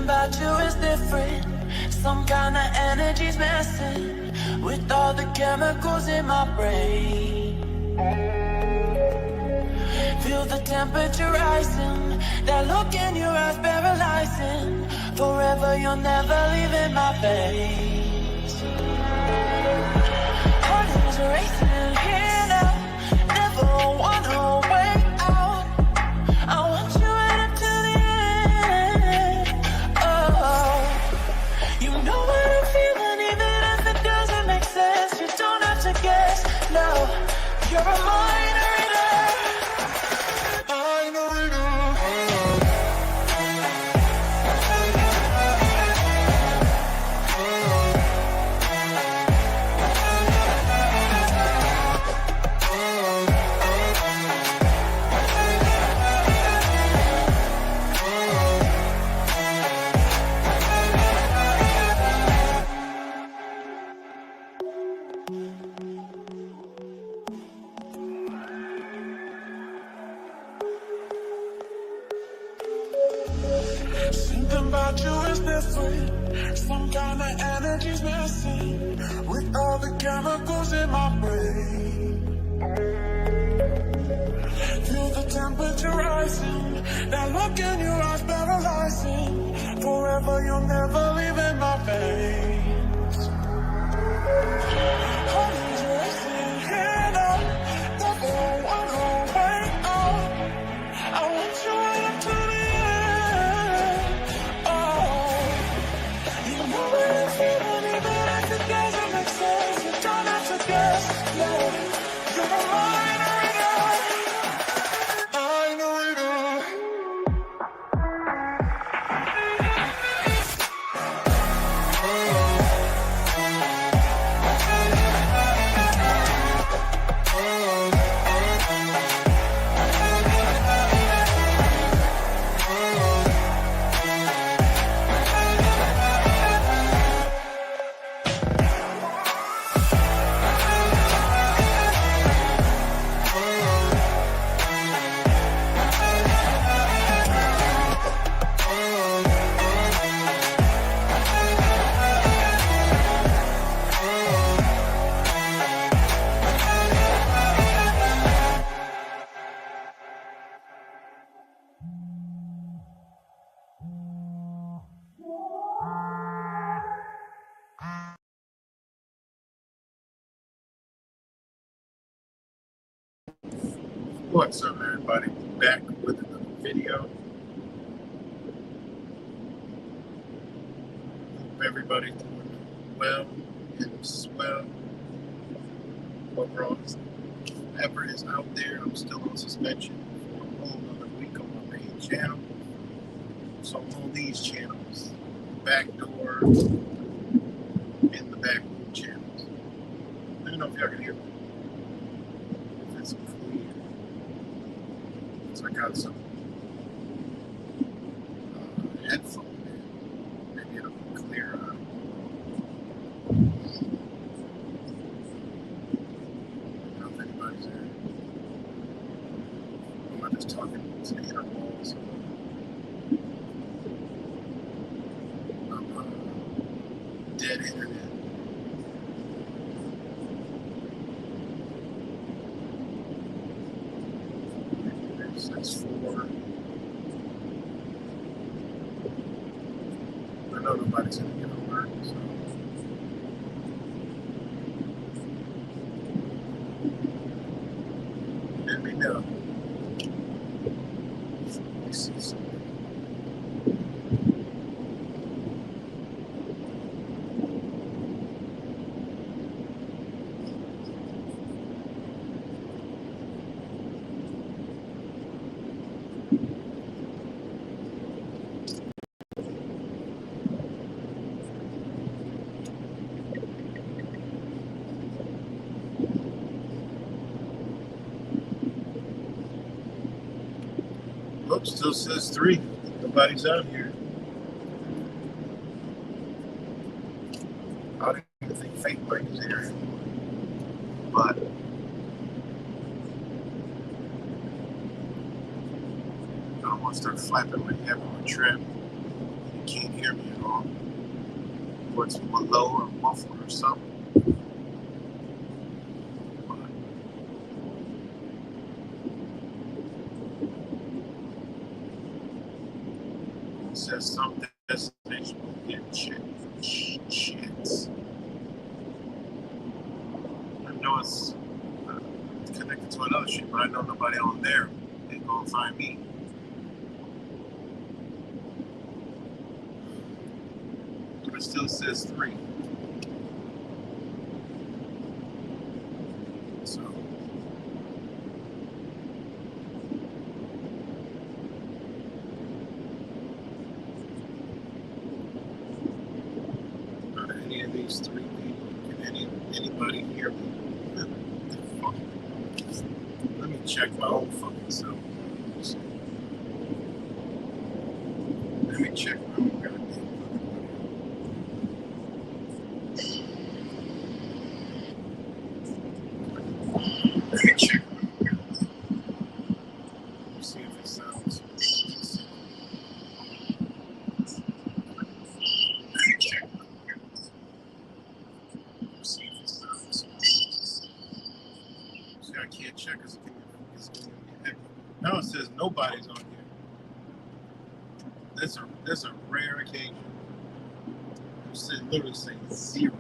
about you is different. Some kind of energy's messing with all the chemicals in my brain. Feel the temperature rising, that look in your eyes paralyzing. Forever you're never leaving my face. Heart is racing here now, never wanna wait out. I want you right up to the end. Oh, you know what I'm feeling, even if it doesn't make sense. You don't have to guess, no, you're a mind reader. Something about you is different. Some kind of energy's messing with all the chemicals in my brain. Feel the temperature rising, that look in your eyes paralyzing. Forever you'll never leave in my veins. Heart is racing here now, never wanna wait out. I want you right up to the end. Oh, you know what I'm feeling, even if it doesn't make sense. You don't have to guess, no, you're a mind reader. Mind reader. What's up, everybody? Back with another video. Hope everybody's doing well and swell. Overall, whoever is out there, I'm still on suspension for a whole another week on my main channel. So on these channels, backdoor and the backroom channels. I don't know if y'all can hear me. If it's clear. So I got some headphone in. Maybe it'll be clear. I don't know if anybody's there. Am I just talking to your walls? I'm dead internet. That's 4. I know nobody's gonna get on work, so let me know. Let me see something. Oops, still says 3. Nobody's out here. I don't even think Fake Mike is here. But I don't want to start flapping my head on a trip. can't hear me at all, or it's low or muffled or something. It says some destination will get chance. I know it's connected to another shit, but I know nobody on there ain't gonna find me. But it still says 3. So out of any of these 3 people, can anybody hear me? Let me check my own fucking self. Let me check my own goddamn. Let me check. See if it sounds. Let me check. See if it sounds. See, I can't check because it's giving me an echo. Now it says nobody's on here. That's a rare occasion. It's literally saying 0.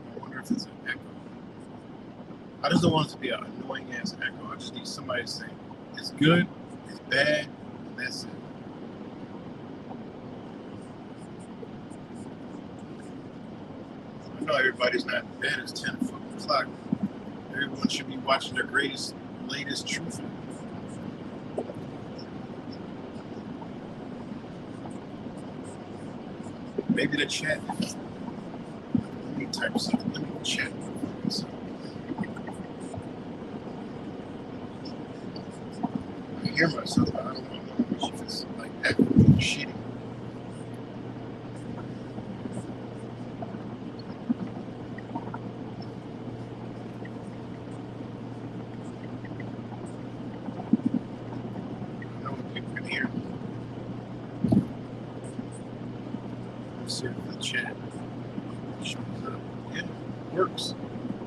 I wonder if it's an echo. I just don't want it to be an annoying ass echo. I just need somebody to say it's good, it's bad, and that's it. I know everybody's not in bed. It's 10 fucking o'clock. Everyone should be watching their latest Troofin. Maybe the chat. Let me type something. Let me chat. I hear myself, but I don't know if it's like echoing shitty. I know what people can hear. Let's see if the chat shows up. Yeah, it works.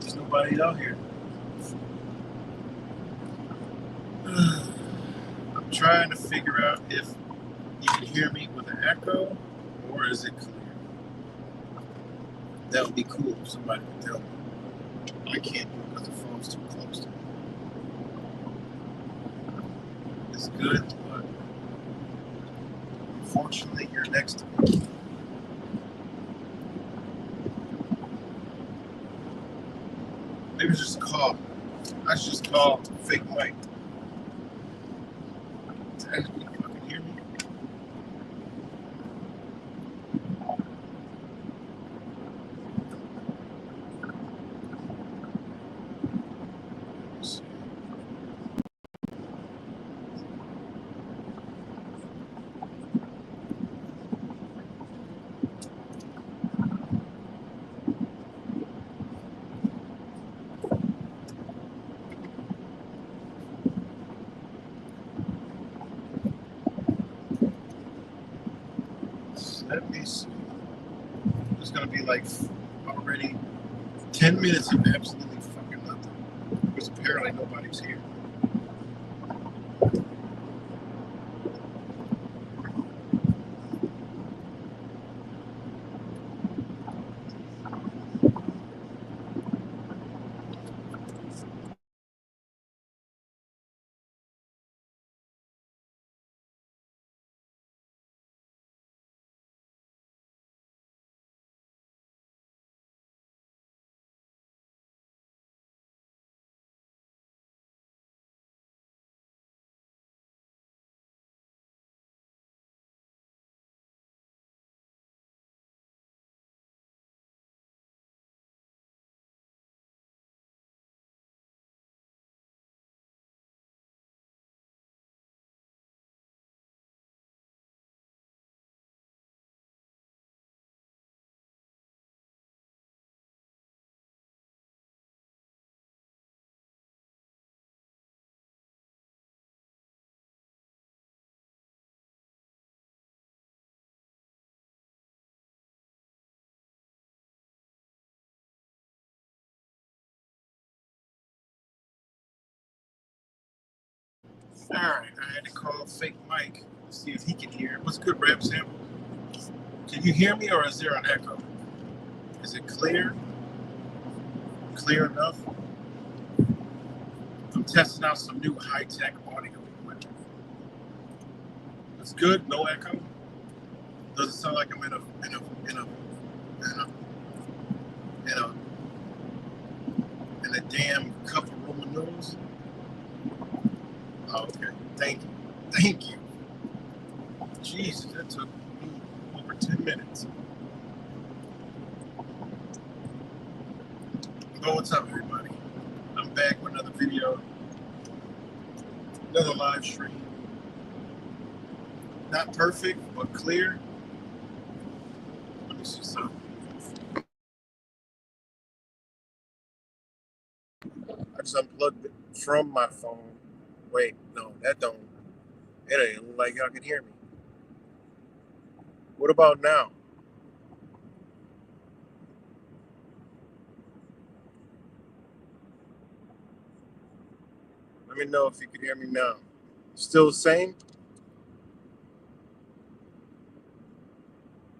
There's nobody out here. I'm trying to figure out if you can hear me with an echo or is it clear. That would be cool if somebody could tell me. I can't do it because the phone's too close to me. It's good, but unfortunately you're next to me. Maybe it's just a call. I should just call fake Mike to ask me if you can hear me. Let's see. Let me see. It's gonna be like already 10 minutes of absolutely fucking nothing. Because apparently nobody's here. All right, I had to call fake Mike to see if he can hear. What's good, Rap Sam? Can you hear me, or is there an echo? Is it clear? Clear enough? I'm testing out some new high-tech audio equipment. It's good, no echo. Doesn't sound like I'm in a damn cup of Roman noodles. Oh, okay, thank you. Jesus, that took me over 10 minutes. Oh, what's up, everybody? I'm back with another video, another live stream. Not perfect, but clear. Let me see something. I just unplugged it from my phone. Wait, no, that don't. It ain't look like y'all can hear me. What about now? Let me know if you can hear me now. Still the same?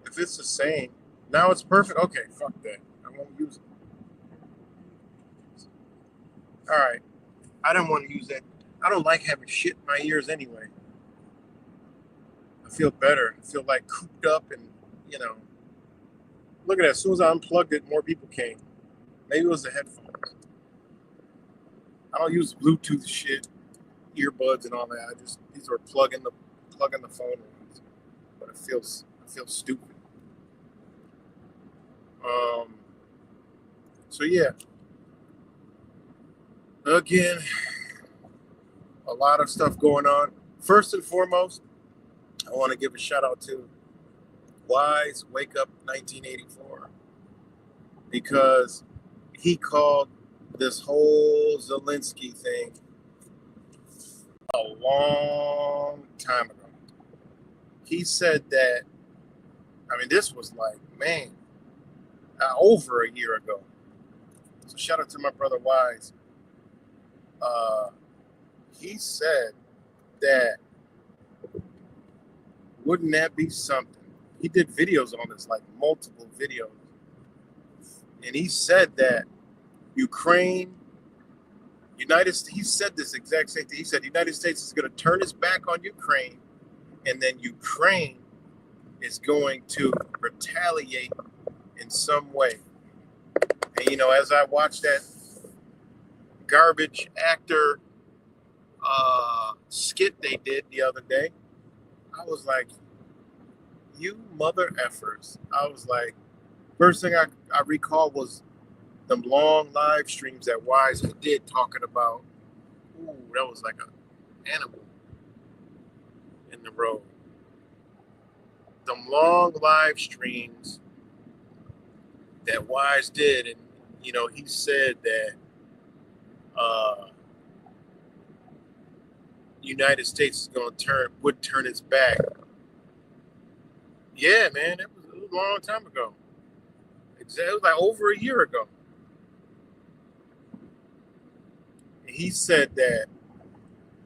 If it's the same, now it's perfect. Okay, fuck that. I won't use it. All right. I don't want to use that. I don't like having shit in my ears anyway. I feel better. I feel like cooped up and, you know. Look at that. As soon as I unplugged it, more people came. Maybe it was the headphones. I don't use Bluetooth shit, earbuds and all that. These are plugging the phone in. But it feels stupid. So yeah. Again, a lot of stuff going on. First and foremost, I want to give a shout out to Wise Wake Up 1984, because he called this whole Zelensky thing a long time ago. He said that, I mean, this was like, man, over a year ago. So shout out to my brother Wise. He said that, wouldn't that be something? He did videos on this, like multiple videos. And he said that he said this exact same thing. He said the United States is going to turn its back on Ukraine, and then Ukraine is going to retaliate in some way. And, you know, as I watched that garbage actor skit they did the other day, I was like, you mother effers. I was like, first thing I recall was them long live streams that Wise did talking about, ooh, that was like an animal in the road. Them long live streams that Wise did, and, you know, he said that United States is going to would turn its back. Yeah, man, it was a long time ago. It was like over a year ago. And he said that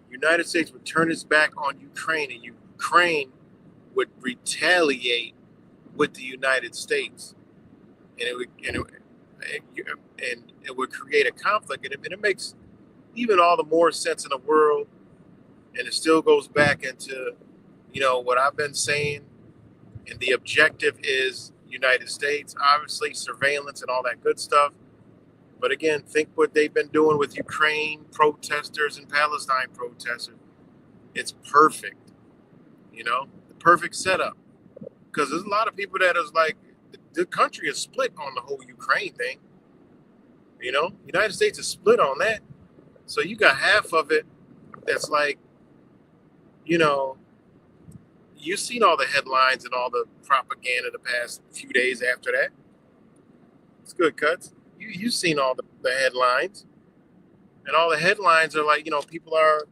United States would turn its back on Ukraine, and Ukraine would retaliate with the United States, and it would create a conflict, and it makes even all the more sense in the world. And it still goes back into, you know, what I've been saying, and the objective is United States, obviously surveillance and all that good stuff. But again, think what they've been doing with Ukraine protesters and Palestine protesters. It's perfect, you know, the perfect setup. Because there's a lot of people that is like, the country is split on the whole Ukraine thing. You know, United States is split on that. So you got half of it that's like, you know, you've seen all the headlines and all the propaganda the past few days after that. It's good, Cuts. You've seen all the headlines. And all the headlines are like, you know, people are,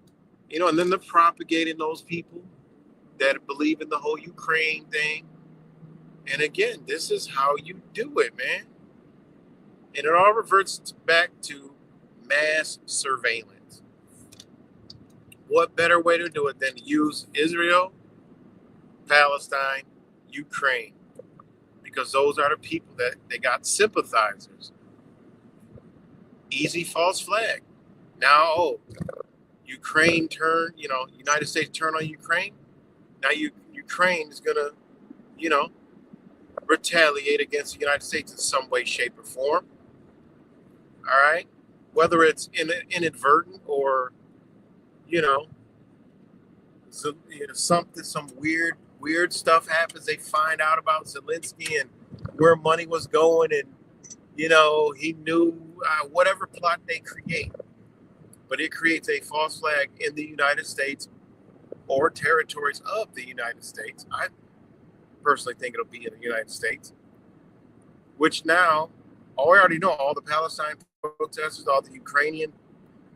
you know, and then they're propagating those people that believe in the whole Ukraine thing. And again, this is how you do it, man. And it all reverts back to mass surveillance. what better way to do it than to use Israel, Palestine, Ukraine? Because those are the people that they got sympathizers. Easy false flag. Now, Ukraine United States turn on Ukraine. Now Ukraine is gonna, retaliate against the United States in some way, shape, or form. All right, whether it's inadvertent or, some weird stuff happens. They find out about Zelensky and where money was going, and he knew whatever plot they create, but it creates a false flag in the United States or territories of the United States. I personally think it'll be in the United States, which now, we already know all the Palestine protesters, all the Ukrainian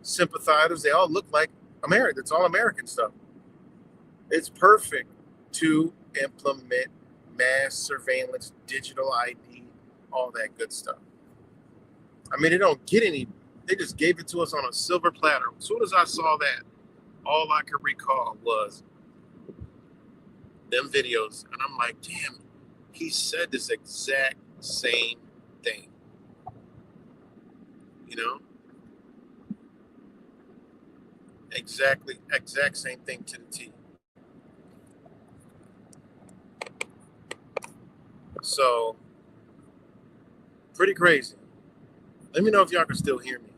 sympathizers, they all look like America. It's all American stuff. It's perfect to implement mass surveillance, digital ID, all that good stuff. I mean, they just gave it to us on a silver platter. As soon as I saw that, all I could recall was them videos. And I'm like, damn, he said this exact same thing. Exact same thing to the T. So, pretty crazy. Let me know if y'all can still hear me,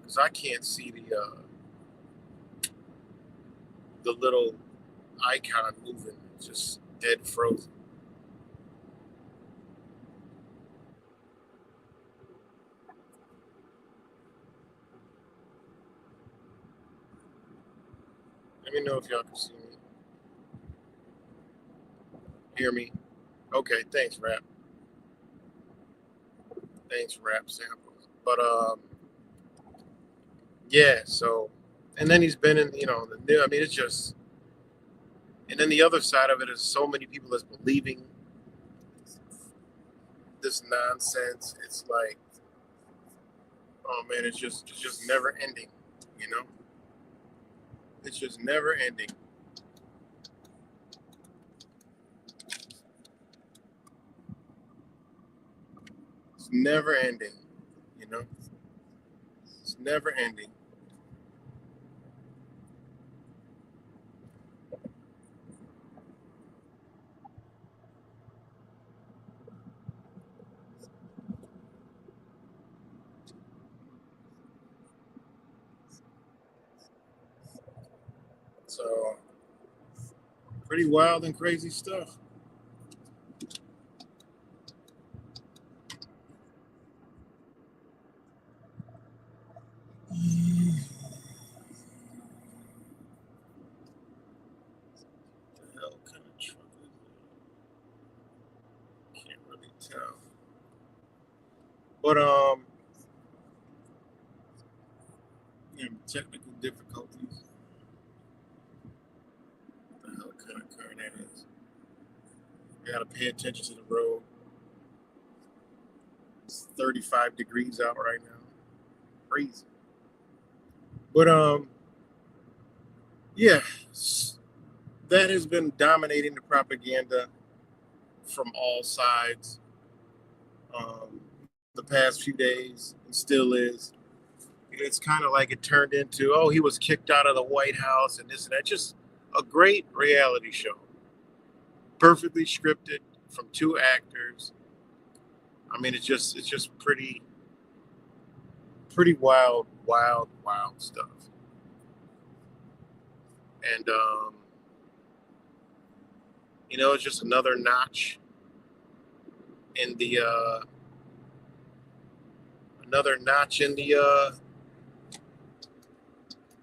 because I can't see the little icon moving. It's just dead frozen. Let me know if y'all can see me. Hear me? Okay, thanks, Rap. Thanks, Rap Samples. But yeah, so, and then he's been in, the new, I mean, it's just, and then the other side of it is so many people that's believing this nonsense. It's like, oh man, it's just never ending, It's just never ending. It's never ending, It's never ending. So, pretty wild and crazy stuff. But technical difficulties. What the hell kind of car that is? You gotta pay attention to the road. It's 35 degrees out right now. Crazy. But yeah, that has been dominating the propaganda from all sides the past few days, and still is. It's kind of like it turned into, he was kicked out of the White House and this and that. Just a great reality show. Perfectly scripted from two actors. I mean, it's just pretty wild stuff. And it's just another notch in the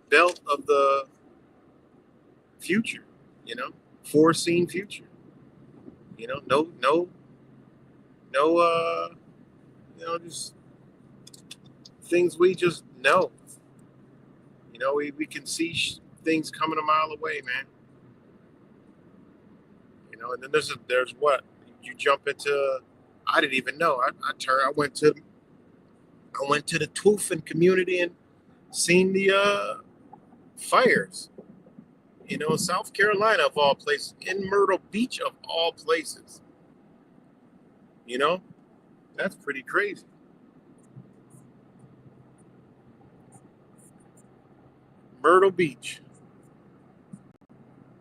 belt of the future, foreseen future. Just things we just know. We can see things coming a mile away, man. And then there's what you jump into. I didn't even know. I went to the Troofin community and seen the fires. You know, South Carolina of all places, in Myrtle Beach of all places. You know, that's pretty crazy. Myrtle Beach.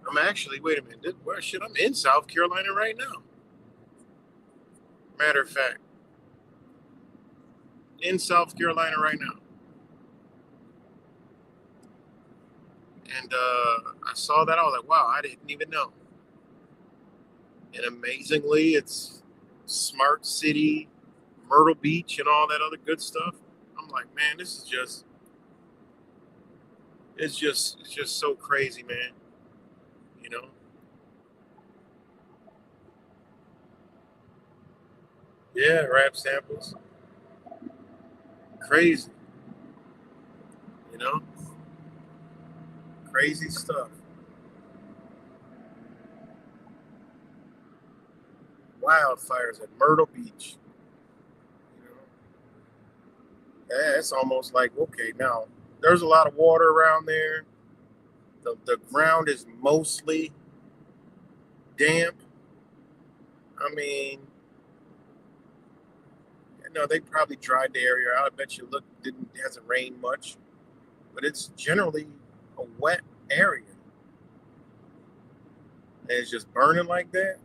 I'm actually, wait a minute, where should I'm in South Carolina right now? Matter of fact, in South Carolina right now. And I saw that, I was like, wow, I didn't even know. And amazingly, it's smart city, Myrtle Beach, and all that other good stuff. I'm like, man, this is just, it's just so crazy, man. You know? Yeah, rap samples. Crazy. You know? Crazy stuff. Wildfires at Myrtle Beach. You know? Yeah, it's almost like, okay, now there's a lot of water around there. The ground is mostly damp. I mean, you know, they probably dried the area out. I bet you didn't hasn't rained much, but it's generally a wet area. And it's just burning like that.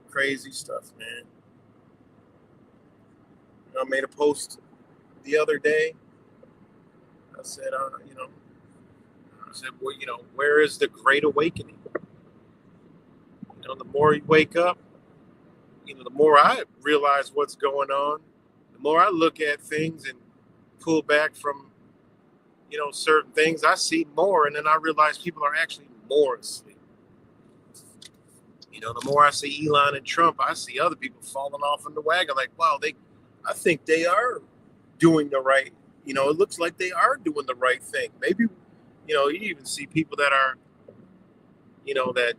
Crazy stuff, man. I made a post the other day. I said, well, you know, where is the Great Awakening? You know, the more you wake up, you know, the more I realize what's going on, the more I look at things and pull back from, you know, certain things, I see more, and then I realize people are actually more asleep. You know, the more I see Elon and Trump, I see other people falling off in the wagon. Like, wow, I think they are doing the right. You know, it looks like they are doing the right thing. Maybe, you know, you even see people that are, you know, that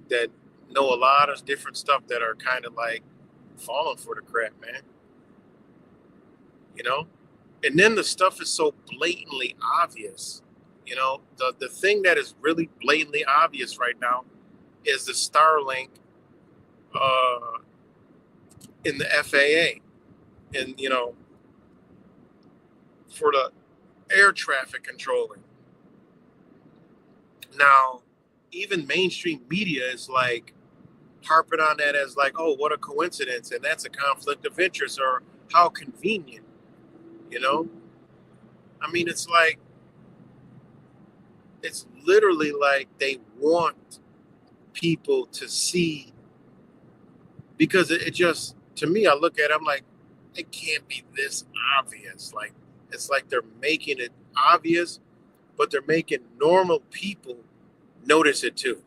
know a lot of different stuff that are kind of like falling for the crap, man. You know, and then the stuff is so blatantly obvious. You know, the thing that is really blatantly obvious right now is the Starlink in the FAA, and you know, for the air traffic controlling. Now, even mainstream media is like harping on that as like, oh, what a coincidence, and that's a conflict of interest, or how convenient. You know, I mean, it's literally like they want people to see, because it just, to me, I look at it, I'm like, it can't be this obvious. Like, it's like they're making it obvious, but they're making normal people notice it too.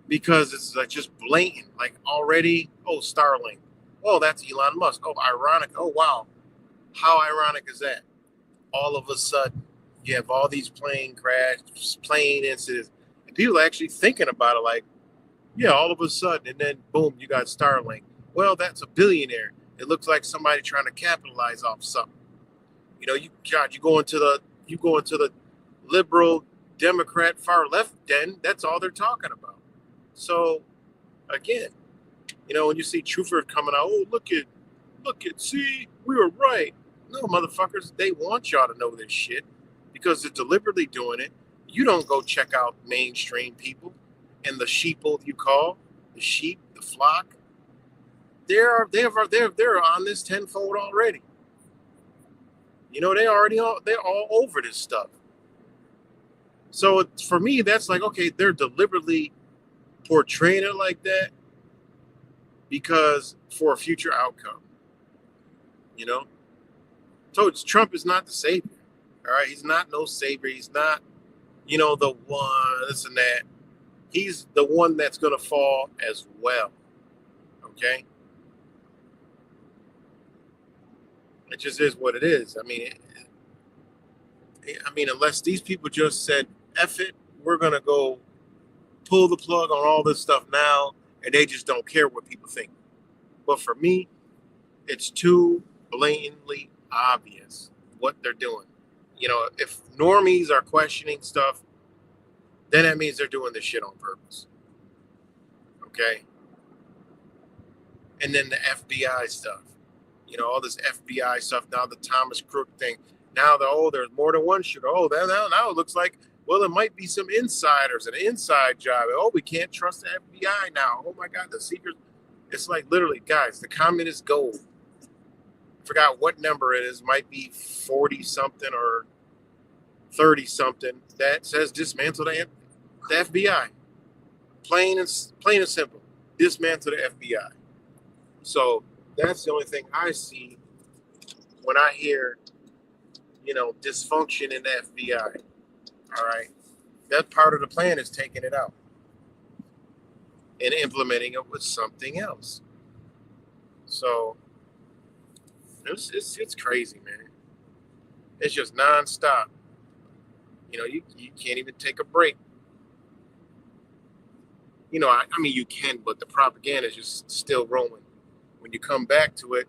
Because it's like just blatant, like already, oh, Starlink. Oh, that's Elon Musk. Oh, ironic. Oh, wow. How ironic is that? All of a sudden, you have all these plane crashes, plane incidents, and people are actually thinking about it like, yeah, all of a sudden, and then boom, you got Starlink. Well, that's a billionaire. It looks like somebody trying to capitalize off something. You know, you go into the liberal Democrat far left den. That's all they're talking about. So, again, you know, when you see Troofin coming out, oh, look at, see, we were right. No, motherfuckers, they want y'all to know this shit because they're deliberately doing it. You don't go check out mainstream people and the sheeple you call the sheep, the flock. They're on this tenfold already. You know, they're all over this stuff. So for me, that's like, okay, they're deliberately portraying it like that because for a future outcome. You know, so Trump is not the savior. All right, he's not no savior. He's not, you know, the one this and that. He's the one that's going to fall as well. Okay, it just is what it is. I mean, unless these people just said, "F it, we're going to go pull the plug on all this stuff now," and they just don't care what people think. But for me, it's too blatantly obvious what they're doing. if normies are questioning stuff, then that means they're doing this shit on purpose. Okay? And then the FBI stuff. All this FBI stuff. Now the Thomas Crook thing. Now there's more than one shooter. Oh, now it looks like, well, there might be some insiders, an inside job. Oh, we can't trust the FBI now. Oh my God, the secret. It's like literally, guys, the communist goal. I forgot what number it is. Might be 40 something or 30 something. That says dismantle the FBI. Plain and simple. Dismantle the FBI. So that's the only thing I see when I hear, dysfunction in the FBI. All right. That part of the plan is taking it out and implementing it with something else. So it's crazy, man. It's just nonstop. You can't even take a break. I mean, you can, but the propaganda is just still rolling. When you come back to it,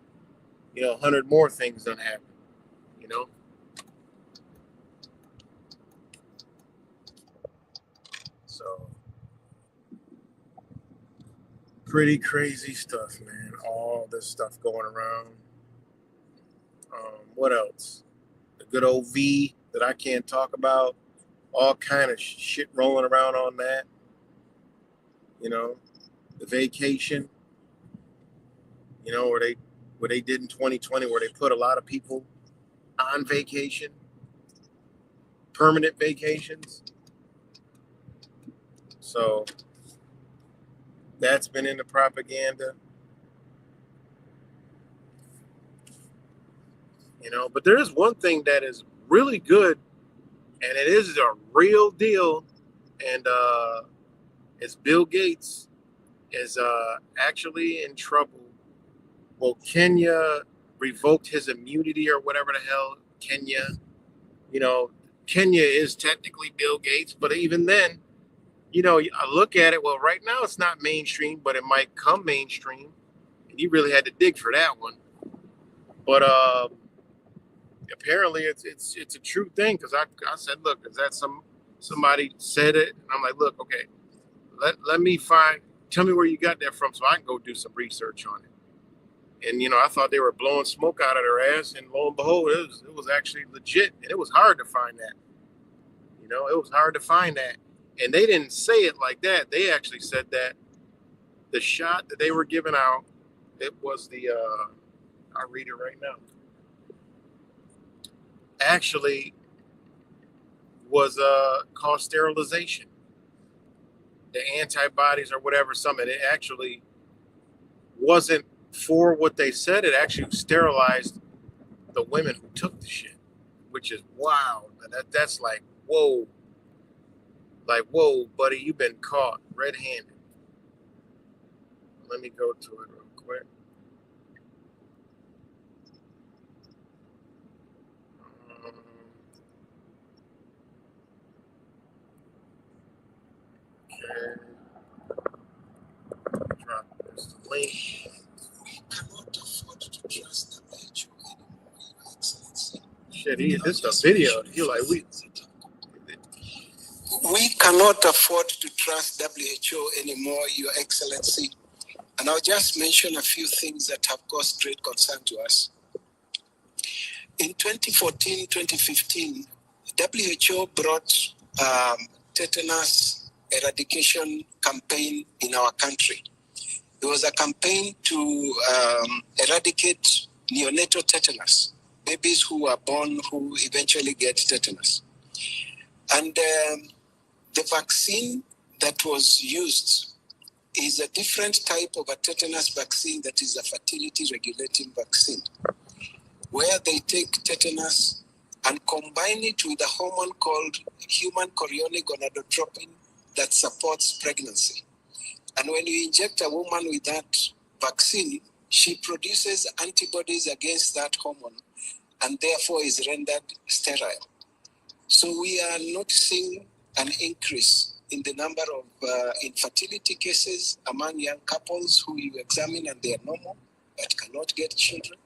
100 more things don't happen, So, pretty crazy stuff, man. All this stuff going around. What else? The good old V that I can't talk about. All kind of shit rolling around on that. The vacation. Where they did in 2020, where they put a lot of people on vacation, permanent vacations. So that's been in the propaganda. But there is one thing that is really good, and it is a real deal, and it's Bill Gates is actually in trouble. Well, Kenya revoked his immunity or whatever the hell. Kenya is technically Bill Gates, but even then, I look at it. Well, right now it's not mainstream, but it might come mainstream, and you really had to dig for that one. But apparently it's a true thing, because I said, look, is that somebody said it, and I'm like, look, okay, let me tell me where you got that from, so I can go do some research on it. And, I thought they were blowing smoke out of their ass. And lo and behold, it was actually legit. And it was hard to find that. It was hard to find that. And they didn't say it like that. They actually said that the shot that they were giving out, it was I'll read it right now. Actually was called sterilization. The antibodies or whatever, it actually wasn't for what they said. It actually sterilized the women who took the shit, which is wild. That's like, whoa, buddy, you've been caught red-handed. Let me go to it real quick. Okay. Drop this link. Shit, this is a video. We cannot afford to trust WHO anymore, Your Excellency. And I'll just mention a few things that have caused great concern to us. In 2014, 2015, WHO brought tetanus eradication campaign in our country. It was a campaign to eradicate neonatal tetanus, babies who are born who eventually get tetanus. And the vaccine that was used is a different type of a tetanus vaccine that is a fertility regulating vaccine, where they take tetanus and combine it with a hormone called human chorionic gonadotropin that supports pregnancy. And when you inject a woman with that vaccine, she produces antibodies against that hormone and therefore is rendered sterile. So we are noticing an increase in the number of infertility cases among young couples who you examine and they are normal but cannot get children,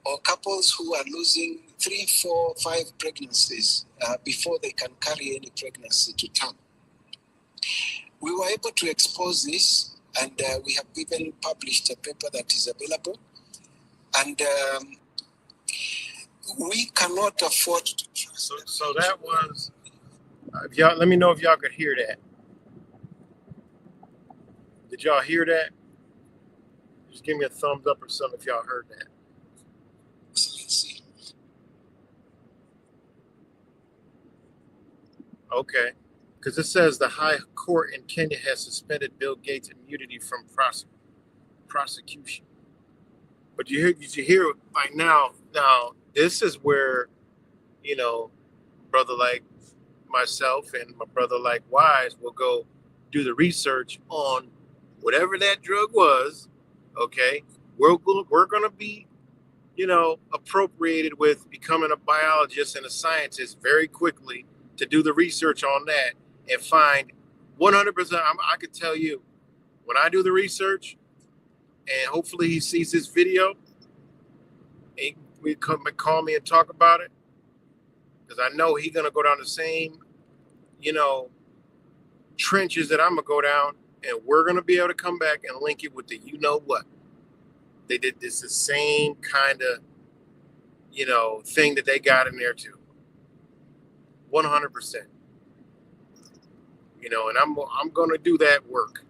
or couples who are losing 3, 4, 5 pregnancies before they can carry any pregnancy to term. We were able to expose this, and we have even published a paper that is available. And we cannot afford to trust. So that was, if y'all, let me know if y'all could hear that. Did y'all hear that? Just give me a thumbs up or something if y'all heard that. Excellency. Okay. Because it says the High Court in Kenya has suspended Bill Gates' immunity from prosecution. But did you hear like now, this is where, you know, brother like myself and my brother like Wise will go do the research on whatever that drug was. Okay, we're going to be, you know, appropriated with becoming a biologist and a scientist very quickly to do the research on that and find 100%. I could tell you, when I do the research, and hopefully he sees this video, and we come and call me and talk about it, because I know he's gonna go down the same, you know, trenches that I'm gonna go down, and we're gonna be able to come back and link it with the you know what. They did this the same kind of, you know, thing that they got in there too. 100%. You know, and I'm gonna do that work.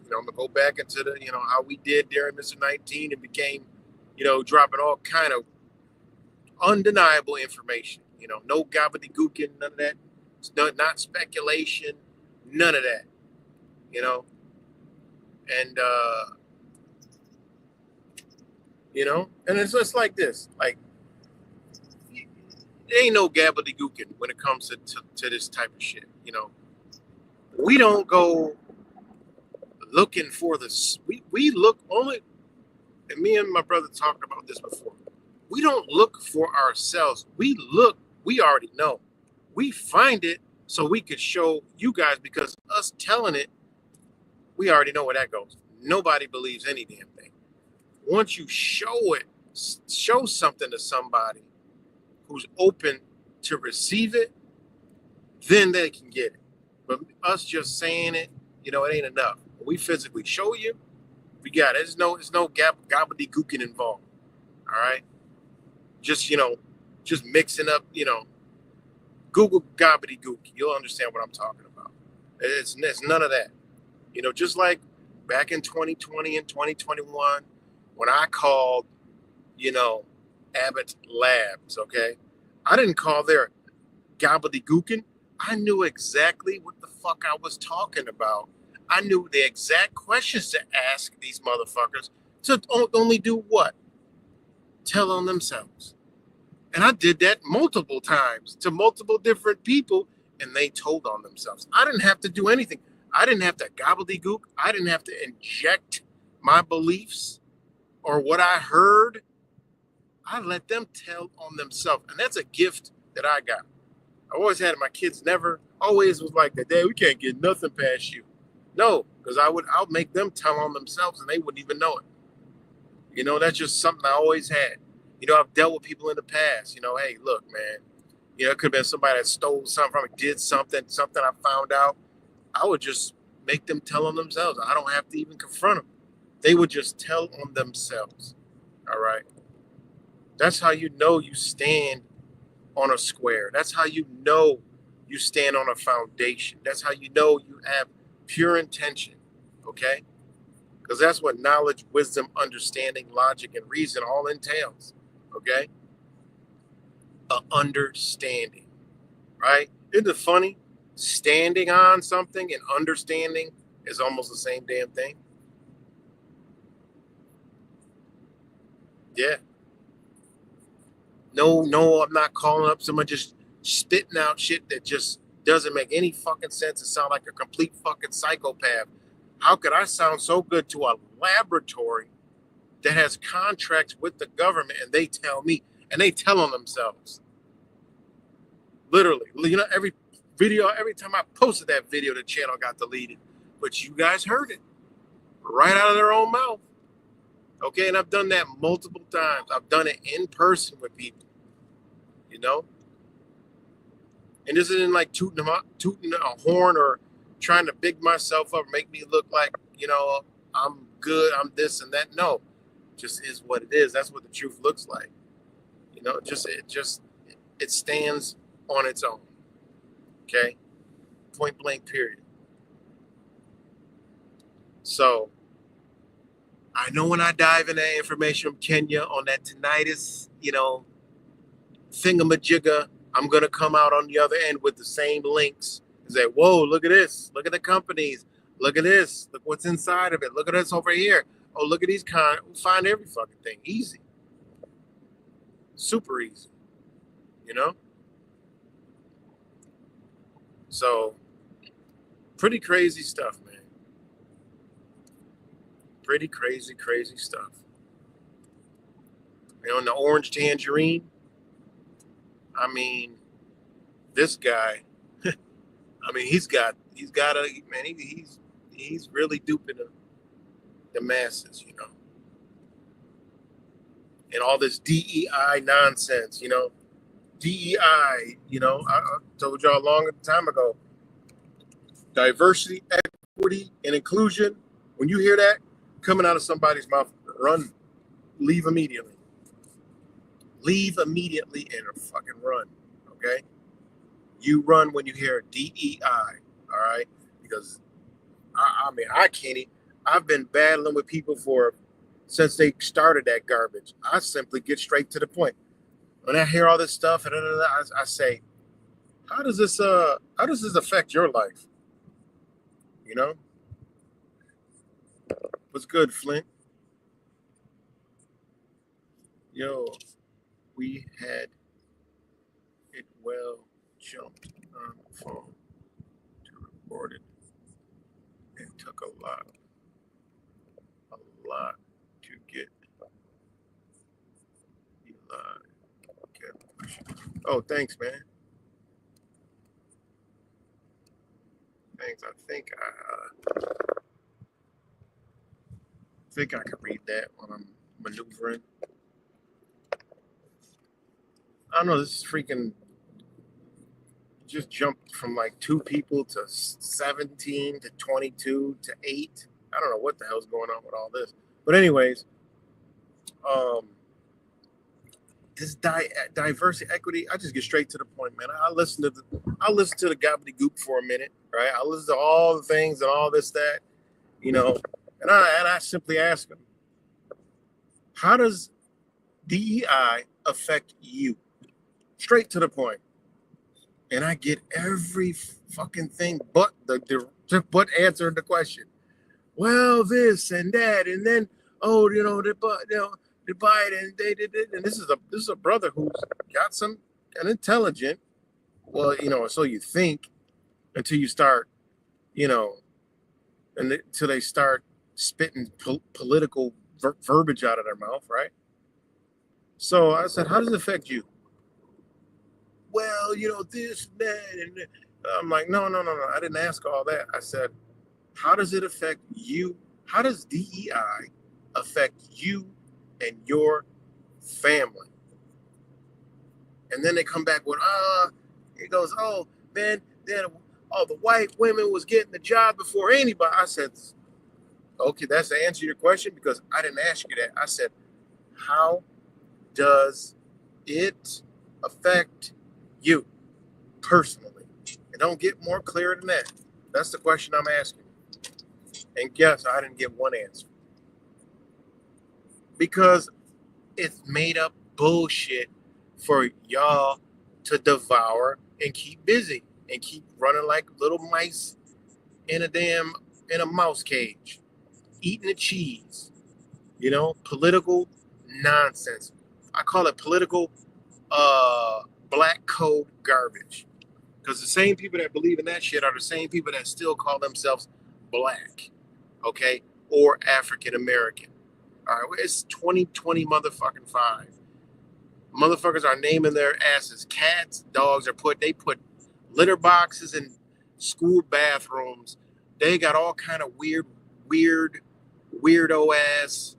You know, I'm gonna go back into the, you know, how we did during Mr. 19 and became, you know, dropping all kind of undeniable information. You know, no gobbledygookin, none of that. It's not speculation, none of that. You know, and you know, and it's just like this. Like, there ain't no gobbledygookin when it comes to this type of shit. You know, we don't go looking for this. We look only, and me and my brother talked about this before. We don't look for ourselves. We already know. We find it so we could show you guys, because us telling it, we already know where that goes. Nobody believes any damn thing. Once you show it, show something to somebody who's open to receive it, then they can get it. But us just saying it, you know, it ain't enough. When we physically show you, we got it. There's no gobbledygookin involved. All right. Just, you know, just mixing up, you know, Google gobbledygook. You'll understand what I'm talking about. It's none of that. You know, just like back in 2020 and 2021, when I called, you know, Abbott Labs, okay? I didn't call their gobbledygookin. I knew exactly what the fuck I was talking about. I knew the exact questions to ask these motherfuckers to only do what? Tell on themselves. And I did that multiple times to multiple different people, and they told on themselves. I didn't have to do anything. I didn't have to gobbledygook. I didn't have to inject my beliefs or what I heard. I let them tell on themselves. And that's a gift that I got. I always had it. My kids never always was like that. Dad, we can't get nothing past you. No, because I'll make them tell on themselves and they wouldn't even know it. You know, that's just something I always had. You know, I've dealt with people in the past. You know, hey, look, man, you know, it could have been somebody that stole something from me, did something I found out. I would just make them tell on themselves. I don't have to even confront them. They would just tell on themselves. All right. That's how you know you stand on a square. That's how you know you stand on a foundation. That's how you know you have pure intention. Okay? Because that's what knowledge, wisdom, understanding, logic, and reason all entails. Okay? A understanding. Right? Isn't it funny? Standing on something and understanding is almost the same damn thing. Yeah. No, I'm not calling up someone just spitting out shit that just doesn't make any fucking sense and sound like a complete fucking psychopath. How could I sound so good to a laboratory that has contracts with the government and they tell me, and they tell on themselves? Literally, you know, every time I posted that video, the channel got deleted. But you guys heard it right out of their own mouth. Okay, and I've done that multiple times. I've done it in person with people. you know? And this isn't like tooting a horn or trying to big myself up, make me look like, you know, I'm good, I'm this and that. No, just is what it is. That's what the truth looks like. You know, it stands on its own. Okay? Point blank, period. So I know when I dive into that information from Kenya on that tinnitus, you know, thingamajigger, I'm going to come out on the other end with the same links and say, whoa, look at this. Look at the companies. Look at this. Look what's inside of it. Look at this over here. Oh, look at these find every fucking thing. Easy. Super easy. You know? So, pretty crazy stuff, man. Pretty crazy, crazy stuff. You know, and the orange tangerine, I mean, this guy, I mean, he's really duping the masses, you know. And all this DEI nonsense, you know. DEI, you know, I told y'all a long time ago, diversity, equity, and inclusion. When you hear that coming out of somebody's mouth, run, leave immediately. Leave immediately and fucking run, okay? You run when you hear DEI, all right? Because, I mean, I can't even, I've been battling with people since they started that garbage. I simply get straight to the point. When I hear all this stuff, I say, how does this affect your life? You know? What's good, Flint? Yo, we had it well jumped on the phone to record it. It took a lot to get Eli. Oh, thanks, man. Thanks. I think I could read that when I'm maneuvering. I don't know. This is freaking just jumped from like 2 people to 17 to 22 to 8. I don't know what the hell's going on with all this. But anyways, this diversity, equity, I just get straight to the point, man. I listen to the gobbledygook for a minute, right? I listen to all the things and all this, that, you know, and I simply ask them, how does DEI affect you? Straight to the point. And I get every fucking thing but but answering the question. Well, this and that, and then the Biden, they did it, and this is a brother who's got an intelligent. Well, you know, so you think until you start, you know, until they start spitting political verbiage out of their mouth, right? So I said, how does it affect you? Well, you know, this, that, and I'm like, no. I didn't ask all that. I said, how does it affect you? How does DEI affect you and your family? And then they come back with, it goes, oh, man, then all the white women was getting the job before anybody. I said, okay, that's the answer to your question, because I didn't ask you that. I said, how does it affect you personally? It don't get more clear than that. That's the question I'm asking. And guess I didn't get one answer. Because it's made up bullshit for y'all to devour and keep busy and keep running like little mice in a mouse cage, eating the cheese. You know, political nonsense. I call it political black code garbage. Because the same people that believe in that shit are the same people that still call themselves black, okay, or African American. All right, well, it's 2020 motherfucking 5. Motherfuckers are naming their asses cats, dogs. They put litter boxes in school bathrooms. They got all kind of weirdo ass,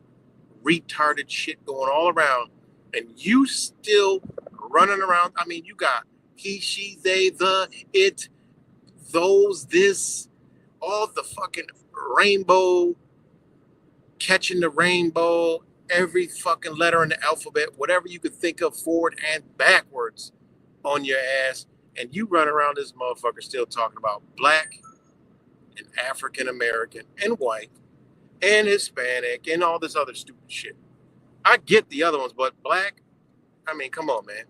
retarded shit going all around, and you still running around. I mean, you got he, she, they, the, it, those, this, all the fucking rainbow, catching the rainbow, every fucking letter in the alphabet, whatever you could think of forward and backwards on your ass. And you run around this motherfucker still talking about black and African American and white and Hispanic and all this other stupid shit. I get the other ones, but black, I mean, come on, man.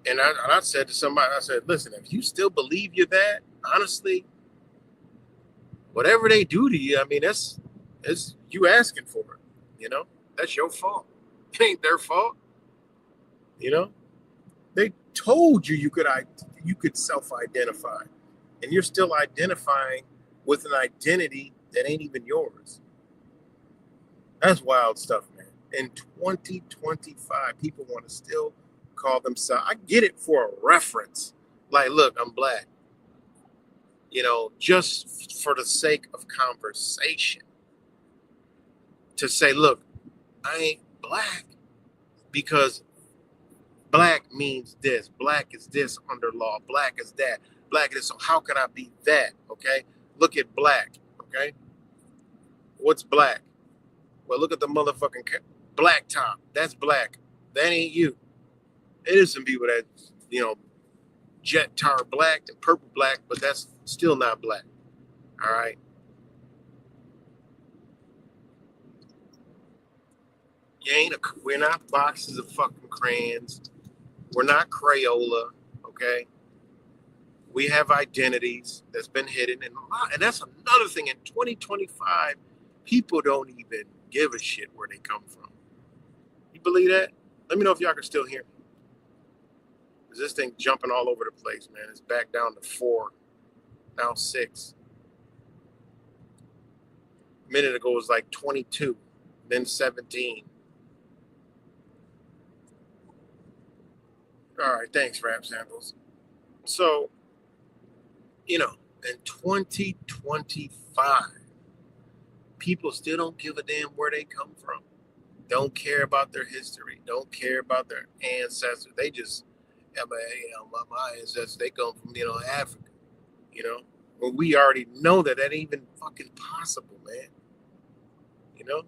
And I said to somebody, I said, listen, if you still believe you're that, honestly, whatever they do to you, I mean, that's you asking for it, you know? That's your fault. It ain't their fault, you know? They told you you could self-identify, and you're still identifying with an identity that ain't even yours. That's wild stuff, man. In 2025, people want to still call themselves. I get it for a reference. Like, look, I'm black. You know, just for the sake of conversation. To say, look, I ain't black because black means this. Black is this under law. Black is that. Black is this. So how can I be that? Okay? Look at black. Okay? What's black? Well, look at the motherfucking black top. That's black. That ain't you. It is some people that, you know, jet tar black and purple black, but that's still not black. All right? We're not boxes of fucking crayons. We're not Crayola, okay? We have identities that's been hidden. And that's another thing. In 2025, people don't even give a shit where they come from. You believe that? Let me know if y'all can still hear me. Because this thing jumping all over the place, man. It's back down to 4, now 6. A minute ago it was like 22, then 17. All right, thanks, Rap Samples. So, you know, in 2025, people still don't give a damn where they come from. Don't care about their history. Don't care about their ancestors. They just, my ancestors, they come from, you know, Africa. You know, well, we already know that ain't even fucking possible, man. You know,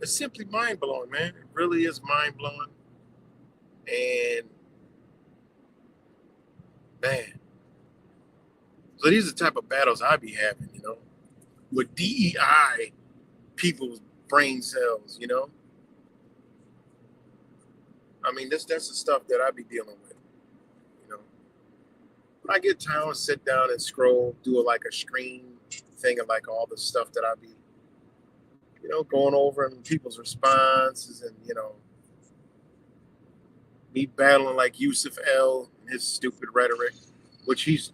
it's simply mind blowing, man. It really is mind blowing. And man, so these are the type of battles I be having, you know, with DEI people's brain cells, you know. I mean, that's the stuff that I be dealing with, you know. When I get time to sit down and scroll, do like a screen thing of like all the stuff that I be, you know, going over and people's responses and, you know, me battling like Yusuf L and his stupid rhetoric, which his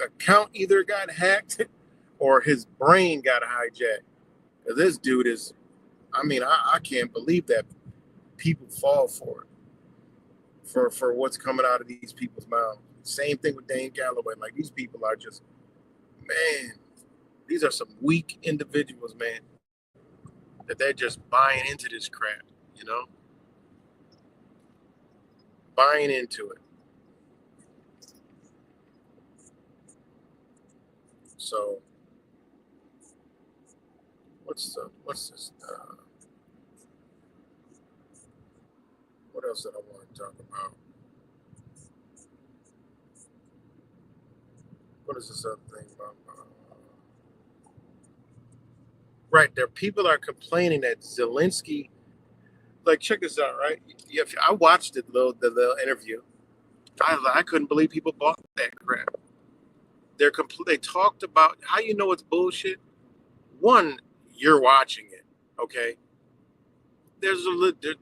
account either got hacked or his brain got hijacked. This dude is, I mean, I can't believe that people fall for it, for what's coming out of these people's mouths. Same thing with Dane Galloway. Like, these people are just, man, these are some weak individuals, man, that they're just buying into this crap. You know, buying into it. So, what's this? What else did I want to talk about? What is this other thing about? Right there, people are complaining that Zelensky. Like, check this out, right? I watched the little interview. I couldn't believe people bought that crap. They talked about how you know it's bullshit. One, you're watching it, okay?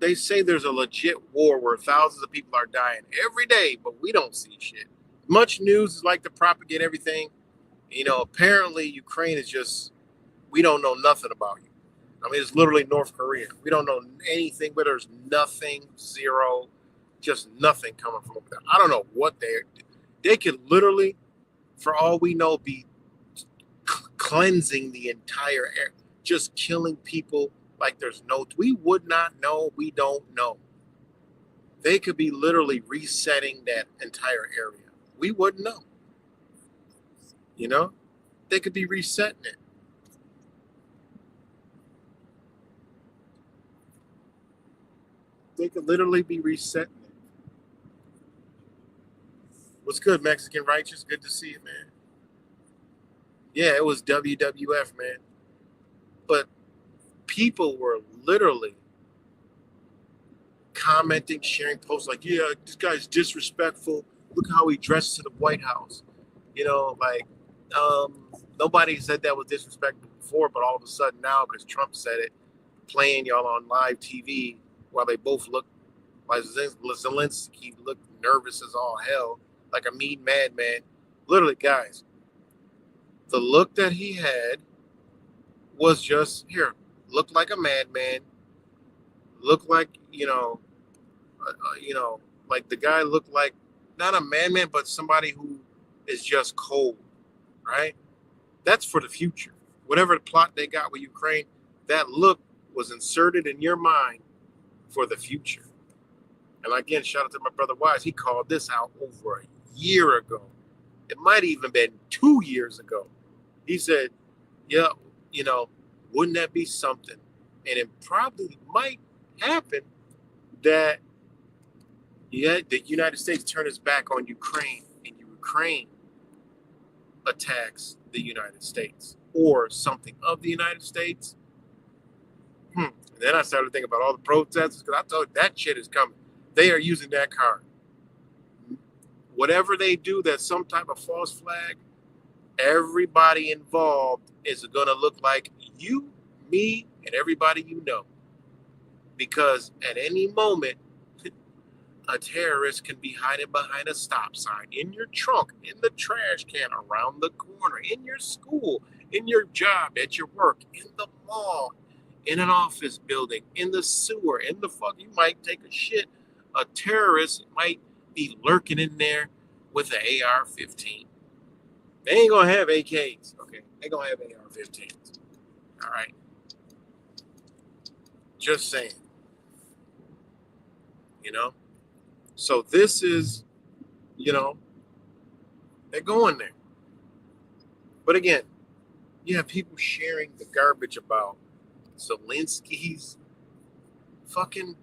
They say there's a legit war where thousands of people are dying every day, but we don't see shit. Much news is like to propagate everything. You know, apparently Ukraine is just, we don't know nothing about you. I mean, it's literally North Korea. We don't know anything, but there's nothing, zero, just nothing coming from over there. I don't know what they could literally, for all we know, be cleansing the entire air. just killing people like there's no, we would not know, we don't know. They could be literally resetting that entire area. We wouldn't know. You know? They could be resetting it. They could literally be resetting it. What's good, Mexican Righteous? Good to see you, man. Yeah, it was WWF, man. But people were literally commenting, sharing posts like, yeah, this guy's disrespectful. Look how he dressed to the White House. You know, like, nobody said that was disrespectful before, but all of a sudden now, because Trump said it, playing y'all on live TV while they both look like Zelensky looked nervous as all hell, like a mean madman. Literally, guys, the look that he had was just, here, looked like a madman, looked like, like the guy looked like not a madman, but somebody who is just cold, right? That's for the future. Whatever the plot they got with Ukraine, that look was inserted in your mind for the future. And again, shout out to my brother Wise. He called this out over a year ago. It might even been 2 years ago. He said, yeah, wouldn't that be something? And it probably might happen that the United States turn its back on Ukraine and Ukraine attacks the United States or something of the United States. And then I started thinking about all the protesters because I thought that shit is coming. They are using that card. Whatever they do, that's some type of false flag, everybody involved is going to look like you, me, and everybody you know. Because at any moment, a terrorist can be hiding behind a stop sign, in your trunk, in the trash can, around the corner, in your school, in your job, at your work, in the mall, in an office building, in the sewer, in the fuck. You might take a shit. A terrorist might be lurking in there with an AR-15. They ain't gonna have AKs, okay? They gonna have AR-15s. All right. Just saying. So this is, they're going there. But again, you have people sharing the garbage about Zelensky's fucking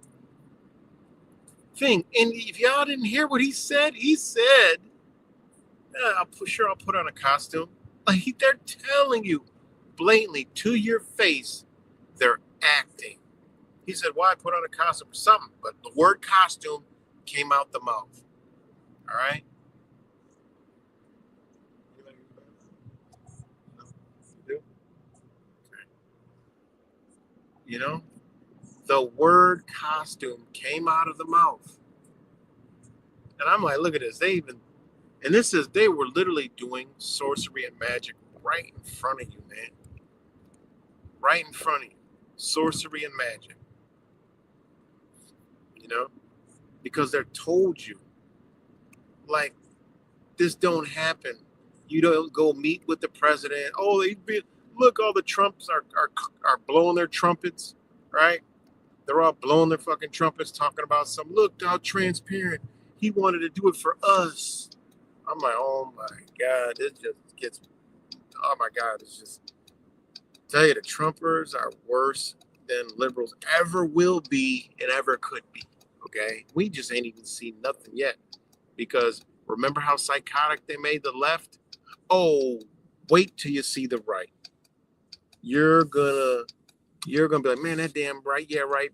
thing. And if y'all didn't hear what he said, I'll put on a costume. Like, they're telling you blatantly to your face, they're acting. He said, why put on a costume or something? But the word costume came out the mouth. All right? The word costume came out of the mouth. And I'm like, look at this. They were literally doing sorcery and magic right in front of you, man. Right in front of you. Sorcery and magic. Because they're told you, like, this don't happen. You don't go meet with the president. Oh, look, all the Trumps are blowing their trumpets, right? They're all blowing their fucking trumpets, talking about look how transparent. He wanted to do it for us. I'm like, oh my God, this just gets, oh my God, it's just, tell you, the Trumpers are worse than liberals ever will be and ever could be, okay? We just ain't even seen nothing yet, because remember how psychotic they made the left? Oh, wait till you see the right. You're gonna be like, man, that damn right, yeah, right,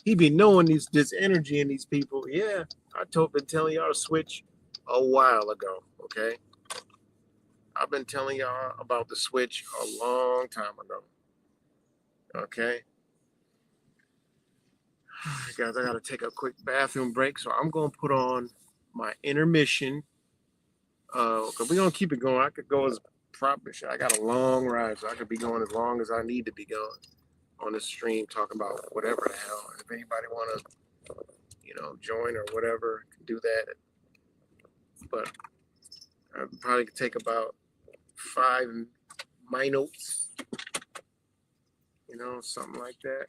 he be knowing this energy in these people. Yeah, been telling y'all to switch a while ago, okay? I've been telling y'all about the switch a long time ago, okay? Guys, I gotta take a quick bathroom break, so I'm gonna put on my intermission. Cause we're gonna keep it going. I could go as proper shit. I got a long ride, so I could be going as long as I need to be going on this stream, talking about whatever the hell. If anybody wanna, join or whatever, can do that. But I probably could take about 5 minutes You know, something like that.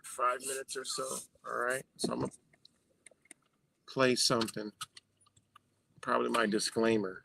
5 minutes or so. All right. So I'm going to play something. Probably my disclaimer.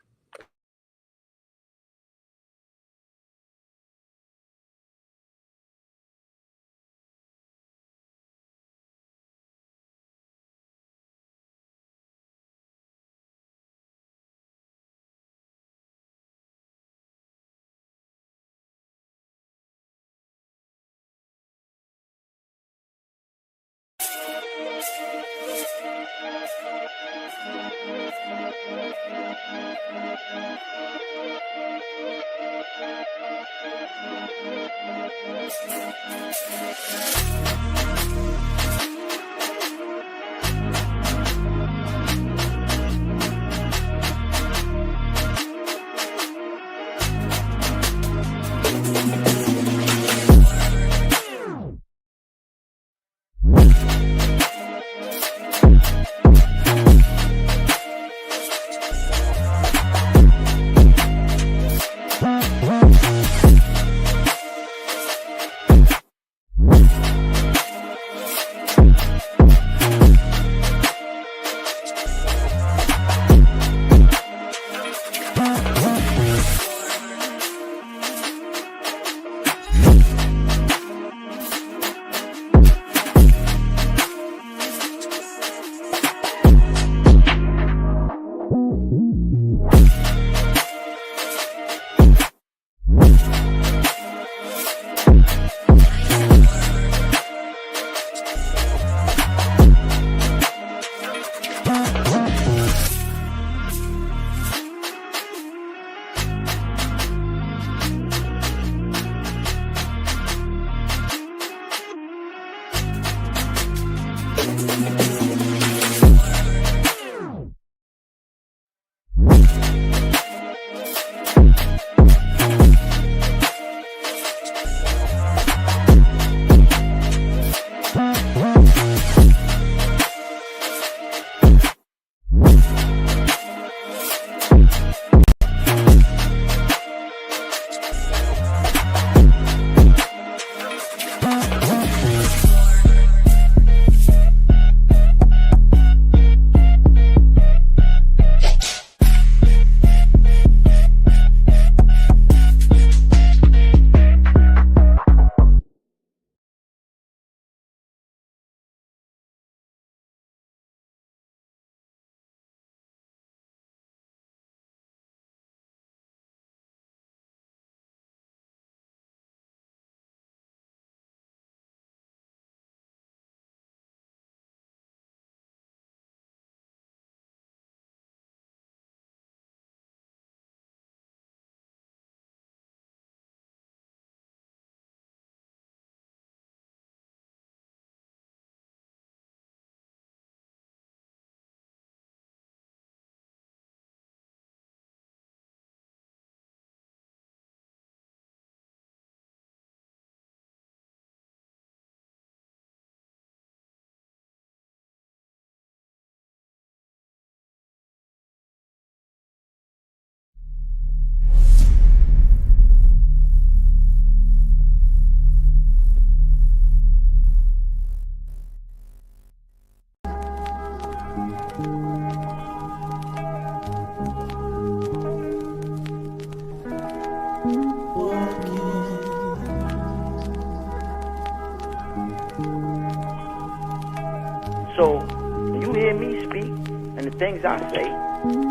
So, when you hear me speak and the things I say,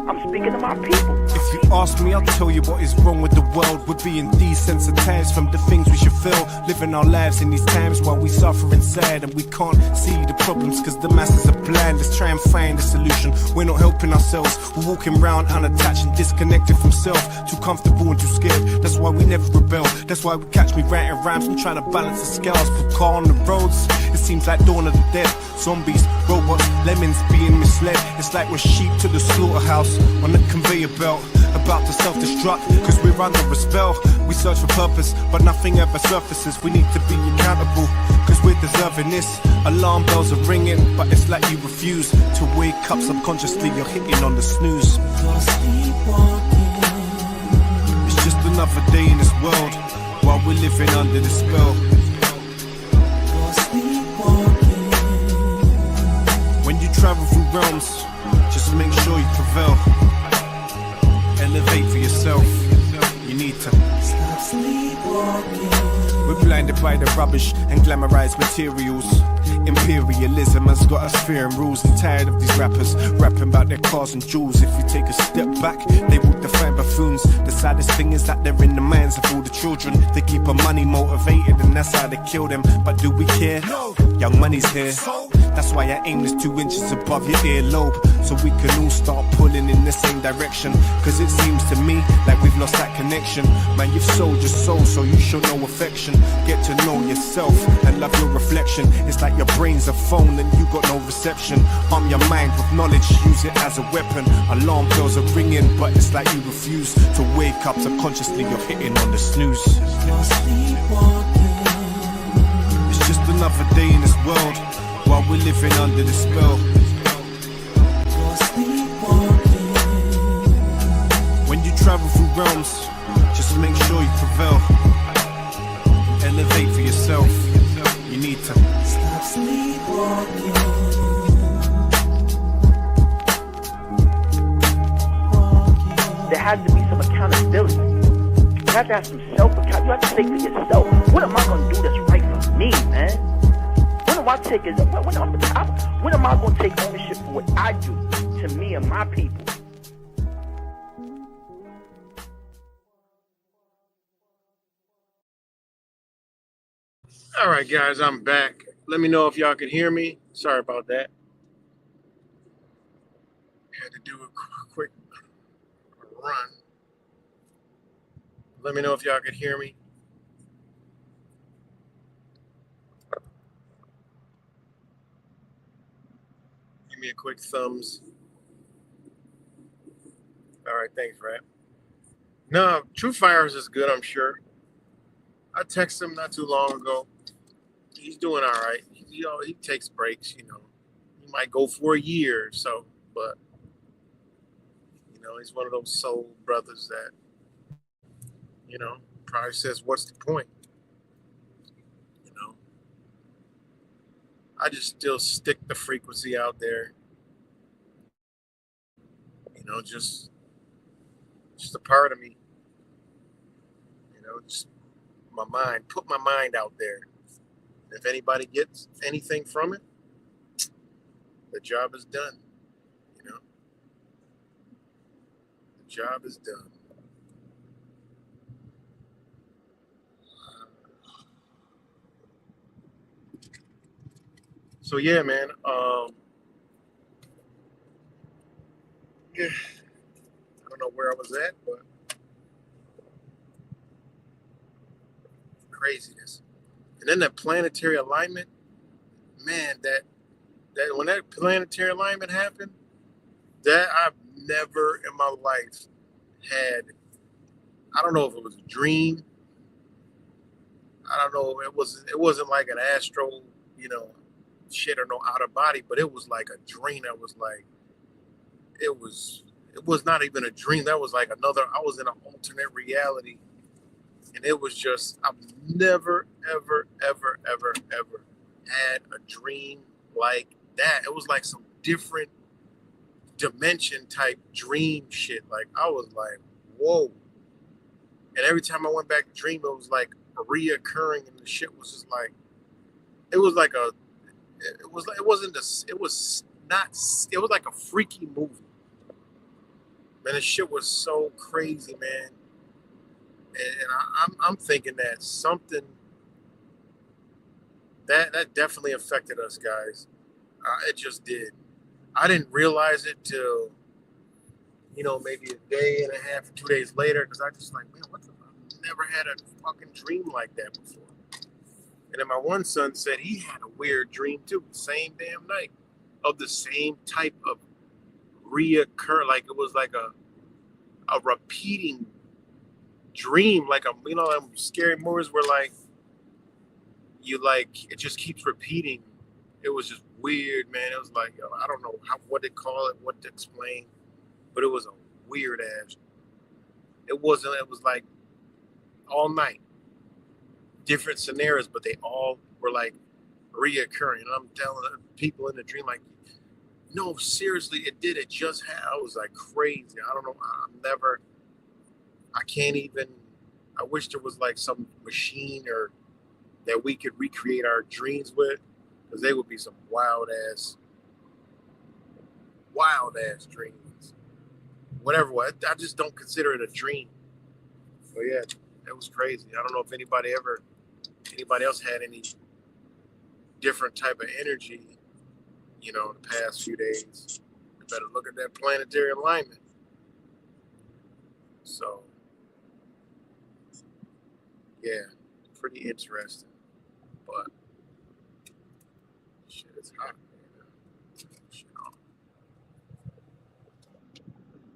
I'm speaking to my people. If you ask me, I'll tell you what is wrong with the world. We're being desensitized from the things we should feel. Living our lives in these times while we suffer inside, and we can't see the problems because the masses are blind. Let's try and find a solution. We're not helping ourselves. We're walking around unattached and disconnected from self. Too comfortable and too scared. That's why we never rebel. That's why we catch me writing rhymes and trying to balance the scales. Put car on the roads. It seems like dawn of the dead. Zombies, robots, lemons being misled. It's like we're sheep to the slaughterhouse on the conveyor belt, about to self-destruct, cause we're under a spell. We search for purpose, but nothing ever surfaces. We need to be accountable, cause we're deserving this. Alarm bells are ringing, but it's like you refuse to wake up. Subconsciously you're hitting on the snooze. It's just another day in this world, while we're living under the spell. When you travel through realms, just make sure you prevail. Elevate for yourself. You need to stop sleepwalking. We're blinded by the rubbish and glamorized materials. Imperialism has got us fearing rules. I'm tired of these rappers rapping about their cars and jewels. If you take a step back, they would define buffoons. The saddest thing is that they're in the minds of all the children. They keep our money motivated and that's how they kill them. But do we care? No. Young money's here. That's why our aim is 2 inches above your earlobe, so we can all start pulling in the same direction. Cause it seems to me like we've lost that connection. Man, you've sold your soul, so you show no affection. Get to know yourself and love your reflection. It's like your brain's a phone and you got no reception. Arm your mind with knowledge, use it as a weapon. Alarm bells are ringing, but it's like you refuse to wake up. Subconsciously you're hitting on the snooze. It's just another day in this world while we're living under the spell. When you travel through realms, just make sure you prevail. Elevate for yourself. You need to stop sleepwalking. There has to be some accountability. You have to have some self-account. You have to say for yourself, what am I going to do that's right for me, man? When am I going to take ownership for what I do to me and my people? All right, guys, I'm back. Let me know if y'all can hear me. Sorry about that. Had to do a quick run. Let me know if y'all can hear me. Give me a quick thumbs. All right, thanks, Rap. No, Troofin is good, I'm sure. I texted him not too long ago. He's doing all right. He takes breaks, you know. He might go for a year or so, but, you know, he's one of those soul brothers that, you know, probably says, what's the point? You know, I just still stick the frequency out there. You know, just a part of me. You know, just my mind, put my mind out there. If anybody gets anything from it, the job is done. You know, the job is done. So yeah, man. Yeah, I don't know where I was at, but craziness. And then that planetary alignment, man, that when that planetary alignment happened, that I've never in my life had. I don't know if it was a dream. I don't know. It wasn't like an astral, you know, shit or no out of body, but it was like a dream. That was like, it was not even a dream. That was like I was in an alternate reality. And it was just, I've never, ever, ever, ever, ever had a dream like that. It was like some different dimension type dream shit. Like, I was like, whoa. And every time I went back to dream, it was like reoccurring, and the shit was just like, it was like a freaky movie. Man, the shit was so crazy, man. And I'm thinking that something that definitely affected us, guys. It just did. I didn't realize it till, you know, maybe a day and a half or 2 days later, because I just like, man, what the fuck? I've never had a fucking dream like that before. And then my one son said he had a weird dream too, same damn night, of the same type of reoccur, like it was like a repeating dream, like them scary movies where like you like it just keeps repeating. It was just weird, man. It was like, I don't know what to call it, what to explain, but it was a weird ass. It was like all night. different scenarios, but they all were like reoccurring. And I'm telling people in the dream, like, no, seriously, it did. It just happened. I was like crazy. I don't know. I can't even. I wish there was like some machine or that we could recreate our dreams with, because they would be some wild ass dreams. Whatever. I just don't consider it a dream. But yeah, that was crazy. I don't know if anybody else had any different type of energy, you know, the past few days. You better look at that planetary alignment. So, yeah, pretty interesting. But shit, it's hot, man. Shit.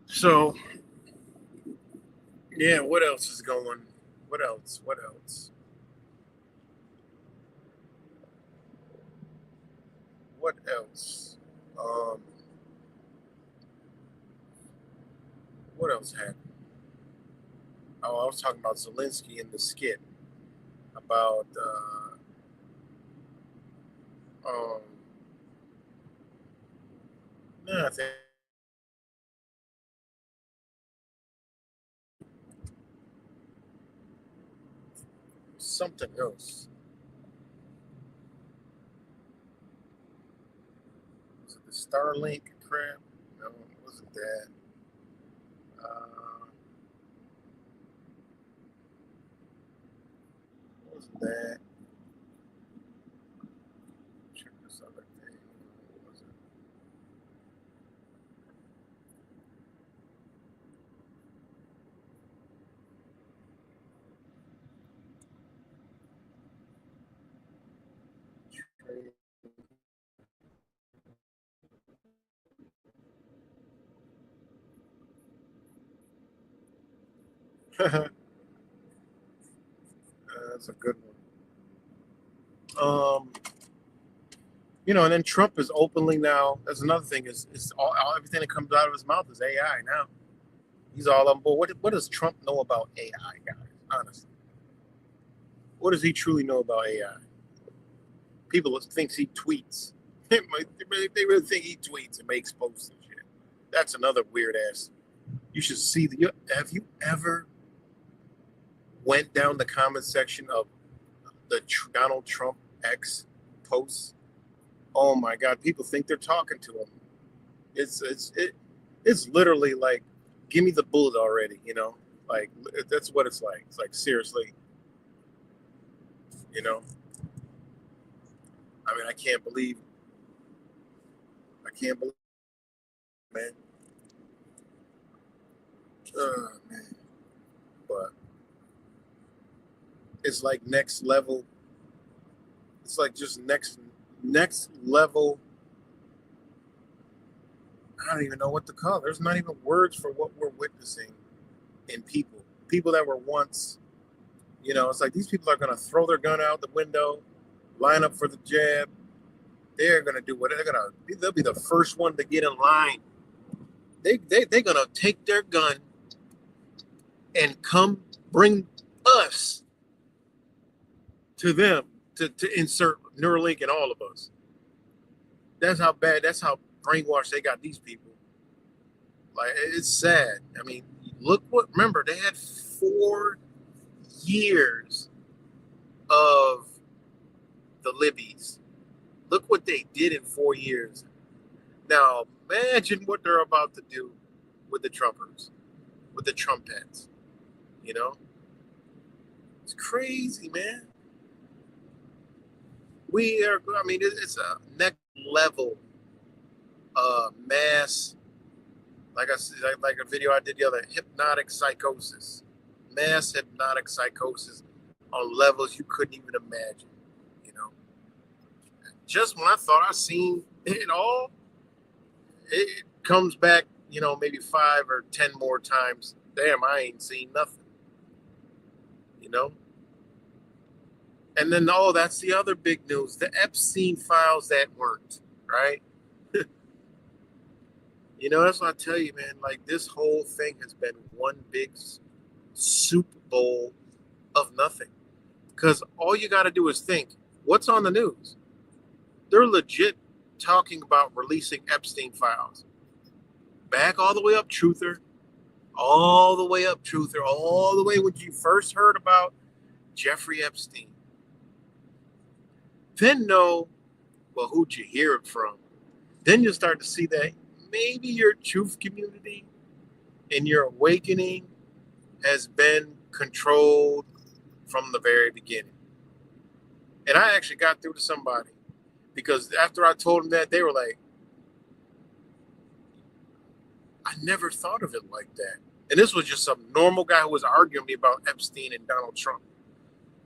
So, yeah, what else is going? What else? What else? What else? What else happened? Oh, I was talking about Zelensky in the skit about no, I think something else. Was it the Starlink crap? No, it wasn't that. What was that? Check this other thing. What was it? That's a good one. You know, and then Trump is openly now. That's another thing. Is all everything that comes out of his mouth is AI now. He's all on board. What does Trump know about AI, guys? Honestly, what does he truly know about AI? People think he tweets. They really think he tweets and makes posts and shit. That's another weird ass. You should see have you ever went down the comment section of the Donald Trump X posts? Oh my God, people think they're talking to him. It's literally like, give me the bullet already, you know? Like, that's what it's like. It's like, seriously, you know? I mean, I can't believe, man. Man. But it's like next level. It's like just next level. I don't even know what to call it. There's not even words for what we're witnessing in people. People that were once, you know, it's like these people are going to throw their gun out the window, line up for the jab. They're going to do what they'll be the first one to get in line. They're going to take their gun and come bring us to them to insert Neuralink in all of us. That's how bad, that's how brainwashed they got these people. Like, it's sad. I mean, remember, they had 4 years of the Libbies. Look what they did in 4 years. Now, imagine what they're about to do with the Trumpers, with the Trumpets. You know? It's crazy, man. It's a next level mass, like I said, like a video I did the other, hypnotic psychosis. Mass hypnotic psychosis on levels you couldn't even imagine, you know? Just when I thought I seen it all, it comes back, you know, maybe 5 or 10 more times. Damn, I ain't seen nothing, you know? And then, that's the other big news. The Epstein files that worked, right? You know, that's what I tell you, man. Like, this whole thing has been one big Super Bowl of nothing. Because all you got to do is think, what's on the news? They're legit talking about releasing Epstein files. Back all the way up, Truther. All the way up, Truther. All the way when you first heard about Jeffrey Epstein. Then know, well, who'd you hear it from? Then you'll start to see that maybe your truth community and your awakening has been controlled from the very beginning. And I actually got through to somebody because after I told them that, they were like, I never thought of it like that. And this was just some normal guy who was arguing with me about Epstein and Donald Trump.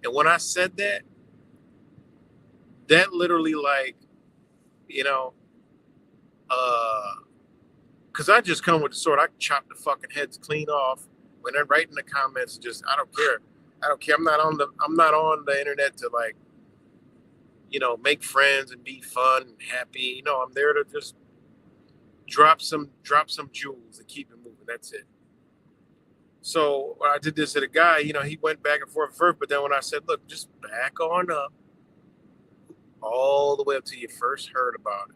And when I said that, that literally like, you know, because I just come with the sword. I chop the fucking heads clean off. When they're writing the comments, just I don't care. I don't care. I'm not on the internet to like, you know, make friends and be fun and happy. You know, I'm there to just drop some jewels and keep it moving. That's it. So when I did this to the guy, you know, he went back and forth first, but then when I said, look, just back on up all the way up to you first heard about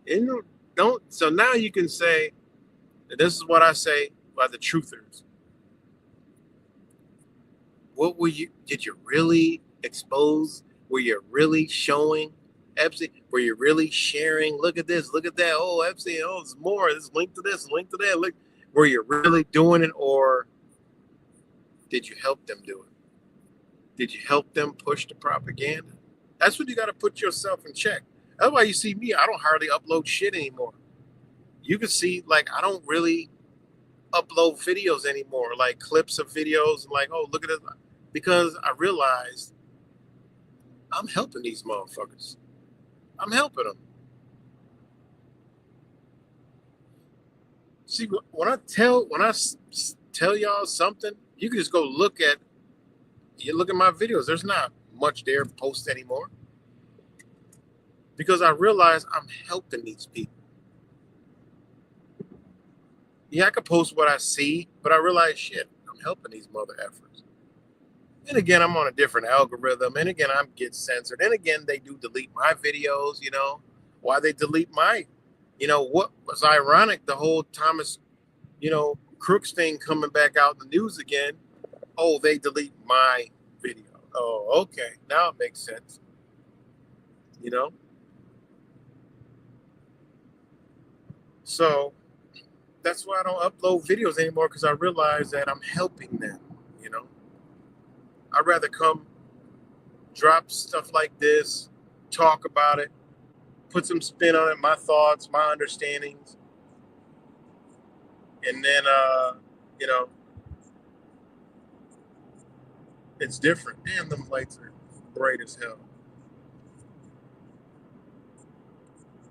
it. And don't, so now you can say, and this is what I say by the truthers. What were you, did you really expose? Were you really showing Epstein? Were you really sharing? Look at this, look at that. Oh, Epstein, oh, there's more. There's link to this, link to that. Look, were you really doing it, or did you help them do it? Did you help them push the propaganda? That's when you got to put yourself in check. That's why you see me, I don't hardly upload shit anymore. You can see, like, I don't really upload videos anymore, like clips of videos, like, oh, look at it. Because I realized I'm helping these motherfuckers. I'm helping them. See, when I tell y'all something, you can just go look at my videos. There's not much there to post anymore. Because I realize I'm helping these people. Yeah, I could post what I see, but I realize, shit, I'm helping these mother effers. And again, I'm on a different algorithm. And again, I'm get censored. And again, they do delete my videos, you know. Why they delete my, you know, what was ironic, the whole Thomas, you know, Crooks thing coming back out in the news again. Oh, they delete my video. Oh, okay. Now it makes sense. You know? So that's why I don't upload videos anymore, because I realize that I'm helping them, you know? I'd rather come drop stuff like this, talk about it, put some spin on it, my thoughts, my understandings. And then, you know, it's different. Damn, them lights are bright as hell.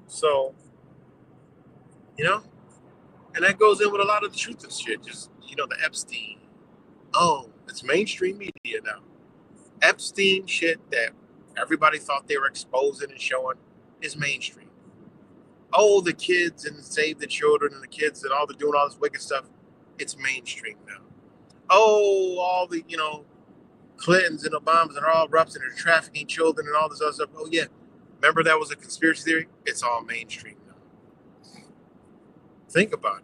So, you know, and that goes in with a lot of the truth and shit. Just, you know, the Epstein. Oh, it's mainstream media now. Epstein shit that everybody thought they were exposing and showing is mainstream. Oh, the kids and Save the Children and the kids and all the doing all this wicked stuff, it's mainstream now. Oh, all the, you know, Clintons and Obamas and all erupts and they're trafficking children and all this other stuff. Oh, yeah. Remember that was a conspiracy theory? It's all mainstream now. Think about it.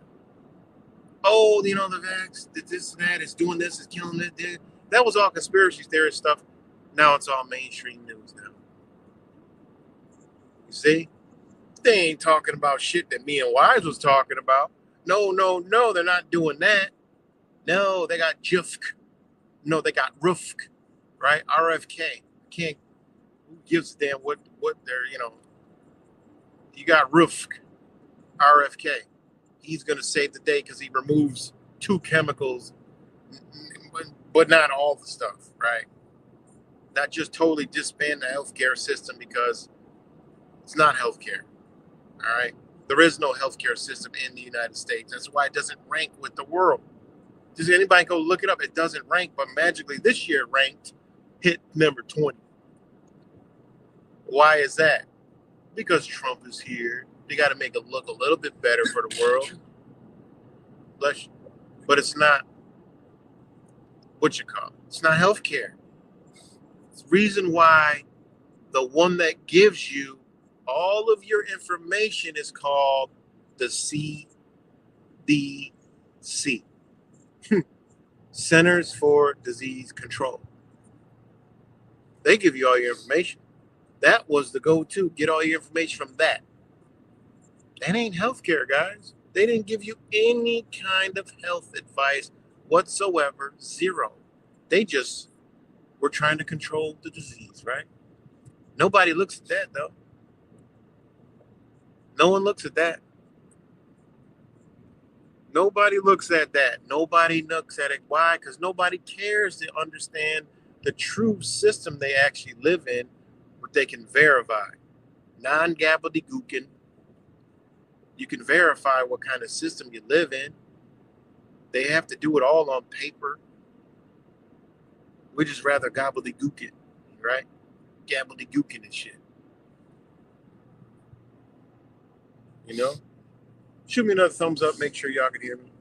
Oh, you know, the vax, this and that, is doing this, is killing it. That was all conspiracy theory stuff. Now it's all mainstream news now. You see? They ain't talking about shit that me and Wise was talking about. No, they're not doing that. No, they got JUFK. No, they got RUFK, right? RFK. Can't, who gives a damn what they're, you know. You got RUFK, RFK. He's going to save the day because he removes 2 chemicals, but not all the stuff, right? Not just totally disband the healthcare system because it's not healthcare, all right? There is no healthcare system in the United States. That's why it doesn't rank with the world. Does anybody go look it up? It doesn't rank, but magically this year ranked, hit number 20. Why is that? Because Trump is here. They got to make it look a little bit better for the world. But it's not what you call it. It's not healthcare. reason why the one that gives you all of your information is called the CDC, Centers for Disease Control. They give you all your information. That was the go-to. Get all your information from that. That ain't healthcare, guys. They didn't give you any kind of health advice whatsoever. Zero. They just were trying to control the disease, right? Nobody looks at that, though. No one looks at that. Nobody looks at that. Nobody looks at it. Why? Because nobody cares to understand the true system they actually live in, what they can verify. Non-gobbledygookin. You can verify what kind of system you live in. They have to do it all on paper. We just rather gobbledygook it, right? Gobbledygookin and shit. You know? Shoot me another thumbs up. Make sure y'all can hear me.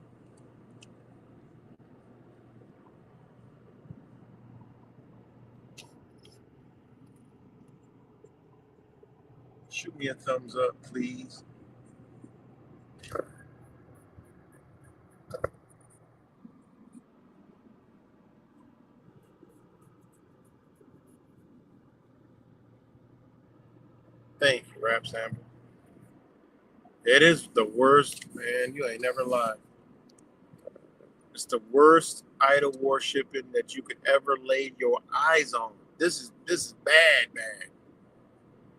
Shoot me a thumbs up, please. Thank you, Rap Sample. It is the worst, man. You ain't never lied. It's the worst idol worshiping that you could ever lay your eyes on. This is bad.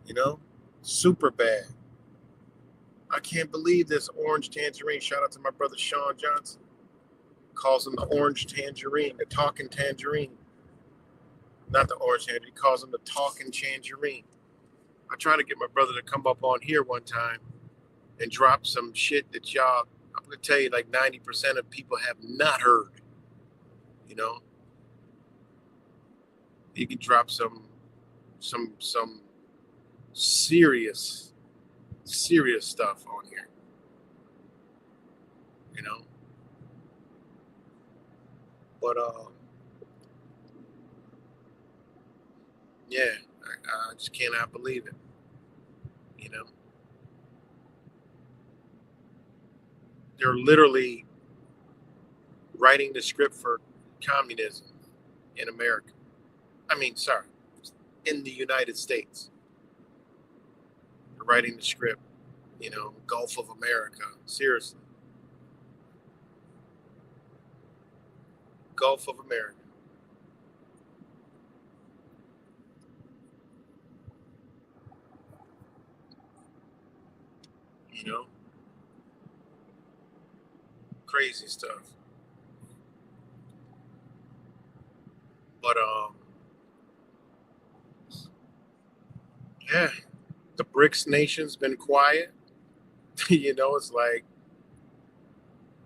You know? Super bad. I can't believe this orange tangerine. Shout out to my brother Sean Johnson. Calls him the orange tangerine, the talking tangerine. Not the orange tangerine. He calls him the talking tangerine. I tried to get my brother to come up on here one time and drop some shit that y'all, I'm going to tell you, like 90% of people have not heard. You know? He could drop some serious stuff on here. You know? But, yeah, I just cannot believe it. You know? They're literally writing the script for communism in America. In the United States. They're writing the script, you know, Gulf of America. Seriously. Gulf of America. You know? Crazy stuff. But yeah, the BRICS nation's been quiet. You know, it's like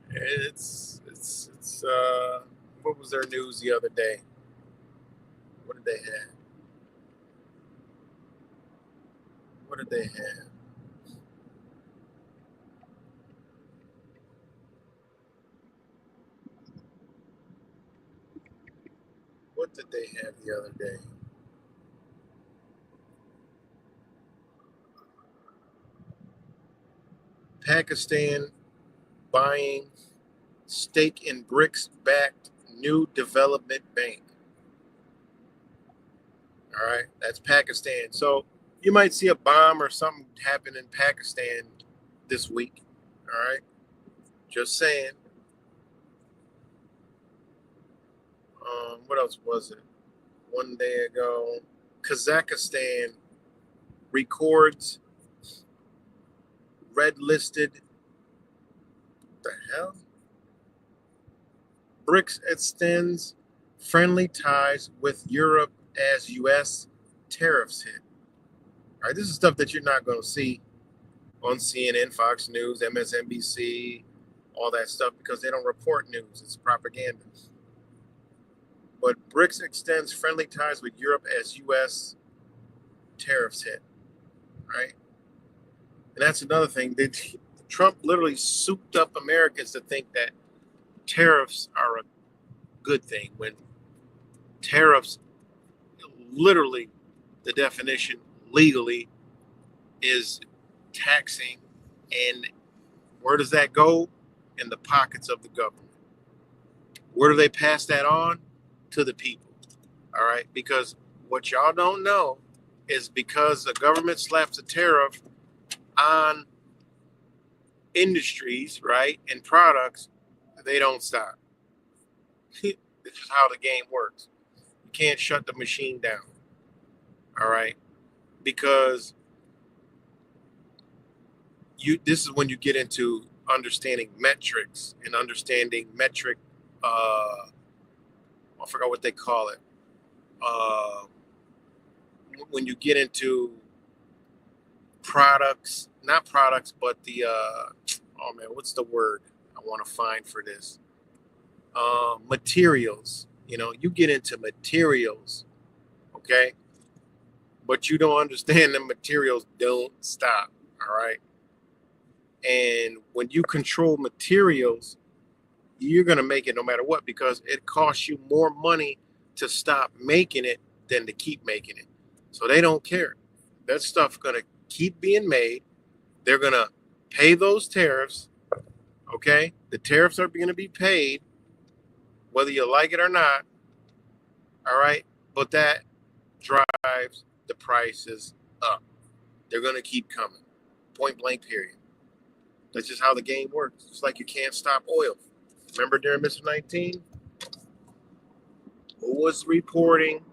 it's what was their news the other day? What did they have? What did they have? What did they have the other day? Pakistan buying stake in BRICS-backed new development bank. All right, that's Pakistan. So you might see a bomb or something happen in Pakistan this week. All right, just saying. What else was it? One day ago, Kazakhstan records red listed. What the hell? BRICS extends friendly ties with Europe as U.S. tariffs hit. All right, this is stuff that you're not going to see on CNN, Fox News, MSNBC, all that stuff, because they don't report news. It's propaganda. But BRICS extends friendly ties with Europe as U.S. tariffs hit, right? And that's another thing. Trump literally souped up Americans to think that tariffs are a good thing, when tariffs literally, the definition legally is taxing. And where does that go? In the pockets of the government. Where do they pass that on? To the people. All right? Because what y'all don't know is because the government slaps a tariff on industries, right, and products, they don't stop. This is how the game works. You can't shut the machine down. All right? Because this is when you get into understanding metrics and understanding metric, I forgot what they call it. When you get into products, not products, but the, oh man, what's the word I want to find for this? Materials. You know, you get into materials, okay? But you don't understand the materials don't stop, all right? And when you control materials, you're going to make it no matter what, because it costs you more money to stop making it than to keep making it. So they don't care. That stuff's going to keep being made. They're going to pay those tariffs, okay? The tariffs are going to be paid, whether you like it or not, all right? But that drives the prices up. They're going to keep coming, point blank, period. That's just how the game works. It's like you can't stop oil. Remember during Mr. 19? Who was reporting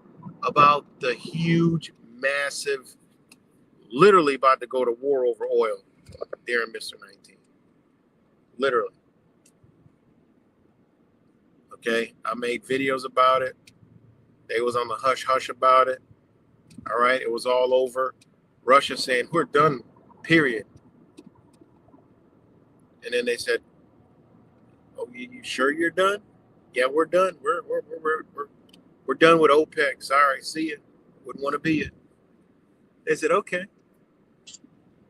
about the huge, massive, literally about to go to war over oil during Mr. 19? Literally. Okay? I made videos about it. They was on the hush-hush about it. All right? It was all over. Russia saying, we're done, period. And then they said, "Oh, you sure you're done?" "Yeah, we're done. We're done with OPEC. Sorry, see you. Wouldn't want to be it." They said, "Okay.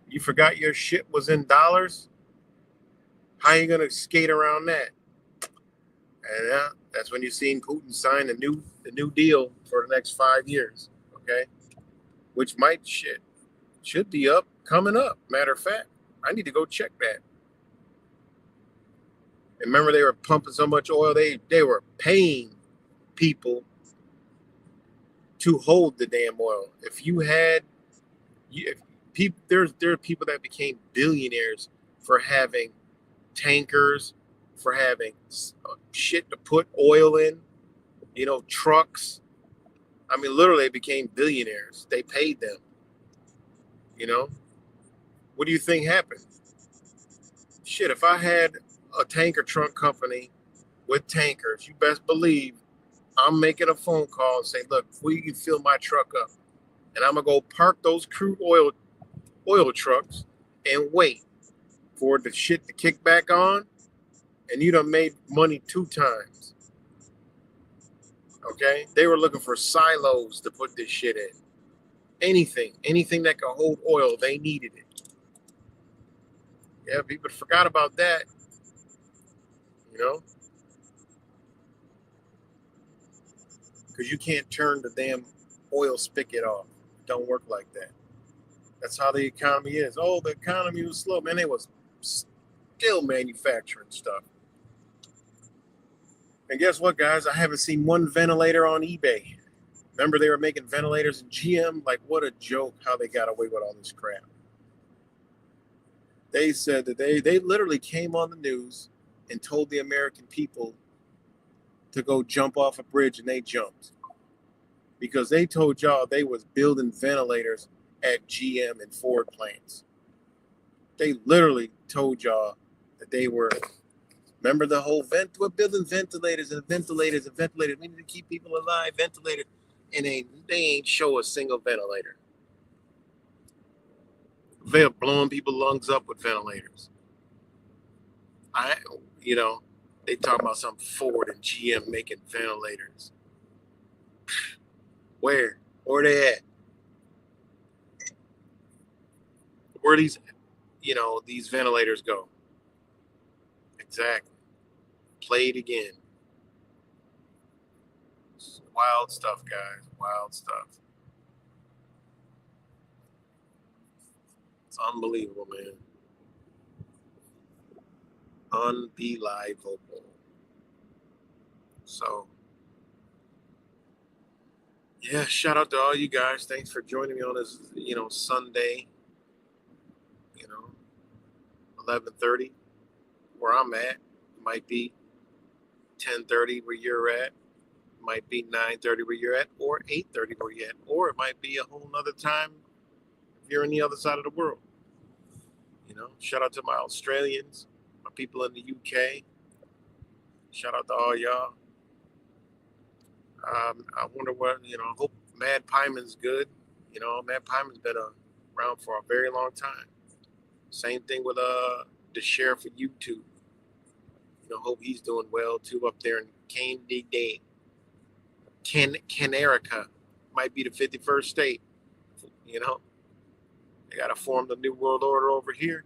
You forgot your shit was in dollars? How are you gonna skate around that?" And that's when you seen Putin sign the new deal for the next 5 years. Okay, which should be coming up. Matter of fact, I need to go check that. And remember, they were pumping so much oil, they were paying people to hold the damn oil. There are people that became billionaires for having tankers, for having shit to put oil in, trucks. I mean, literally, they became billionaires. They paid them. What do you think happened? Shit, if I had a tanker trunk company with tankers, you best believe I'm making a phone call and say, "Look, will you fill my truck up?" And I'm gonna go park those crude oil trucks and wait for the shit to kick back on, and you done made money 2 times. Okay? They were looking for silos to put this shit in. Anything that could hold oil, they needed it. Yeah, people forgot about that. Because you can't turn the damn oil spigot off. Don't work like that. That's how the economy is. Oh, the economy was slow. Man, they was still manufacturing stuff. And guess what, guys? I haven't seen one ventilator on eBay. Remember, they were making ventilators in GM? Like, what a joke how they got away with all this crap. They said that they literally came on the news and told the American people to go jump off a bridge, and they jumped. Because they told y'all they was building ventilators at GM and Ford plants. They literally told y'all that they were, remember the whole we're building ventilators and ventilators and ventilators. We need to keep people alive, ventilators. And they ain't show a single ventilator. They're blowing people's lungs up with ventilators. They talk about some Ford and GM making ventilators. Where are they at? Where these ventilators go? Exactly. Play it again. Wild stuff, guys. Wild stuff. It's unbelievable, man. Unbelievable. So, yeah, shout out to all you guys. Thanks for joining me on this, Sunday, 11:30, where I'm at. Might be 10:30 where you're at. Might be 9:30 where you're at, or 8:30 where you're at, or it might be a whole nother time if you're on the other side of the world. Shout out to my Australians, my people in the UK. Shout out to all y'all. I wonder what, I hope Mad Pyman's good. Mad Pyman's been around for a very long time. Same thing with the sheriff of YouTube. Hope he's doing well too up there in Canarica. Might be the 51st state. They got to form the New World Order over here.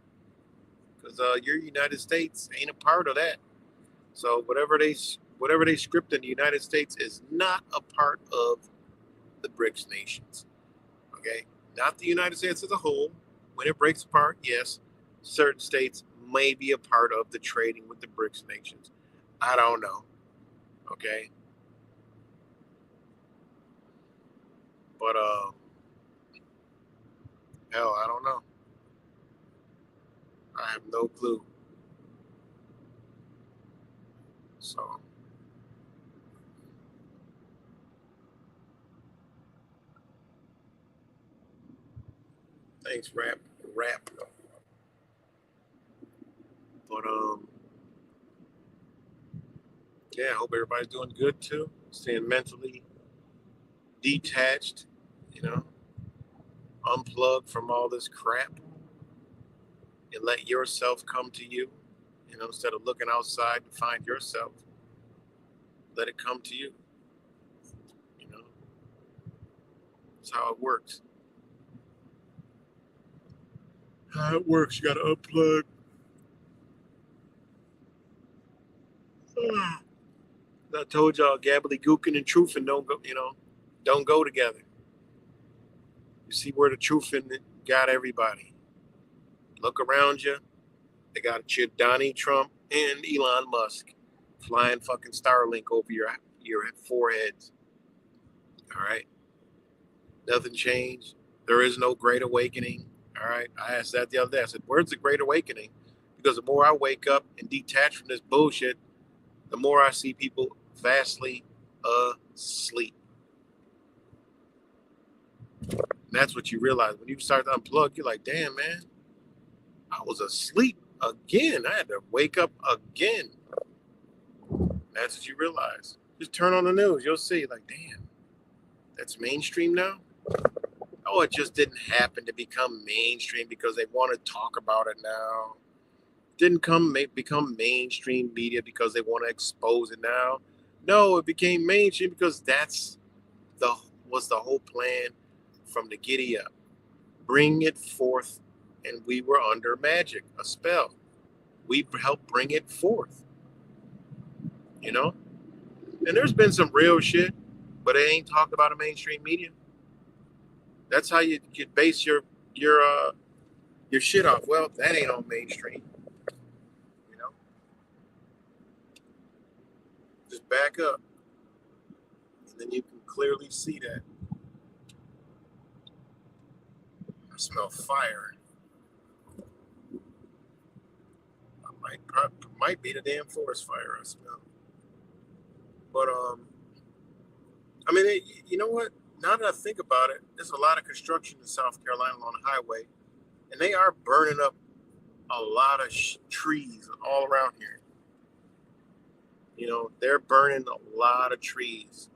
Because your United States ain't a part of that. So whatever they script in the United States is not a part of the BRICS nations. Okay? Not the United States as a whole. When it breaks apart, yes, certain states may be a part of the trading with the BRICS nations. I don't know. Okay? But hell, I don't know. I have no clue. So thanks, rap. But yeah, I hope everybody's doing good too. Staying mentally detached, unplug from all this crap and let yourself come to you. Instead of looking outside to find yourself, let it come to you. That's how it works. How it works, you gotta unplug. I told y'all Gobbledygookin and Troofin don't go together. You see where the Troofin got everybody. Look around you. They got you, Donnie Trump and Elon Musk flying fucking Starlink over your foreheads. All right. Nothing changed. There is no great awakening. All right. I asked that the other day. I said, where's the great awakening? Because the more I wake up and detach from this bullshit, the more I see people vastly asleep. And that's what you realize. When you start to unplug, you're like, damn, man, I was asleep again. I had to wake up again. And that's what you realize. Just turn on the news. You'll see, like, damn, that's mainstream now? Oh, it just didn't happen to become mainstream because they want to talk about it now. Didn't become mainstream media because they want to expose it now. No, it became mainstream because was the whole plan from the giddy up. Bring it forth, and we were under magic, a spell. We helped bring it forth. And there's been some real shit, but it ain't talked about in mainstream media. That's how you base your shit off. Well, that ain't on mainstream. Just back up, and then you can clearly see that. I smell fire. Might be the damn forest fire I smell. But I mean, you know what? Now that I think about it, there's a lot of construction in South Carolina on the highway, and they are burning up a lot of trees all around here. They're burning a lot of trees.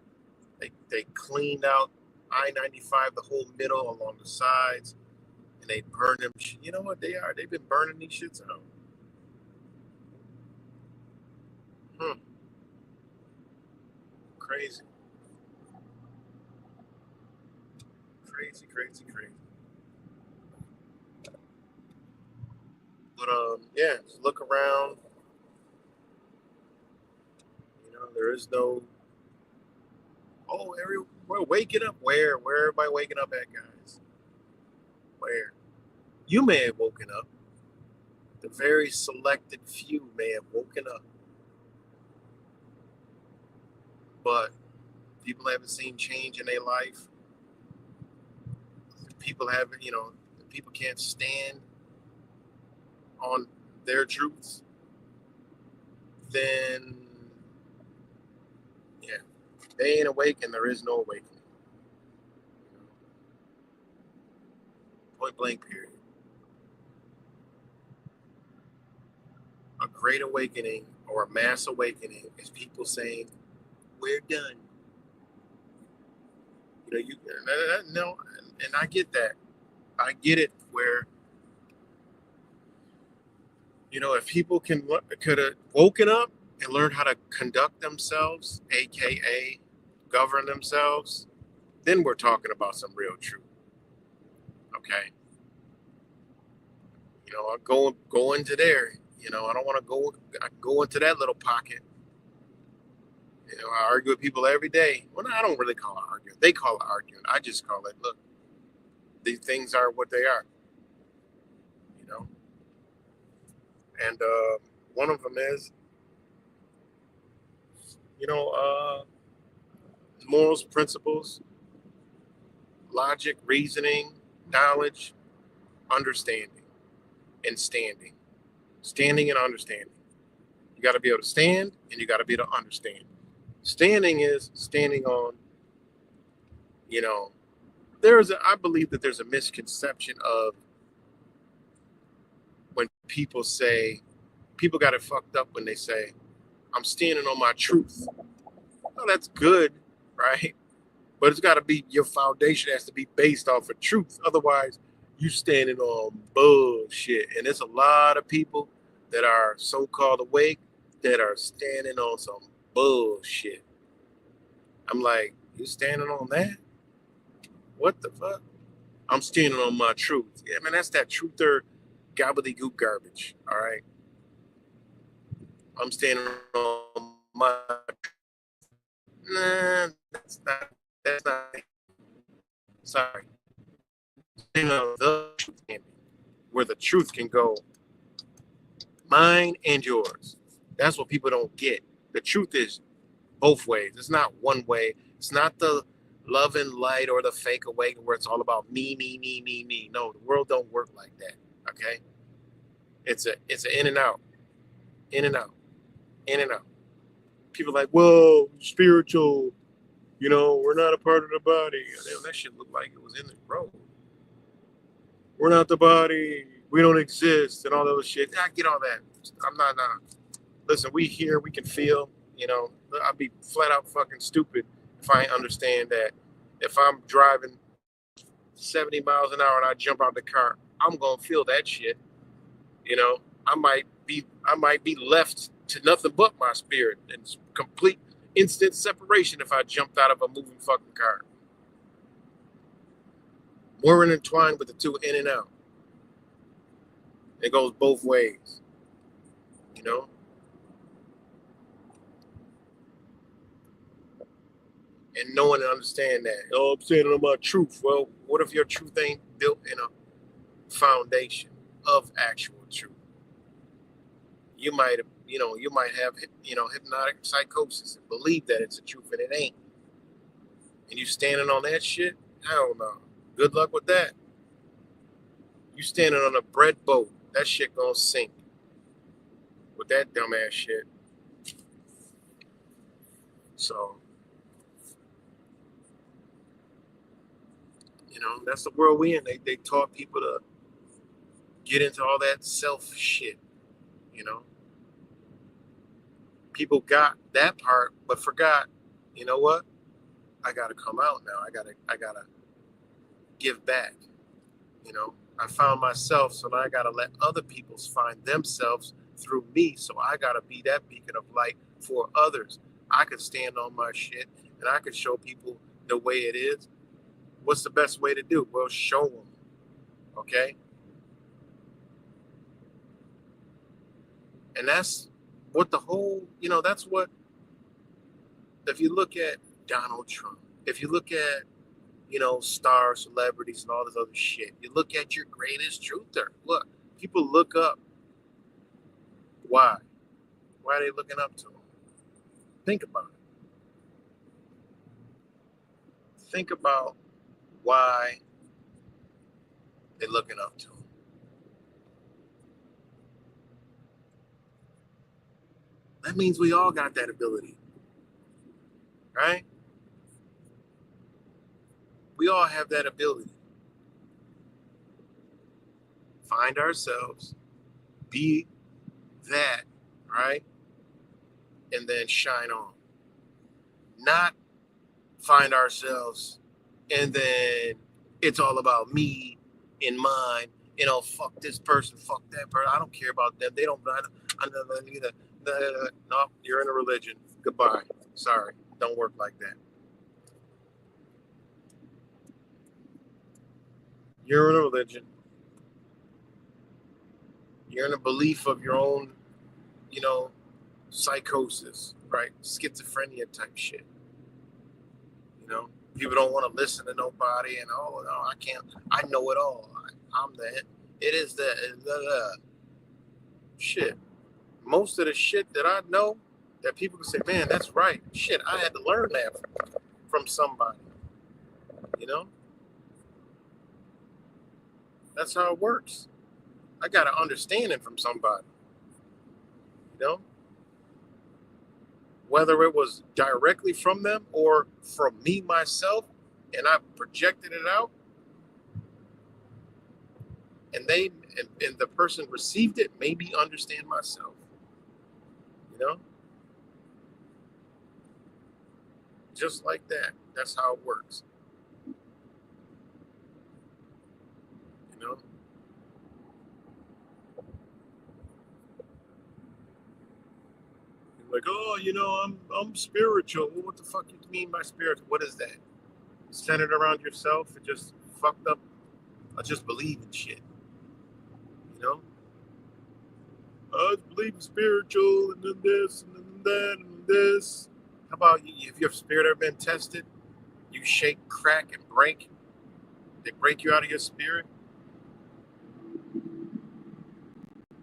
They cleaned out I-95, the whole middle along the sides, and they burned them. You know what they are? They've been burning these shits out. Crazy. But yeah, just look around. There is no Oh, we're waking up. Where everybody waking up at, guys? Where? You may have woken up. The very selected few may have woken up. But people haven't seen change in their life. People haven't, people can't stand on their truths. Then, yeah, they ain't awakened. There is no awakening. Point blank, period. A great awakening or a mass awakening is people saying, we're done. No, and I get that. I get it where, if people could have woken up and learned how to conduct themselves, aka govern themselves, then we're talking about some real truth. Okay. I'll go into there. I don't want to go into that little pocket. I argue with people every day. Well, I don't really call it arguing. They call it arguing. I just call it, look, these things are what they are. And one of them is, morals, principles, logic, reasoning, knowledge, understanding, and standing. Standing and understanding. You got to be able to stand, and you got to be able to understand. Standing is standing on, I believe that there's a misconception of when people got it fucked up when they say, I'm standing on my truth. Well, that's good, right? But it's got to be, your foundation has to be based off of truth. Otherwise, you standing on bullshit. And there's a lot of people that are so-called awake that are standing on some bullshit. I'm like, you standing on that? What the fuck? I'm standing on my truth. Yeah, man, that's that truther gobbledygook garbage. All right. I'm standing on my. Nah, that's not. Sorry. Standing on the truth, where the truth can go, mine and yours. That's what people don't get. The truth is both ways. It's not one way. It's not the love and light or the fake awakening where it's all about me, me, me, me, me. No, the world don't work like that. Okay. It's an in and out, in and out, in and out. People like, whoa, spiritual, we're not a part of the body. That shit looked like it was in the road. We're not the body. We don't exist and all that other shit. I get all that. I'm not. Listen, we hear, we can feel. I'd be flat out fucking stupid if I understand that if I'm driving 70 miles an hour and I jump out the car, I'm gonna feel that shit. I might be left to nothing but my spirit and complete instant separation if I jumped out of a moving fucking car. We're intertwined with the two, in and out. It goes both ways. And knowing and understand that. Oh, I'm saying about truth. Well, what if your truth ain't built in a foundation of actual truth? You might have hypnotic psychosis and believe that it's a truth and it ain't. And you standing on that shit? Hell no. Good luck with that. You standing on a bread boat, that shit gonna sink. With that dumbass shit. So, that's the world we in. They taught people to get into all that self shit. People got that part, but forgot, what? I gotta come out now. I gotta give back. I found myself, so now I gotta let other people find themselves through me. So I gotta be that beacon of light for others. I could stand on my shit and I could show people the way it is. What's the best way to do? Well, show them. Okay? And that's what the whole, that's what, if you look at Donald Trump, if you look at, star celebrities and all this other shit, you look at your greatest truther. Look, people look up. Why? Why are they looking up to him? Think about it. Think about why they're looking up to him. That means we all got that ability, right? We all have that ability. Find ourselves, be that, right? And then shine on. Not find ourselves and then it's all about me and mine. Fuck this person, fuck that person. I don't care about them. They don't. No, you're in a religion. Goodbye. Sorry, don't work like that. You're in a religion. You're in a belief of your own, psychosis, right? Schizophrenia type shit. People don't want to listen to nobody, and no, I can't. I know it all. I'm the. It is the shit. Most of the shit that I know, that people can say, man, that's right. Shit, I had to learn that from somebody. That's how it works. I got to understand it from somebody. Whether it was directly from them or from me myself, and I projected it out, and the person received it, made me understand myself. Just like that. That's how it works. Like, oh, I'm spiritual. Well, what the fuck you mean by spiritual? What is that? Centered around yourself and just fucked up. I just believe in shit. I believe in spiritual and then this and then that and this. How about you? If your spirit ever been tested, you shake, crack, and break. They break you out of your spirit.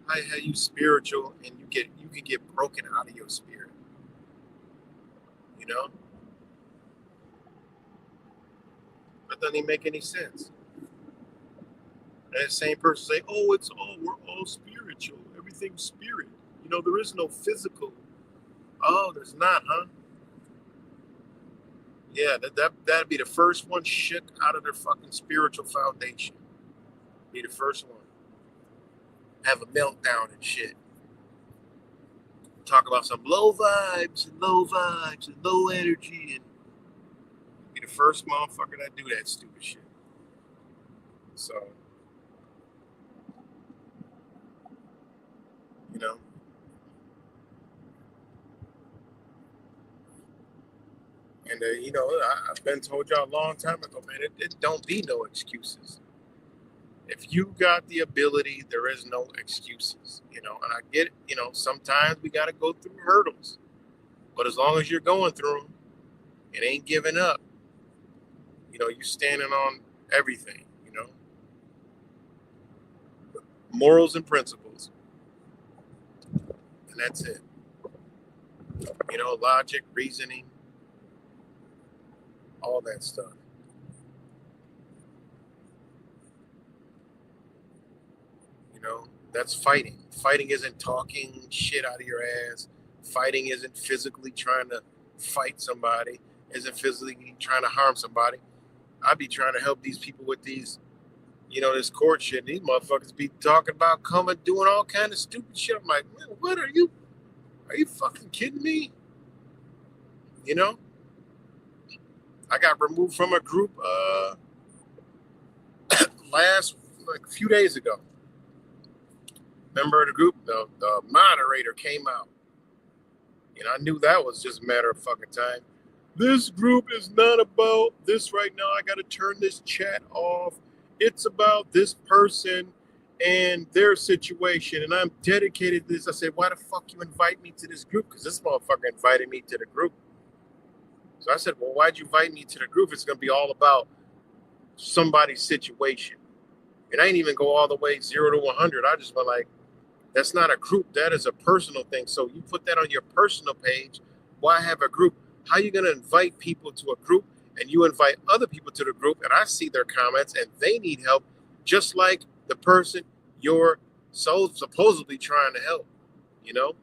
How you spiritual and you can get broken out of your spirit. That doesn't even make any sense. And the same person say, oh, we're all spiritual. Everything's spirit. There is no physical. Oh, there's not, huh? Yeah, that'd be the first one shook out of their fucking spiritual foundation. Be the first one. Have a meltdown and shit. Talk about some low vibes and low energy, and be the first motherfucker that do that stupid shit. So, and I've been told y'all a long time ago, man, it don't be no excuses. If you got the ability, there is no excuses, and I get it, sometimes we got to go through hurdles, but as long as you're going through them, it ain't giving up, you're standing on everything, morals and principles, and that's it, logic, reasoning, all that stuff. That's fighting. Fighting isn't talking shit out of your ass. Fighting isn't physically trying to fight somebody. Isn't physically trying to harm somebody. I be trying to help these people with these, this court shit. These motherfuckers be talking about coming, doing all kind of stupid shit. I'm like, man, what are you? Are you fucking kidding me? I got removed from a group a few days ago. Member of the group, the moderator came out. I knew that was just a matter of fucking time. This group is not about this right now. I got to turn this chat off. It's about this person and their situation. And I'm dedicated to this. I said, why the fuck you invite me to this group? Because this motherfucker invited me to the group. So I said, well, why'd you invite me to the group? It's going to be all about somebody's situation. And I didn't even go all the way 0 to 100. I just went like, that's not a group. That is a personal thing. So you put that on your personal page. Why have a group? How are you going to invite people to a group and you invite other people to the group and I see their comments and they need help just like the person you're so supposedly trying to help, you know?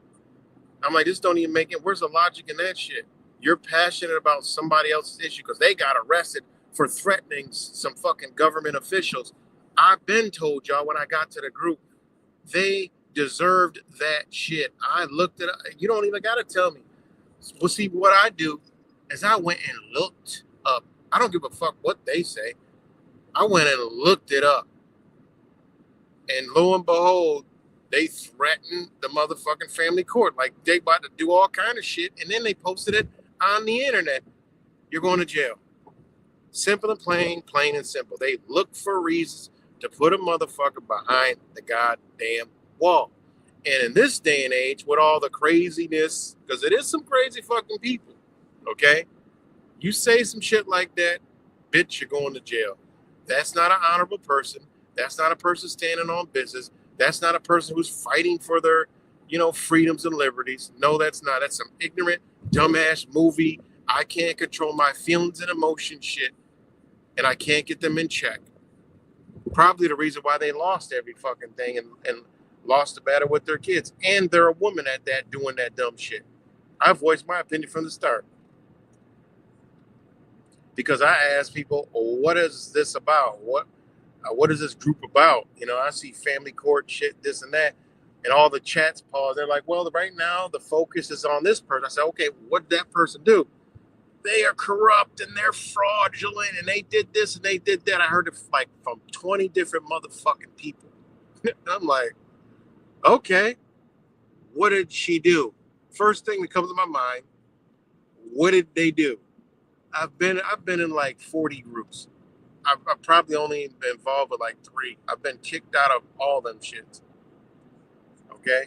I'm like, this don't even make it. Where's the logic in that shit? You're passionate about somebody else's issue because they got arrested for threatening some fucking government officials. I've been told y'all when I got to the group, they deserved that shit. I looked it up. You don't even got to tell me. Well, see, what I do is I went and looked up. I don't give a fuck what they say. I went and looked it up. And lo and behold, they threatened the motherfucking family court. Like they about to do all kind of shit. And then they posted it on the internet. You're going to jail. Simple and plain, plain and simple. They look for reasons to put a motherfucker behind the goddamn wall. And in this day and age, with all the craziness, because it is some crazy fucking people, okay? You say some shit like that, bitch, you're going to jail. That's not an honorable person. That's not a person standing on business. That's not a person who's fighting for their, freedoms and liberties. No, that's not. That's some ignorant, dumbass movie. I can't control my feelings and emotions shit, and I can't get them in check. Probably the reason why they lost every fucking thing and lost the battle with their kids. And they're a woman at that doing that dumb shit. I voiced my opinion from the start. Because I asked people, what is this about? What is this group about? I see family court shit, this and that. And all the chats pause. They're like, well, right now the focus is on this person. I said, okay, what did that person do? They are corrupt and they're fraudulent and they did this and they did that. I heard it like from 20 different motherfucking people. I'm like, okay, what did she do? First thing that comes to my mind, what did they do? I've been in like 40 groups. I've probably only been involved with like 3. I've been kicked out of all them shits. Okay?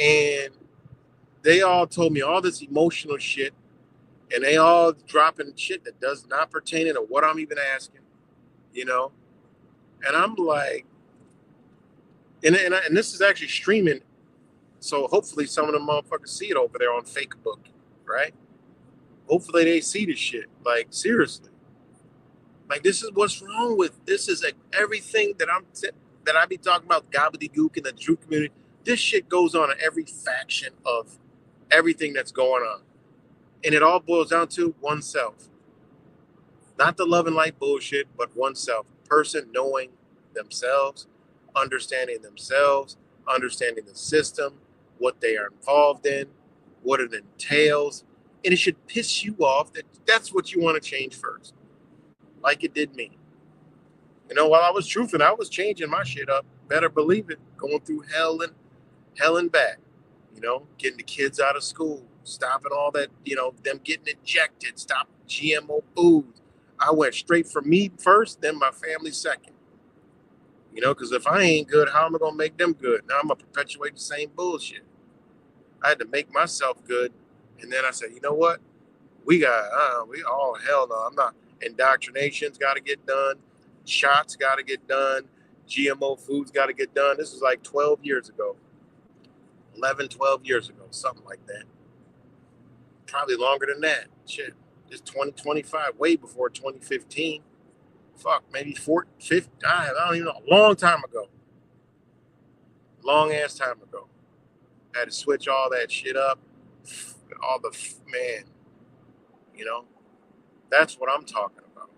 And they all told me all this emotional shit, and they all dropping shit that does not pertain to what I'm even asking, And I'm like, and this is actually streaming, so hopefully some of them motherfuckers see it over there on Facebook, right? Hopefully they see this shit. Like, seriously. Like, this is what's wrong with, this is like everything that I be talking about, gobbledygook in the Drew community. This shit goes on in every faction of everything that's going on. And it all boils down to oneself. Not the love and light bullshit, but oneself. Person knowing themselves, understanding the system, what they are involved in, what it entails. And it should piss you off that that's what you want to change first. Like it did me. While I was Troofin, I was changing my shit up. Better believe it. Going through hell and back. Getting the kids out of school, stopping all that, them getting injected, stop GMO foods. I went straight for me first, then my family second. Because if I ain't good, how am I going to make them good? Now I'm going to perpetuate the same bullshit. I had to make myself good. And then I said, you know what? Hell no, I'm not. Indoctrination's got to get done. Shots got to get done. GMO foods got to get done. This was like 12 years ago. 11, 12 years ago, something like that. Probably longer than that. Shit. It's 2025, way before 2015. Fuck, maybe 50, I don't even know. A long time ago. Long ass time ago. Had to switch all that shit up. Man. That's what I'm talking about.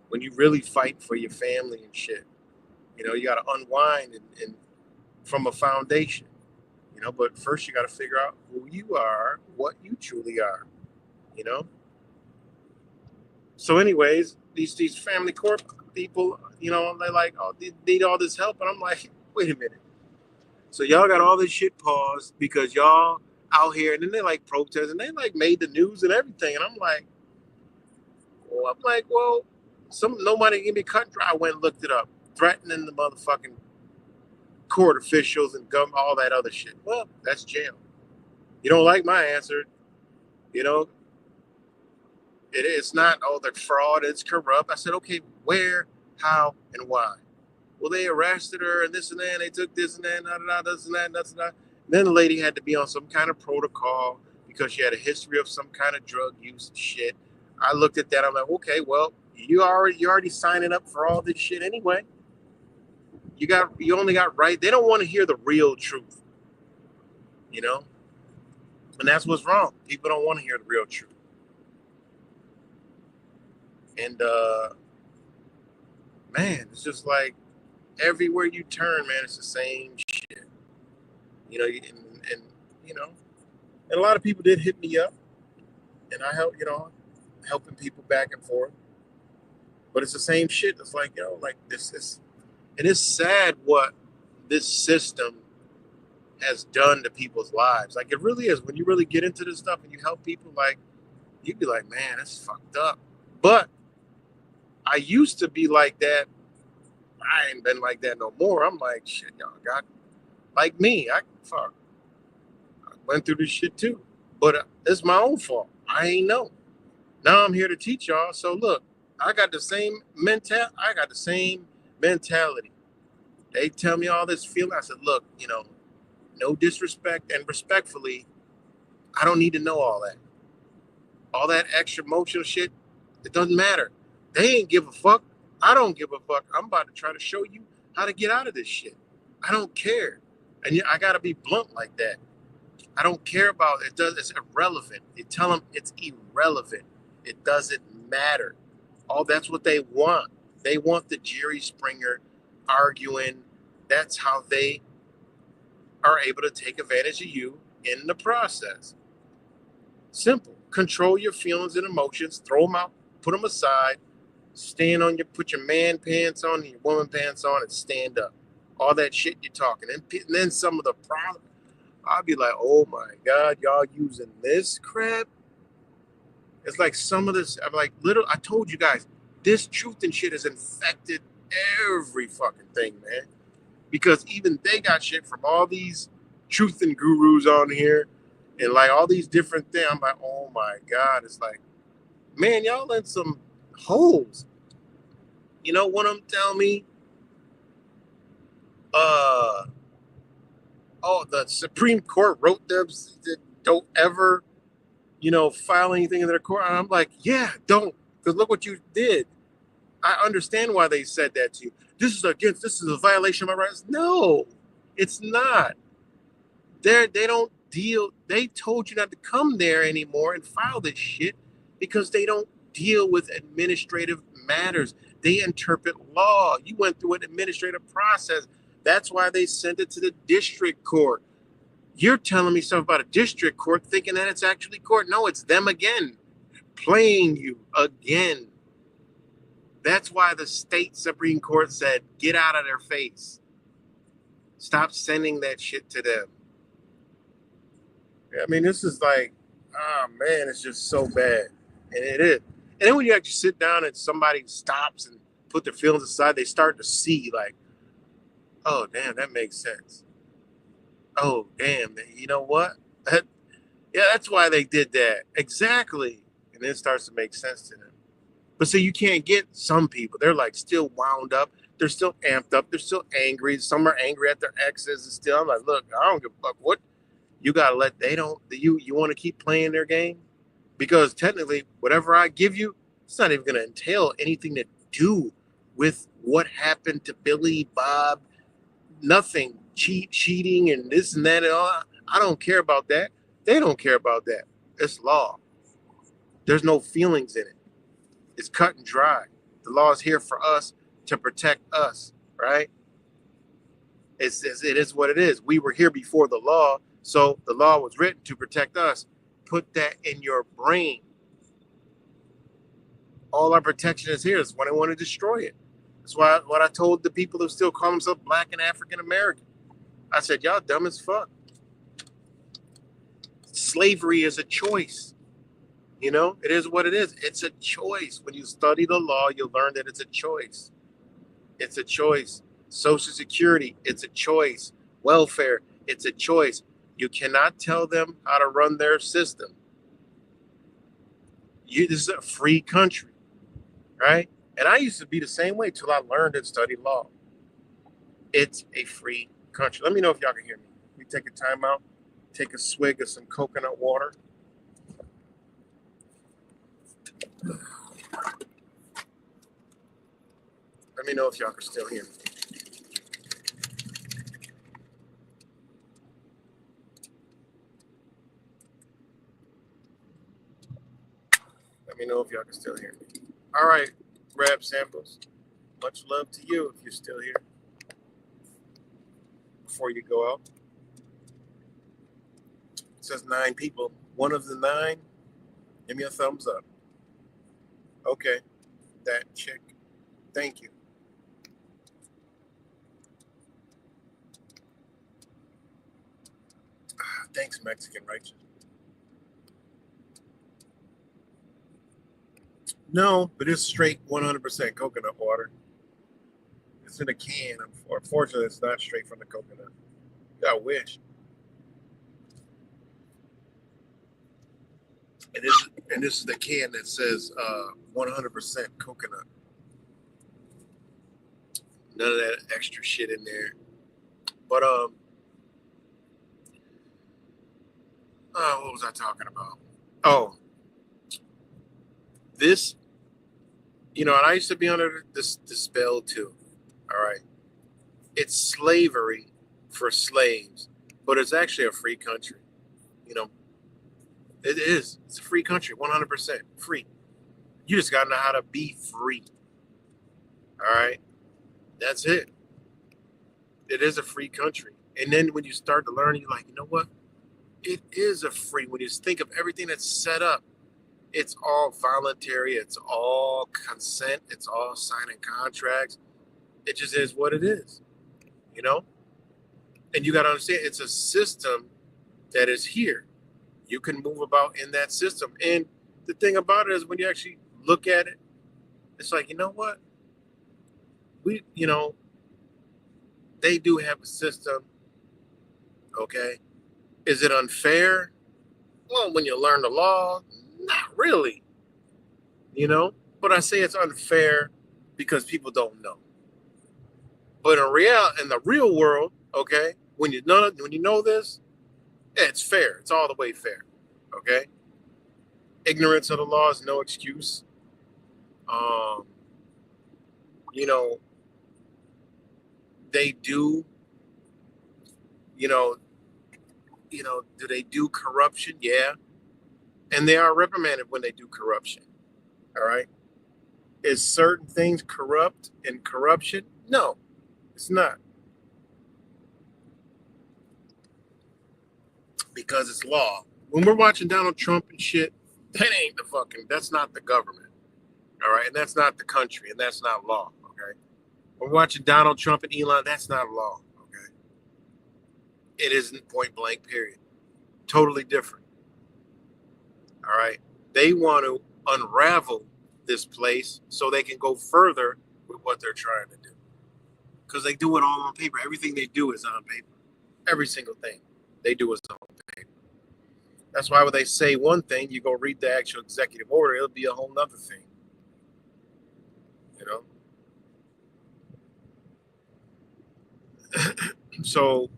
When you really fight for your family and shit. You got to unwind and from a foundation. But first you got to figure out who you are, what you truly are, So anyways, these family court people, they're like, oh, they need all this help. And I'm like, wait a minute. So y'all got all this shit paused because y'all out here, and then they like protest, and they like made the news and everything. And I'm like, well, nobody can be cut dry. I went and looked it up, threatening the motherfucking court officials and all that other shit. Well, that's jail. You don't like my answer, You know, it's not, oh, they're fraud, it's corrupt. I said, okay, where, how, and why? Well, they arrested her and this and that, and they took this and that, and this and that, and that. Then the lady had to be on some kind of protocol because she had a history of some kind of drug use and shit. I looked at that, I'm like, okay, well, you're already signing up for all this shit anyway. You only got right. They don't want to hear the real truth, you know? And that's what's wrong. People don't want to hear the real truth. And man, it's just like everywhere you turn, man, it's the same shit. You know, and you know, and a lot of people did hit me up, and I help, you know, helping people back and forth. But it's the same shit. It's like, you know, like this is, and it's sad what this system has done to people's lives. Like it really is. When you really get into this stuff and you help people, like you'd be like, man, that's fucked up. But I used to be like that. I ain't been like that no more. I'm like, shit, y'all got like me. I went through this shit too. But it's my own fault. I ain't know. Now I'm here to teach y'all. So look, I got the same mentality. They tell me all this feeling. I said, look, you know, no disrespect, and respectfully, I don't need to know all that. All that extra emotional shit, it doesn't matter. They ain't give a fuck. I don't give a fuck. I'm about to try to show you how to get out of this shit. I don't care. And I got to be blunt like that. I don't care about it. It's irrelevant. You tell them it's irrelevant. It doesn't matter. That's what they want. They want the Jerry Springer arguing. That's how they are able to take advantage of you in the process. Simple. Control your feelings and emotions. Throw them out. Put them aside. Put your man pants on and your woman pants on and stand up. All that shit you're talking. And then some of the problems, I'll be like, oh my God, y'all using this crap? It's like some of this, I'm like, I told you guys, this truth and shit has infected every fucking thing, man. Because even they got shit from all these truth and gurus on here and like all these different things. I'm like, oh my God. It's like, man, y'all in some holes. You know, one of them tell me, the Supreme Court wrote them that don't ever, you know, file anything in their court. And I'm like, yeah, don't, because look what you did. I understand why they said that to you. This is a violation of my rights. No, it's not. They don't deal. They told you not to come there anymore and file this shit because they don't deal with administrative matters. They interpret law. You went through an administrative process. That's why they sent it to the district court. You're telling me something about a district court thinking that it's actually court. No, it's them again, playing you again. That's why the state Supreme Court said, get out of their face. Stop sending that shit to them. I mean, this is like, oh man, it's just so bad. And it is. And then when you actually sit down and somebody stops and put their feelings aside, they start to see like, oh, damn, that makes sense. Oh, damn, you know what? Yeah, that's why they did that. Exactly. And then it starts to make sense to them. But so you can't get some people. They're like still wound up. They're still amped up. They're still angry. Some are angry at their exes and still. I'm like, look, I don't give a fuck. What? You got to you want to keep playing their game? Because technically, whatever I give you, it's not even going to entail anything to do with what happened to Billy, Bob, nothing. Cheating and this and that and all. I don't care about that. They don't care about that. It's law. There's no feelings in it. It's cut and dry. The law is here for us to protect us, right? It is what it is. We were here before the law, so the law was written to protect us. Put that in your brain. All our protection is here. That's when they want to destroy it. That's why what I told the people who still call themselves Black and African American. I said, y'all dumb as fuck. Slavery is a choice. You know, it is what it is. It's a choice. When you study the law, you'll learn that it's a choice. It's a choice. Social Security, it's a choice. Welfare, it's a choice. You cannot tell them how to run their system. This is a free country, right? And I used to be the same way till I learned and studied law. It's a free country. Let me know if y'all can hear me. We take a time out, take a swig of some coconut water. Let me know if y'all can still hear me. Let me know if y'all can still hear me. All right, Rap Samples. Much love to you if you're still here. Before you go out. It says 9 people. One of the 9, give me a thumbs up. Okay, that chick. Thank you. Thanks, Mexican Righteous. No, but it's straight 100% coconut water. It's in a can. Unfortunately, it's not straight from the coconut. I wish. And this is the can that says 100% coconut. None of that extra shit in there. But what was I talking about? Oh, this, and I used to be under this spell too. All right. It's slavery for slaves, but it's actually a free country. It is. It's a free country, 100% free. You just got to know how to be free. All right. That's it. It is a free country. And then when you start to learn, you're like, you know what? It is a free. When you think of everything that's set up, it's all voluntary. It's all consent. It's all signing contracts. It just is what it is, And you got to understand, it's a system that is here. You can move about in that system. And the thing about it is when you actually look at it, it's like, you know what? They do have a system, okay? Is it unfair? Well, when you learn the law, not really, But I say it's unfair because people don't know. But in the real world, okay, when you know this, it's fair. It's all the way fair, okay? Ignorance of the law is no excuse. They do, do they do corruption? Yeah. And they are reprimanded when they do corruption. All right. Is certain things corrupt and corruption? No, it's not. Because it's law. When we're watching Donald Trump and shit, that's not the government. All right. And that's not the country. And that's not law. Okay. We're watching Donald Trump and Elon. That's not law. Okay. It isn't point blank, period. Totally different. All right. They want to unravel this place so they can go further with what they're trying to do. Because they do it all on paper. Everything they do is on paper. Every single thing they do is on paper. That's why when they say one thing, you go read the actual executive order, it'll be a whole nother thing. So,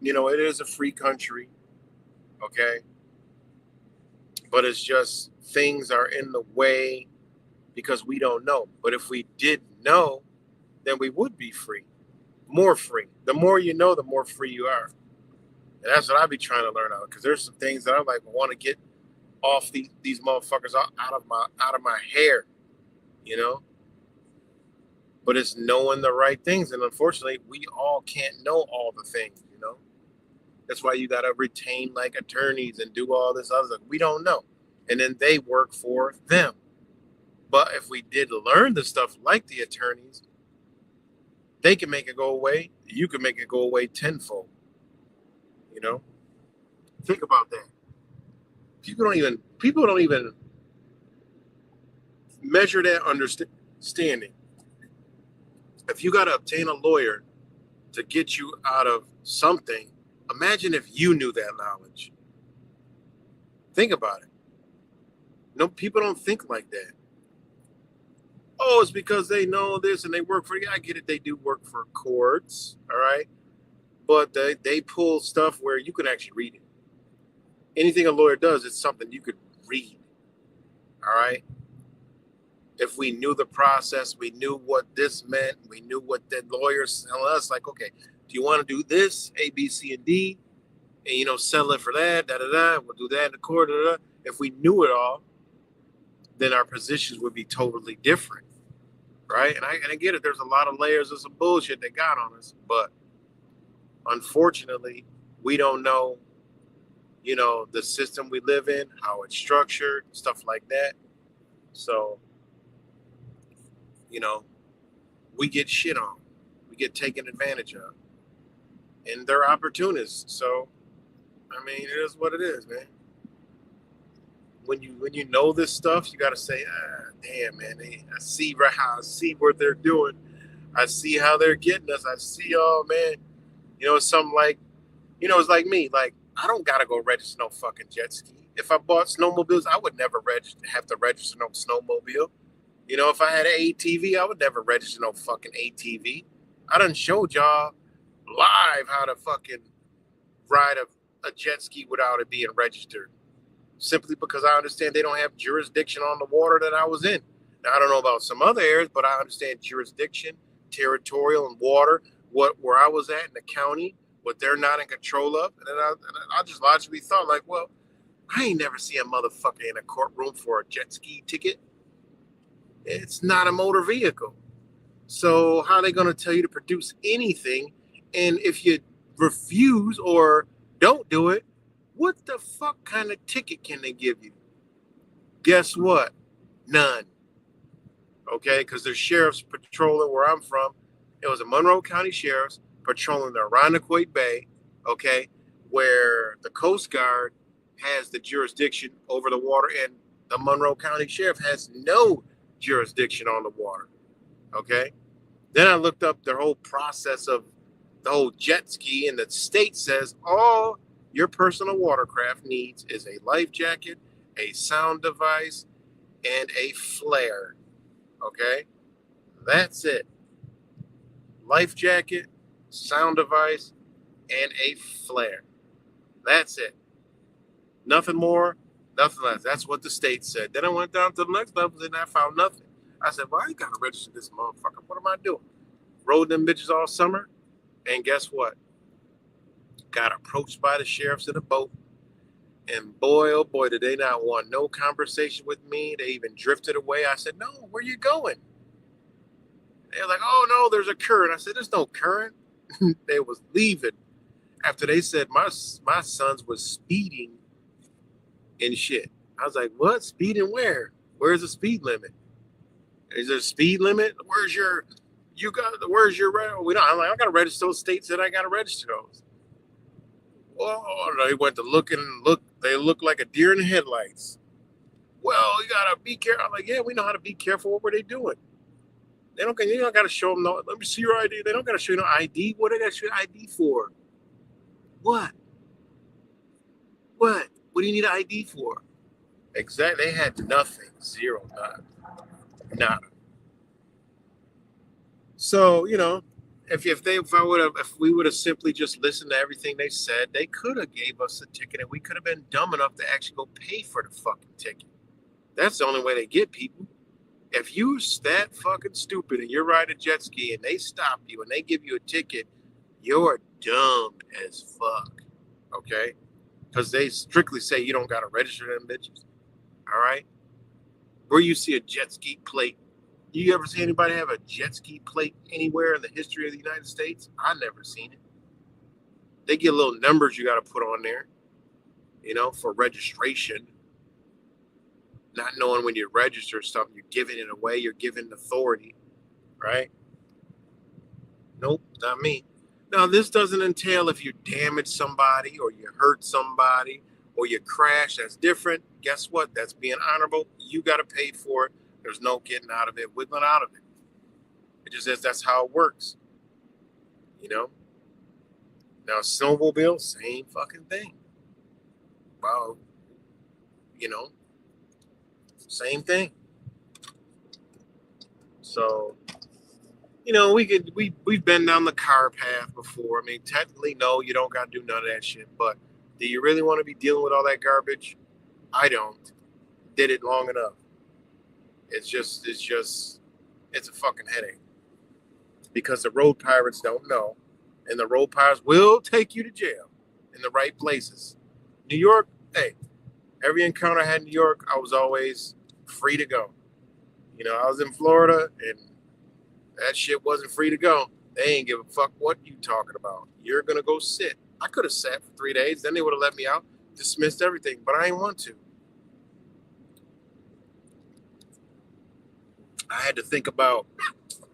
it is a free country, okay? But it's just things are in the way because we don't know. But if we did know, then we would be free, more free. The more you know, the more free you are. And that's what I be trying to learn out, because there's some things that I want to get off these motherfuckers out of my hair, But it's knowing the right things, and unfortunately, we all can't know all the things, That's why you gotta retain like attorneys and do all this other stuff. We don't know, and then they work for them. But if we did learn the stuff like the attorneys, they can make it go away. You can make it go away tenfold. Think about that. People don't even measure that understanding. If you got to obtain a lawyer to get you out of something, imagine if you knew that knowledge. Think about it. No, people don't think like that. Oh, it's because they know this and they work for you. I get it. They do work for courts, all right? But they pull stuff where you can actually read it. Anything a lawyer does, it's something you could read, all right? If we knew the process, we knew what this meant, we knew what the lawyers tell us, like, okay, do you want to do this, A, B, C, and D? And, you know, settle it for that, da-da-da, we'll do that in the court, da-da-da. If we knew it all, then our positions would be totally different, right? And I get it. There's a lot of layers of some bullshit they got on us, but unfortunately, we don't know, you know, the system we live in, how it's structured, stuff like that. So, you know, we get shit on. We get taken advantage of. And they're opportunists. So, I mean, it is what it is, man. When you know this stuff, you got to say, damn, man, I see what they're doing. I see how they're getting us. I see, oh, man. You know, it's something like, you know, it's like me. Like, I don't got to go register no fucking jet ski. If I bought snowmobiles, I would never have to register no snowmobile. You know, if I had an ATV, I would never register no fucking ATV. I done showed y'all live how to fucking ride a jet ski without it being registered. Simply because I understand they don't have jurisdiction on the water that I was in. Now, I don't know about some other areas, but I understand jurisdiction, territorial, and water, where I was at in the county, what they're not in control of. And then I just logically thought, like, well, I ain't never seen a motherfucker in a courtroom for a jet ski ticket. It's not a motor vehicle. So how are they going to tell you to produce anything? And if you refuse or don't do it, what the fuck kind of ticket can they give you? Guess what? None. Okay, because there's sheriffs patrolling where I'm from. It was a Monroe County Sheriff's patrolling the Irondequoit Bay, okay, where the Coast Guard has the jurisdiction over the water, and the Monroe County Sheriff has no jurisdiction on the water, okay? Then I looked up the whole process of the whole jet ski, and the state says all your personal watercraft needs is a life jacket, a sound device, and a flare, okay? That's it. Life jacket, sound device, and a flare. That's it. Nothing more, nothing less. That's what the state said. Then I went down to the next level and I found nothing. I said, well, I got to register this motherfucker. What am I doing? Rode them bitches all summer. And guess what? Got approached by the sheriffs in a boat. And boy, oh boy, did they not want no conversation with me. They even drifted away. I said, no, where you going? They were like, oh, no, there's a current. I said, there's no current. They was leaving after they said my sons was speeding and shit. I was like, what? Speeding where? Where's the speed limit? Is there a speed limit? Where's your we don't. I'm like, I got to register those states that I got to register those. Well, they went to look. They look like a deer in the headlights. Well, you got to be careful. I'm like, yeah, we know how to be careful. What were they doing? You don't got to show them no. Let me see your ID. They don't got to show you no ID. What do they got to show you ID for? What? What do you need an ID for? Exactly. They had nothing. Zero. Nada. So, you know, if we would have simply just listened to everything they said, they could have gave us a ticket and we could have been dumb enough to actually go pay for the fucking ticket. That's the only way they get people. If you're that fucking stupid and you're riding a jet ski and they stop you and they give you a ticket, you're dumb as fuck. Okay? Because they strictly say you don't got to register them bitches. All right? Where you see a jet ski plate, you ever see anybody have a jet ski plate anywhere in the history of the United States? I've never seen it. They get little numbers you got to put on there, you know, for registration. Not knowing when you register something, you're giving it away, you're giving authority, right? Nope, not me. Now, this doesn't entail if you damage somebody or you hurt somebody or you crash. That's different. Guess what? That's being honorable. You got to pay for it. There's no getting out of it, wiggling out of it. It just says that's how it works. You know? Now, snowmobile, same fucking thing. Well, you know, Same thing. So, you know, we've been down the car path before. I mean, technically, no, you don't got to do none of that shit. But do you really want to be dealing with all that garbage? I don't. Did it long enough. It's a fucking headache. Because the road pirates don't know. And the road pirates will take you to jail in the right places. New York, hey, every encounter I had in New York, I was always free to go. You know, I was in Florida and that shit wasn't free to go. They ain't give a fuck what you talking about. You're going to go sit. I could have sat for 3 days. Then they would have let me out, dismissed everything. But I didn't want to. I had to think about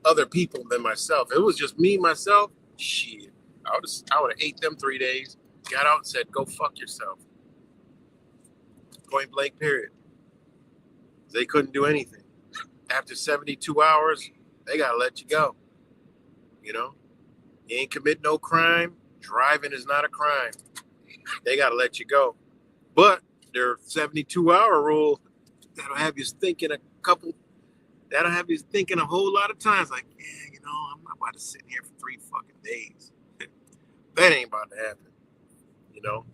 other people than myself. It was just me, myself. Shit. I would have ate them 3 days, got out and said, go fuck yourself. Point blank, period. They couldn't do anything. After 72 hours, they got to let you go. You know? You ain't commit no crime. Driving is not a crime. They got to let you go. But their 72-hour rule, that'll have you thinking a whole lot of times. Like, yeah, you know, I'm not about to sit here for 3 fucking days. That ain't about to happen. You know?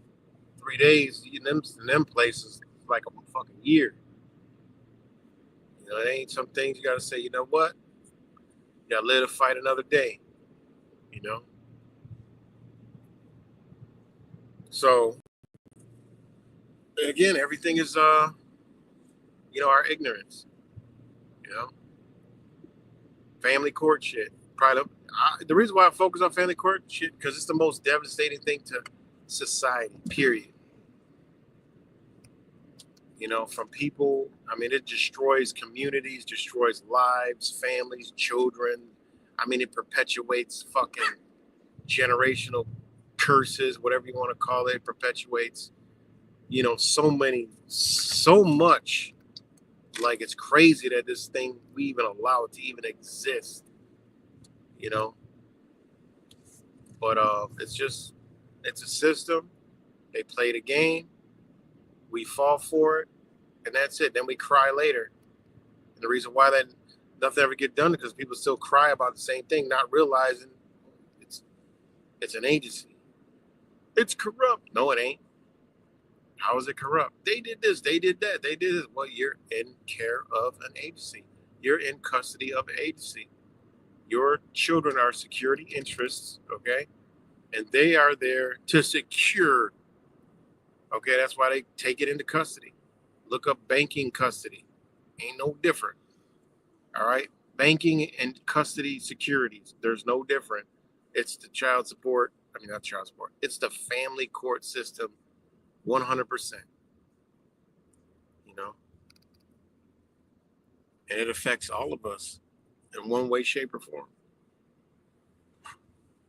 3 days in them places like a fucking year. You know, it ain't some things you got to say, you know what? You got to live to fight another day. You know? So, again, everything is, you know, our ignorance. You know? Family court shit. Probably the reason why I focus on family court shit, because it's the most devastating thing to society, period. You know, from people, I mean, it destroys communities, destroys lives, families, children. I mean, it perpetuates fucking generational curses, whatever you want to call it. It perpetuates, you know, so much. Like, it's crazy that this thing, we even allow it to even exist, you know? But it's a system. They play the game. We fall for it, and that's it. Then we cry later. And the reason why that nothing ever get done is because people still cry about the same thing, not realizing it's an agency. It's corrupt. No, it ain't. How is it corrupt? They did this. They did that. They did this. Well, you're in care of an agency. You're in custody of an agency. Your children are security interests, okay? And they are there to secure. Okay, that's why they take it into custody. Look up banking custody. Ain't no different. All right? Banking and custody securities. There's no different. It's the child support. I mean, not child support. It's the family court system 100%. You know? And it affects all of us in one way, shape, or form.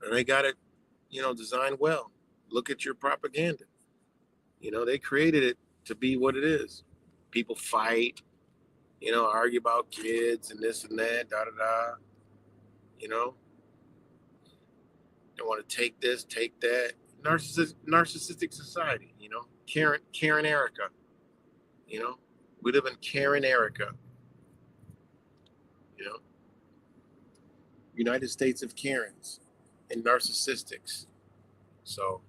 And they got it, you know, designed well. Look at your propaganda. You know, they created it to be what it is. People fight, you know, argue about kids and this and that, da-da-da. You know? They want to take this, take that. Narcissistic society, you know? Karen Erica. You know? We live in Karen Erica. You know? United States of Karens and narcissistics. So,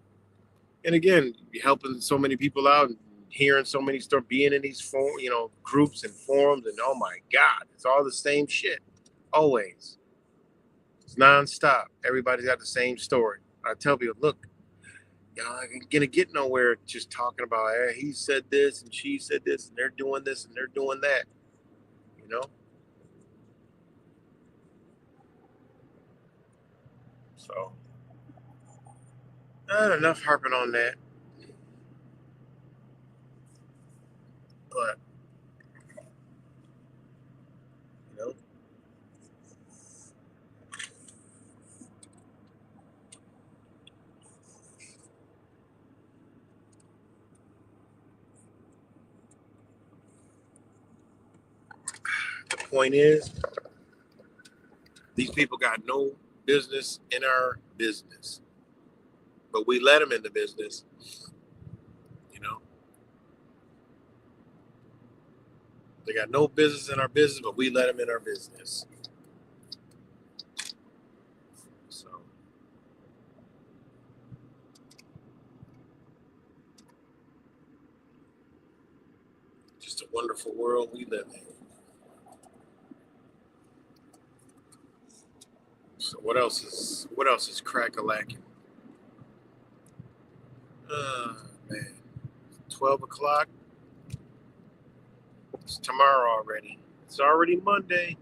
and again, helping so many people out and hearing so many stories, being in these groups and forums, and oh my God, it's all the same shit. Always. It's nonstop. Everybody's got the same story. I tell people, look, y'all ain't gonna get nowhere just talking about, hey, he said this and she said this and they're doing this and they're doing that. You know? So, not enough harping on that. But, you know, the point is, these people got no business in our business, but we let them in the business, you know. They got no business in our business, but we let them in our business. So, just a wonderful world we live in. So what else is crack-a-lacking? Man. 12 o'clock. It's tomorrow already. It's already Monday.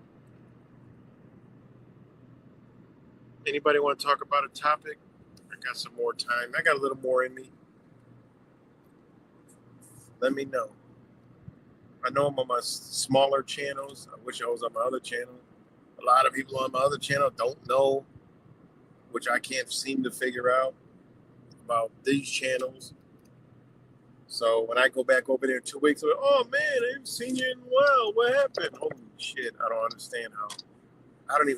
Anybody want to talk about a topic? I got some more time. I got a little more in me. Let me know. I know I'm on my smaller channels. I wish I was on my other channel. A lot of people on my other channel don't know, which I can't seem to figure out about these channels. So when I go back over there in 2 weeks, I'm like, oh man, I haven't seen you in a while. What happened? Holy shit! I don't understand how. I don't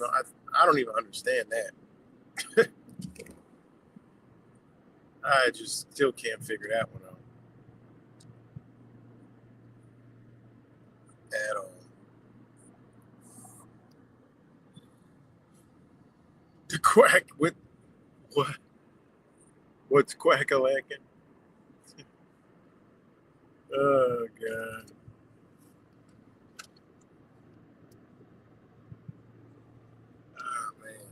even understand that. I just still can't figure that one out at all. The quack with what? What's quack-a-lacking? Oh God. Oh man.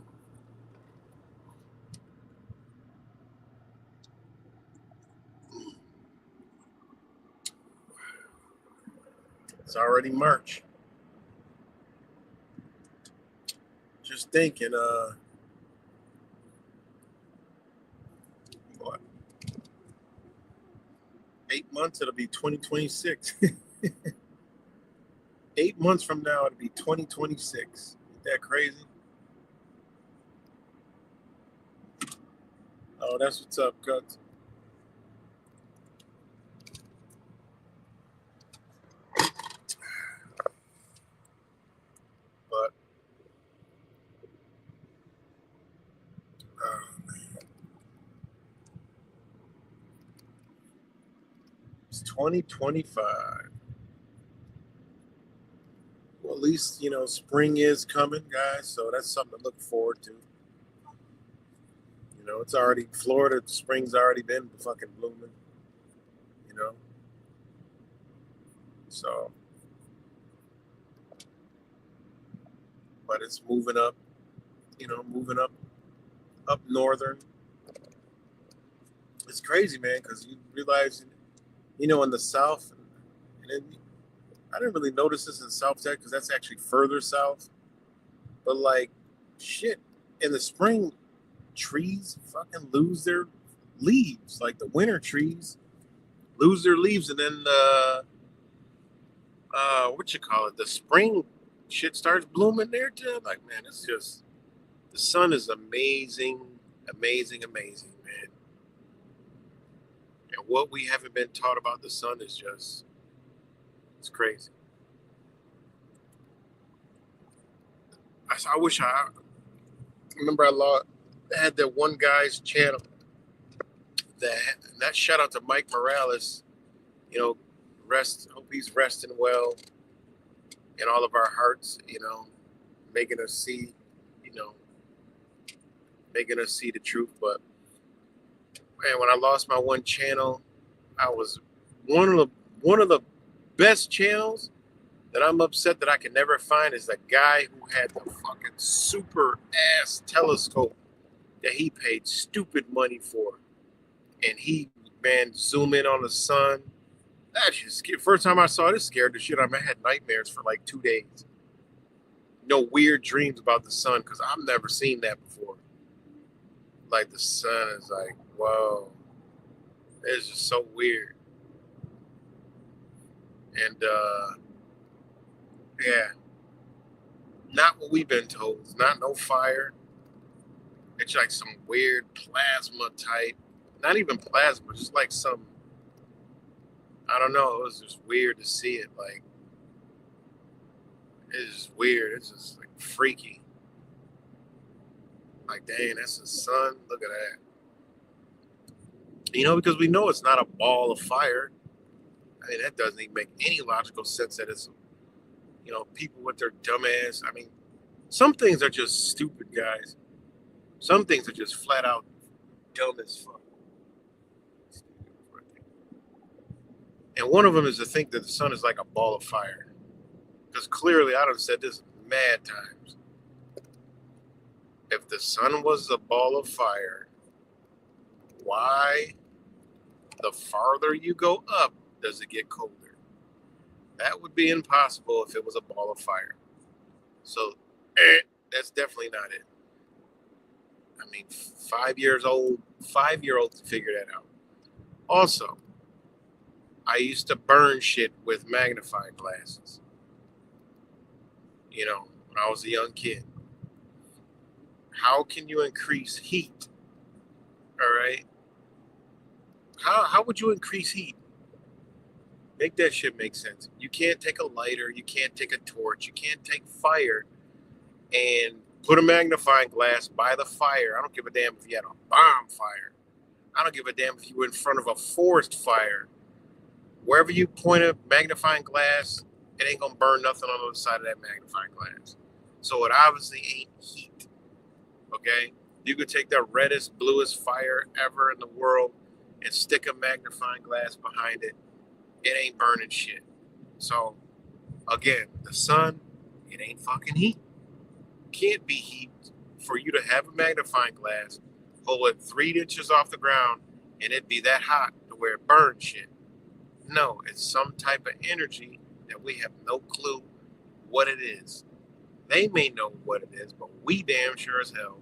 It's already March. Just thinking, what? 8 months, it'll be 2026. 8 months from now, it'll be 2026. Ain't that crazy? Oh, that's what's up, Cuts. But, oh man. It's 2025. Well, at least, spring is coming, guys, so that's something to look forward to. It's already, Florida, spring's already been fucking blooming, So, but it's moving up, up northern. It's crazy, man, because you realize, in the South, and then I didn't really notice this in South Texas because that's actually further south. But like, shit, in the spring, trees fucking lose their leaves. Like the winter trees lose their leaves, and then the spring shit starts blooming there too. Like, man, it's just, the sun is amazing, amazing, amazing, man. And what we haven't been taught about the sun is just, it's crazy. I wish I remember I had that one guy's channel that shout out to Mike Morales, hope he's resting well in all of our hearts, making us see, making us see the truth. But man, when I lost my one channel, I was one of the best channels that I'm upset that I can never find is the guy who had the fucking super ass telescope that he paid stupid money for. And he, man, zoom in on the sun. That just, first time I saw it, it scared the shit out of me. I had nightmares for like 2 days. Weird dreams about the sun because I've never seen that before. Like the sun is like, whoa. It's just so weird. And yeah, not what we've been told. It's not no fire. It's like some weird plasma type. Not even plasma, just like some, I don't know. It was just weird to see it. Like, it's just weird. It's just like freaky. Like, dang, that's the sun. Look at that. Because we know it's not a ball of fire. I mean, that doesn't even make any logical sense that it's You know, people with their dumb ass. I mean, some things are just stupid, guys. Some things are just flat out dumb as fuck. And one of them is to think that the sun is like a ball of fire. Because clearly, I done said this mad times. If the sun was a ball of fire, why, the farther you go up, does it get colder? That would be impossible if it was a ball of fire. So, that's definitely not it. I mean, 5-year-olds figure that out. Also, I used to burn shit with magnifying glasses. You know, when I was a young kid. How can you increase heat? All right. How would you increase heat? Make that shit make sense. You can't take a lighter, you can't take a torch, you can't take fire and put a magnifying glass by the fire. I don't give a damn if you had a bonfire. I don't give a damn if you were in front of a forest fire. Wherever you point a magnifying glass, it ain't gonna burn nothing on the other side of that magnifying glass. So it obviously ain't heat. Okay? You could take the reddest, bluest fire ever in the world and stick a magnifying glass behind it. It ain't burning shit. So, again, the sun, it ain't fucking heat. Can't be heat for you to have a magnifying glass, hold it 3 inches off the ground, and it be that hot to where it burns shit. No, it's some type of energy that we have no clue what it is. They may know what it is, but we damn sure as hell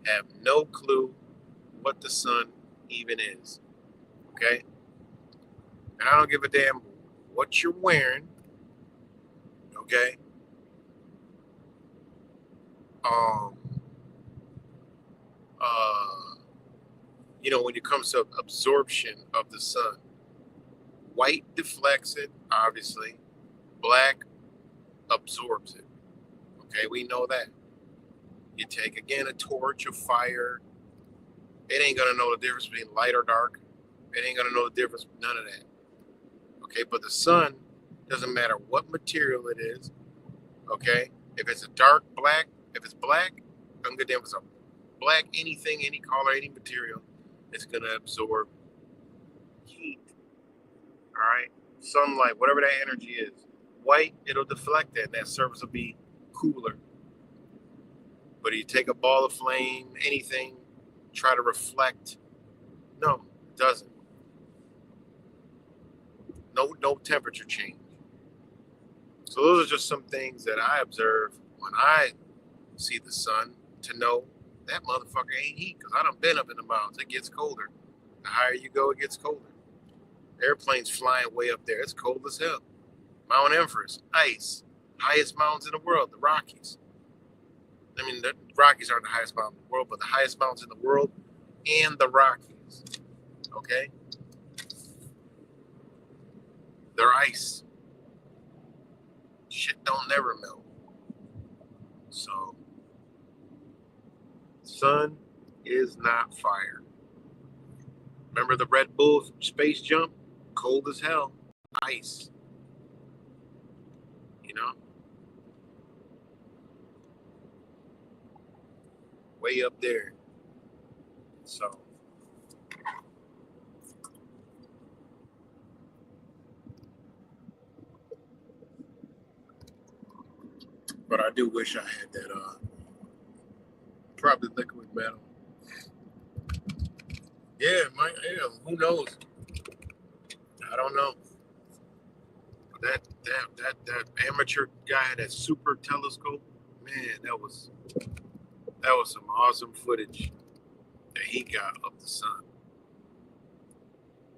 have no clue what the sun even is. Okay? And I don't give a damn what you're wearing. Okay? You know, when it comes to absorption of the sun, white deflects it, obviously. Black absorbs it. Okay, we know that. You take, again, a torch, a fire. It ain't going to know the difference between light or dark. It ain't going to know the difference, none of that. Okay, but the sun, doesn't matter what material it is. Okay, if it's a dark black, if it's black, I'm good damn if it's a black, anything, any color, any material, it's going to absorb heat. All right, sunlight, whatever that energy is. White, it'll deflect that, and that surface will be cooler. But you take a ball of flame, anything, try to reflect. No, it doesn't. No temperature change. So those are just some things that I observe when I see the sun to know that motherfucker ain't heat, because I done been up in the mountains. It gets colder. The higher you go, it gets colder. Airplanes flying way up there. It's cold as hell. Mount Everest, ice. Highest mountains in the world, the Rockies. I mean, the Rockies aren't the highest mountain in the world, but the highest mountains in the world and the Rockies. Okay? They're ice. Shit don't never melt. So, sun is not fire. Remember the Red Bull space jump? Cold as hell. Ice. You know? Way up there. So. But I do wish I had that, probably liquid metal. Yeah, who knows? I don't know. That amateur guy had that super telescope, man, that was some awesome footage that he got of the sun.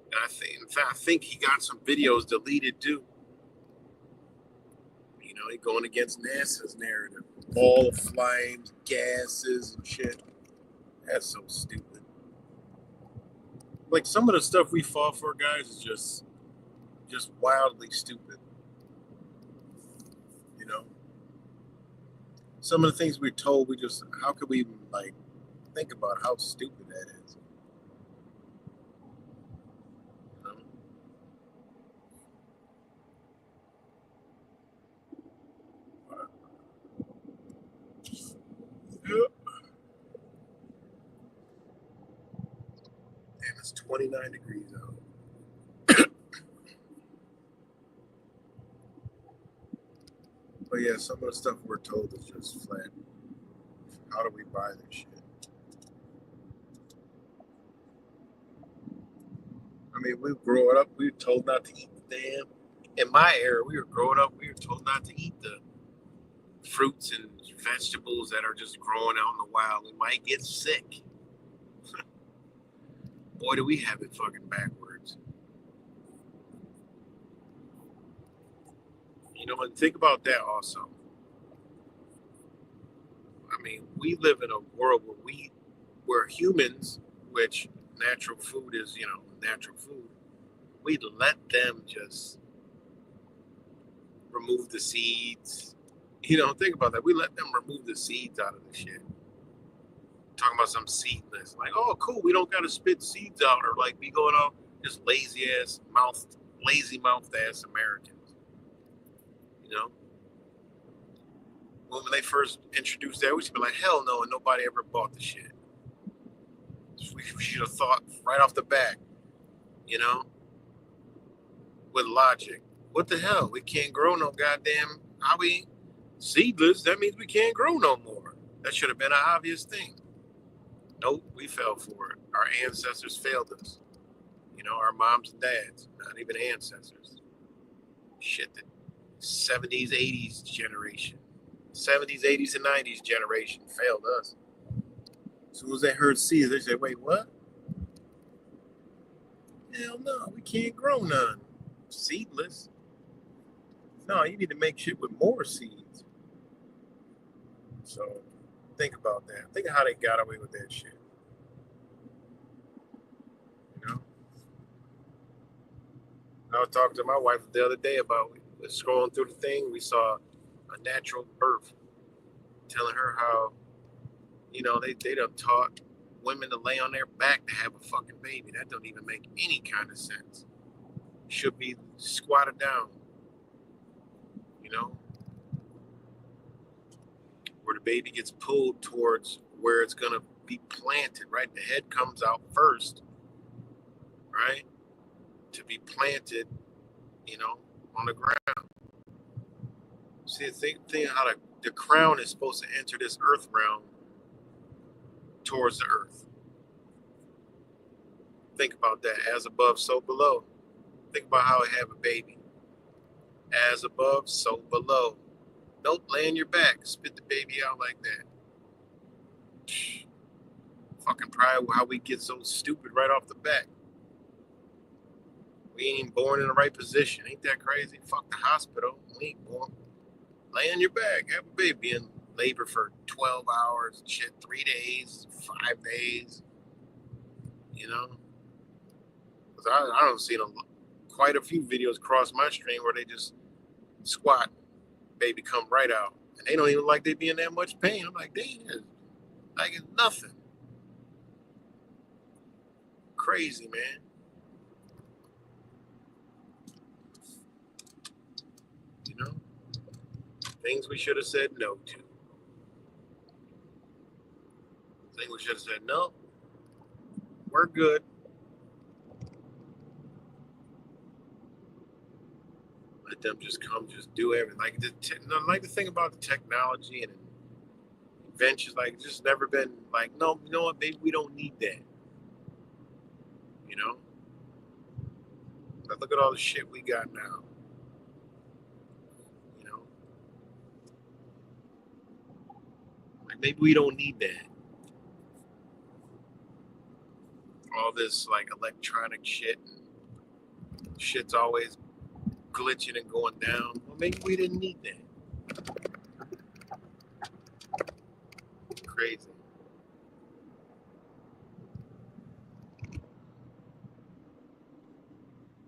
And I think he got some videos deleted too. You know, he going against NASA's narrative. Ball of flames, gases and shit. That's so stupid. Like, some of the stuff we fought for, guys, is just wildly stupid. You know? Some of the things we're told, how could we even, like, think about how stupid that is? You know? And it's 29 degrees out. But yeah, some of the stuff we're told is just flat. How do we buy this shit? I mean, we were growing up, we were told not to eat the damn. In my era, we were growing up, we were told not to eat the fruits and vegetables that are just growing out in the wild. We might get sick. Boy, do we have it fucking backwards. You know, and think about that also. I mean, we live in a world where we're humans, which natural food is, you know, natural food. We let them just remove the seeds. You know, think about that. We let them remove the seeds out of the shit. Talking about some seedless. Like, oh, cool, we don't got to spit seeds out or like be going out just lazy mouthed ass Americans. You know? When they first introduced that, we should be like, hell no, and nobody ever bought the shit. We should have thought right off the bat, you know, with logic. What the hell? We can't grow no goddamn, seedless, that means we can't grow no more. That should have been an obvious thing. Nope, we fell for it. Our ancestors failed us. You know, our moms and dads, not even ancestors. Shit, the 70s, 80s generation. 70s, 80s, and 90s generation failed us. As soon as they heard seeds, they said, wait, what? Hell no, we can't grow none. Seedless. No, you need to make shit with more seeds. So, think about that. Think of how they got away with that shit. You know? I was talking to my wife the other day about scrolling through the thing. We saw a natural birth, telling her how, you know, they done taught women to lay on their back to have a fucking baby. That don't even make any kind of sense. Should be squatted down, you know, where the baby gets pulled towards where it's gonna be planted, right? The head comes out first, right? To be planted, you know, on the ground. See, think how the crown is supposed to enter this earth realm towards the earth. Think about that. As above, so below. Think about how I have a baby. As above, so below. Nope, lay on your back. Spit the baby out like that. Fucking pride how we get so stupid right off the bat. We ain't even born in the right position. Ain't that crazy? Fuck the hospital. We ain't born. Lay on your back. Have a baby in labor for 12 hours. Shit, 3 days, 5 days. You know? Because I don't see quite a few videos cross my stream where they just squat, baby come right out. And they don't even like they be in that much pain. I'm like, dang, like it's nothing. Crazy, man. You know? Things we should have said no to. Things we should have said no. We're good. Let them just come, just do everything. Like the thing about the technology and inventions, like just never been like, no, you know what, baby, we don't need that. You know? But look at all the shit we got now. You know? Like maybe we don't need that. All this like electronic shit. Shit's always glitching and going down. Well, maybe we didn't need that. Crazy.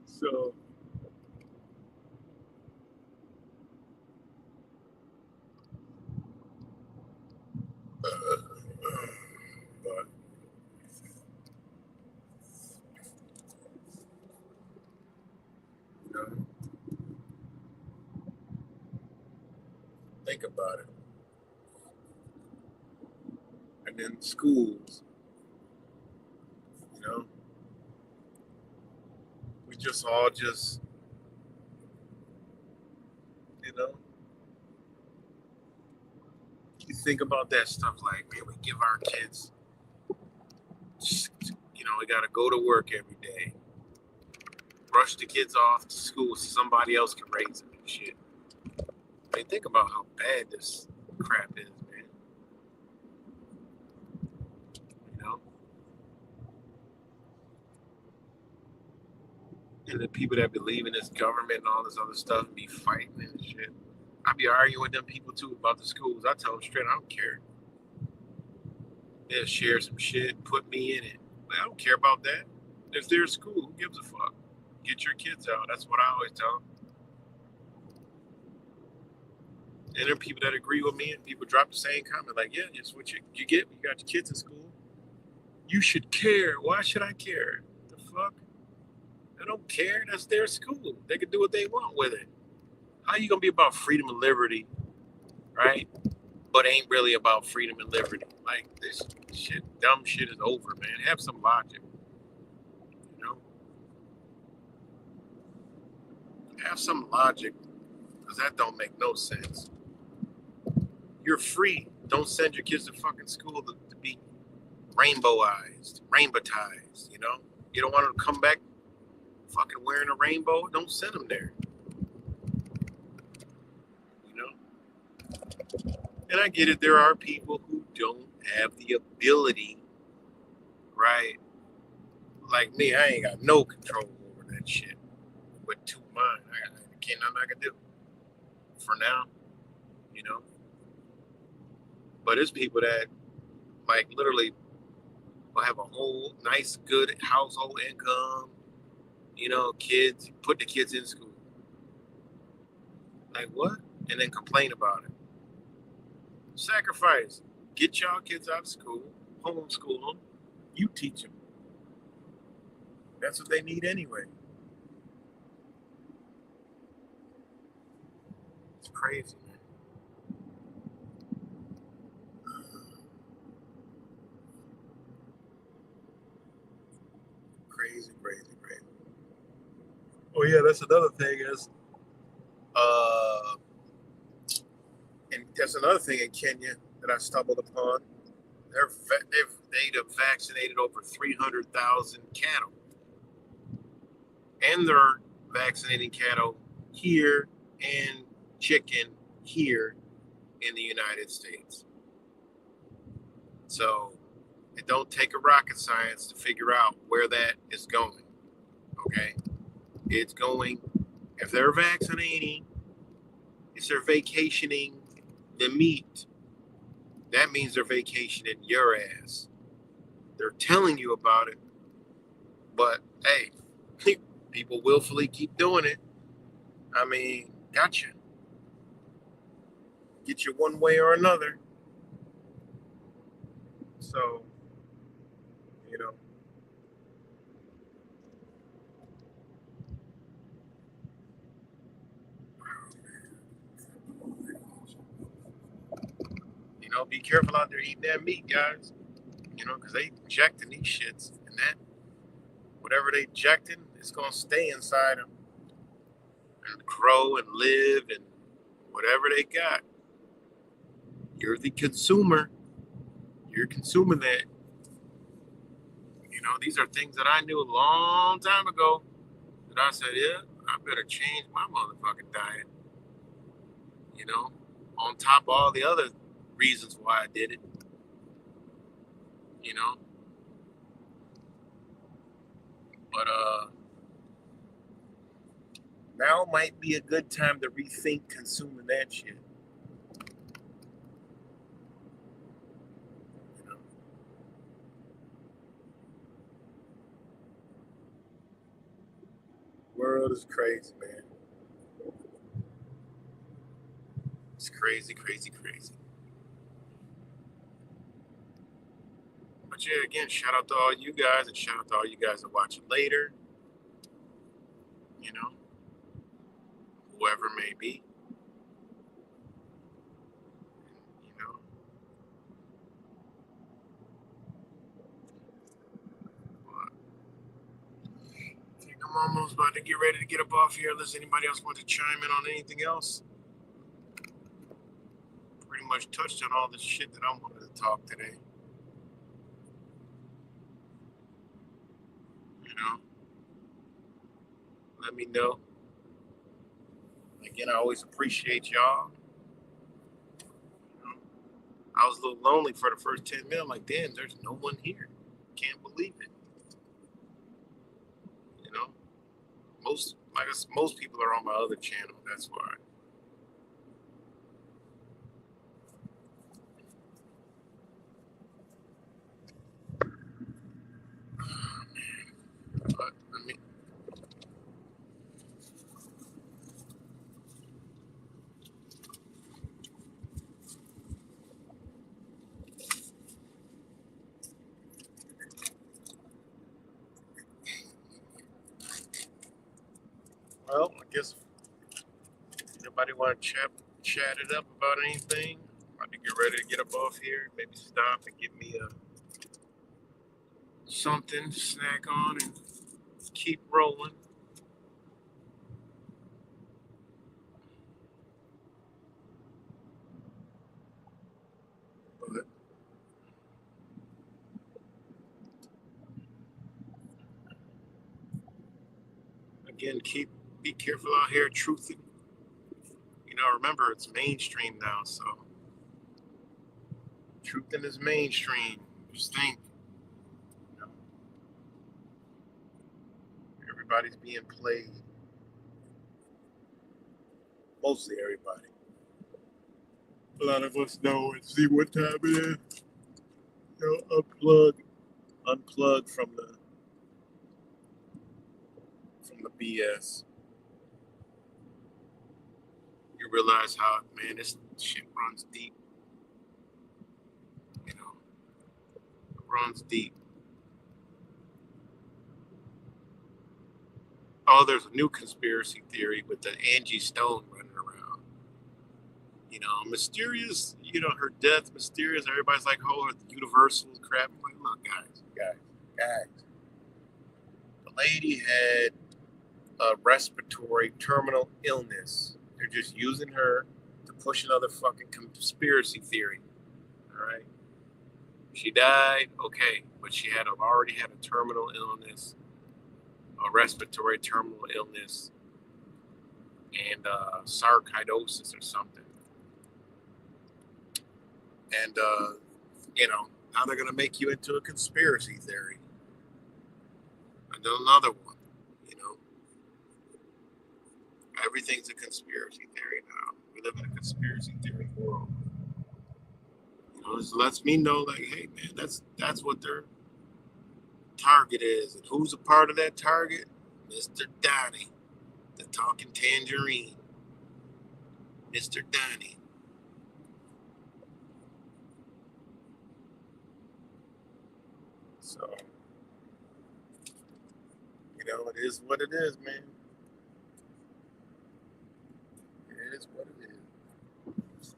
So, but you know, think about it. And then schools, you know, We just all just, you know, you think about that stuff like, man, we give our kids, you know, we got to go to work every day, rush the kids off to school so somebody else can raise them and shit. I mean, think about how bad this crap is, man. You know? And the people that believe in this government and all this other stuff be fighting and shit. I be arguing with them people too about the schools. I tell them straight, I don't care. They'll share some shit, put me in it. But I don't care about that. If they're school, who gives a fuck? Get your kids out. That's what I always tell them. And there are people that agree with me, and people drop the same comment, like, yeah, it's what you get when you got your kids in school. You should care. Why should I care? The fuck? I don't care. That's their school. They can do what they want with it. How you gonna be about freedom and liberty, right? But ain't really about freedom and liberty. Like, this shit, dumb shit is over, man. Have some logic, you know? Have some logic, because that don't make no sense. You're free. Don't send your kids to fucking school to be rainbowized, rainbowtized, you know? You don't want them to come back fucking wearing a rainbow? Don't send them there. You know? And I get it. There are people who don't have the ability, right? Like me, I ain't got no control over that shit. But to mine, I can't, nothing I can do. For now, you know? But there's people that, like, literally will have a whole nice, good household income, you know, kids, put the kids in school. Like, what? And then complain about it. Sacrifice. Get y'all kids out of school, homeschool them, you teach them. That's what they need anyway. It's crazy, man. Crazy, crazy, crazy. Oh yeah, that's another thing is, and that's another thing in Kenya that I stumbled upon. They'd have vaccinated over 300,000 cattle, and they're vaccinating cattle here and chicken here in the United States. So it don't take a rocket science to figure out where that is going. Okay, it's going. If they're vaccinating, if they're vacationing the meat, that means they're vacationing your ass. They're telling you about it, but hey, people willfully keep doing it. I mean, gotcha. Get you one way or another. So, you know. You know, be careful out there eating that meat, guys. You know, because they injecting these shits, and that whatever they injecting, it's gonna stay inside them and grow and live and whatever they got. You're the consumer. You're consuming that. You know, these are things that I knew a long time ago that I said, yeah, I better change my motherfucking diet. You know, on top of all the other reasons why I did it. You know, but now might be a good time to rethink consuming that shit. You know, world is crazy, man. It's crazy, crazy, crazy. But yeah, again, shout out to all you guys, and shout out to all you guys that watch it later. You know, whoever may be. You know, I think I'm I'm almost about to get ready to get up off here unless anybody else wants to chime in on anything else. Pretty much touched on all the shit that I wanted to talk today. You know? Let me know. Again, I always appreciate y'all. You know, I was a little lonely for the first 10 minutes. I'm like, damn, there's no one here. Can't believe it. You know? Most people are on my other channel. That's why. But I mean, well, I guess anybody want to chat it up about anything? About to get ready to get up off here. Maybe stop and give me something to snack on and keep rolling. But again, be careful out here, Troofin. You know, remember it's mainstream now, so Troofin is mainstream. Just think, you know, everybody's being played. Mostly everybody. A lot of us know and see what time it is. You know, unplug from the BS. You realize how, man, this shit runs deep. You know, it runs deep. Oh, there's a new conspiracy theory with the Angie Stone running around. You know, mysterious, you know, her death, mysterious. Everybody's like, oh, the universal crap. I'm like, look, guys. The lady had a respiratory terminal illness. They're just using her to push another fucking conspiracy theory. All right. She died, okay, but she already had a terminal illness, a respiratory terminal illness, and sarcoidosis or something. And you know, now they're gonna make you into a conspiracy theory. Another one, you know. Everything's a conspiracy theory now. We live in a conspiracy theory world. You know, this lets me know, like, hey man, that's what their target is. And who's a part of that target? Mr. Donnie, the talking tangerine. Mr. Donnie. So, you know, it is what it is, man. It is what it is.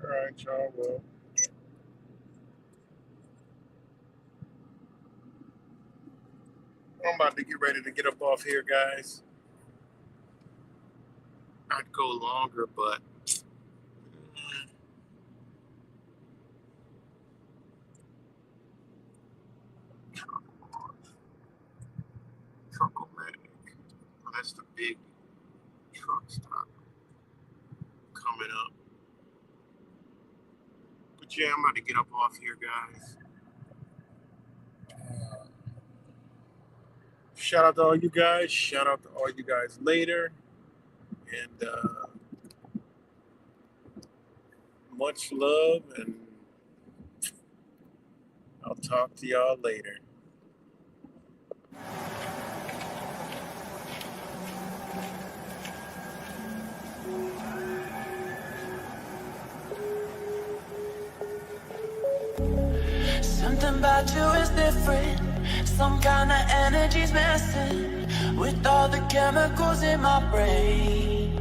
All right, y'all. Well, I'm about to get ready to get up off here, guys. I'd go longer, but Truckomatic. Oh, that's the big truck stop coming up. But yeah, I'm about to get up off here, guys. Shout out to all you guys. Shout out to all you guys later. And much love. And I'll talk to y'all later. Something about you is different. Some kind of energy's missing. with all the chemicals in my brain.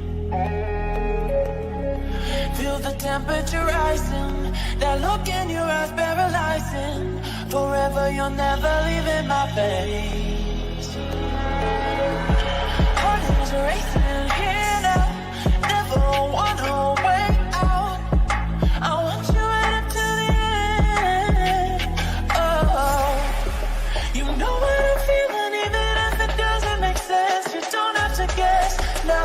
Feel the temperature rising, that look in your eyes paralyzing. Forever you'll never leave in my face. Heart is racing here now, never wanna wait out. I want you right up to the end. Oh, you know what I'm feeling, even if it doesn't make sense. You don't have to guess, no,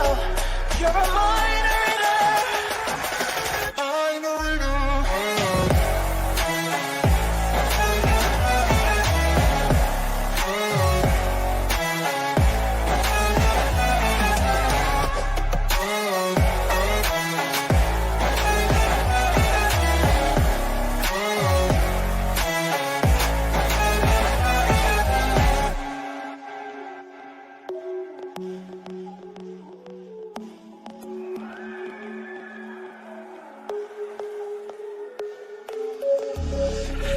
you're a mind reader.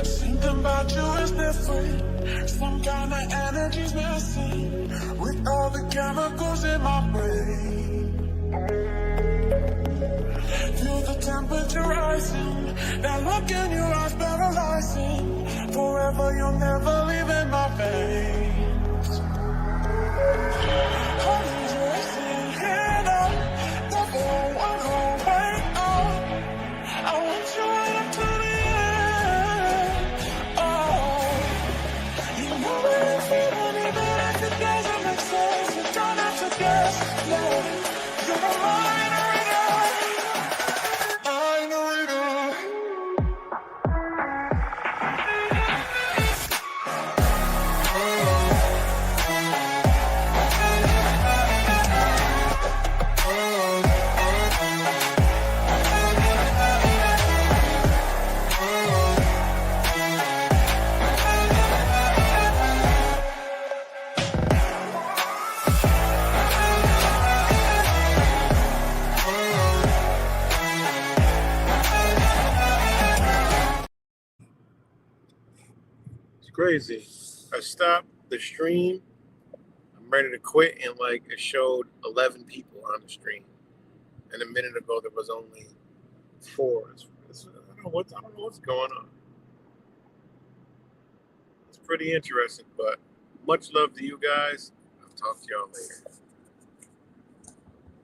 Something about you is different. Some kind of energy's missing with all the chemicals in my brain. Feel the temperature rising, that look in your eyes paralyzing. Forever you'll never leave in my veins. Heart is racing here now, never wanna wait out. I want you right up to the end. Oh, you know what I'm feeling, even if it doesn't make sense. You don't have to guess, no, you're a mind reader. Mind reader. It's crazy. I stopped the stream. I'm ready to quit, and like it showed 11 people on the stream. And a minute ago there was only 4. I don't know what's going on. It's pretty interesting, but much love to you guys. I'll talk to y'all later.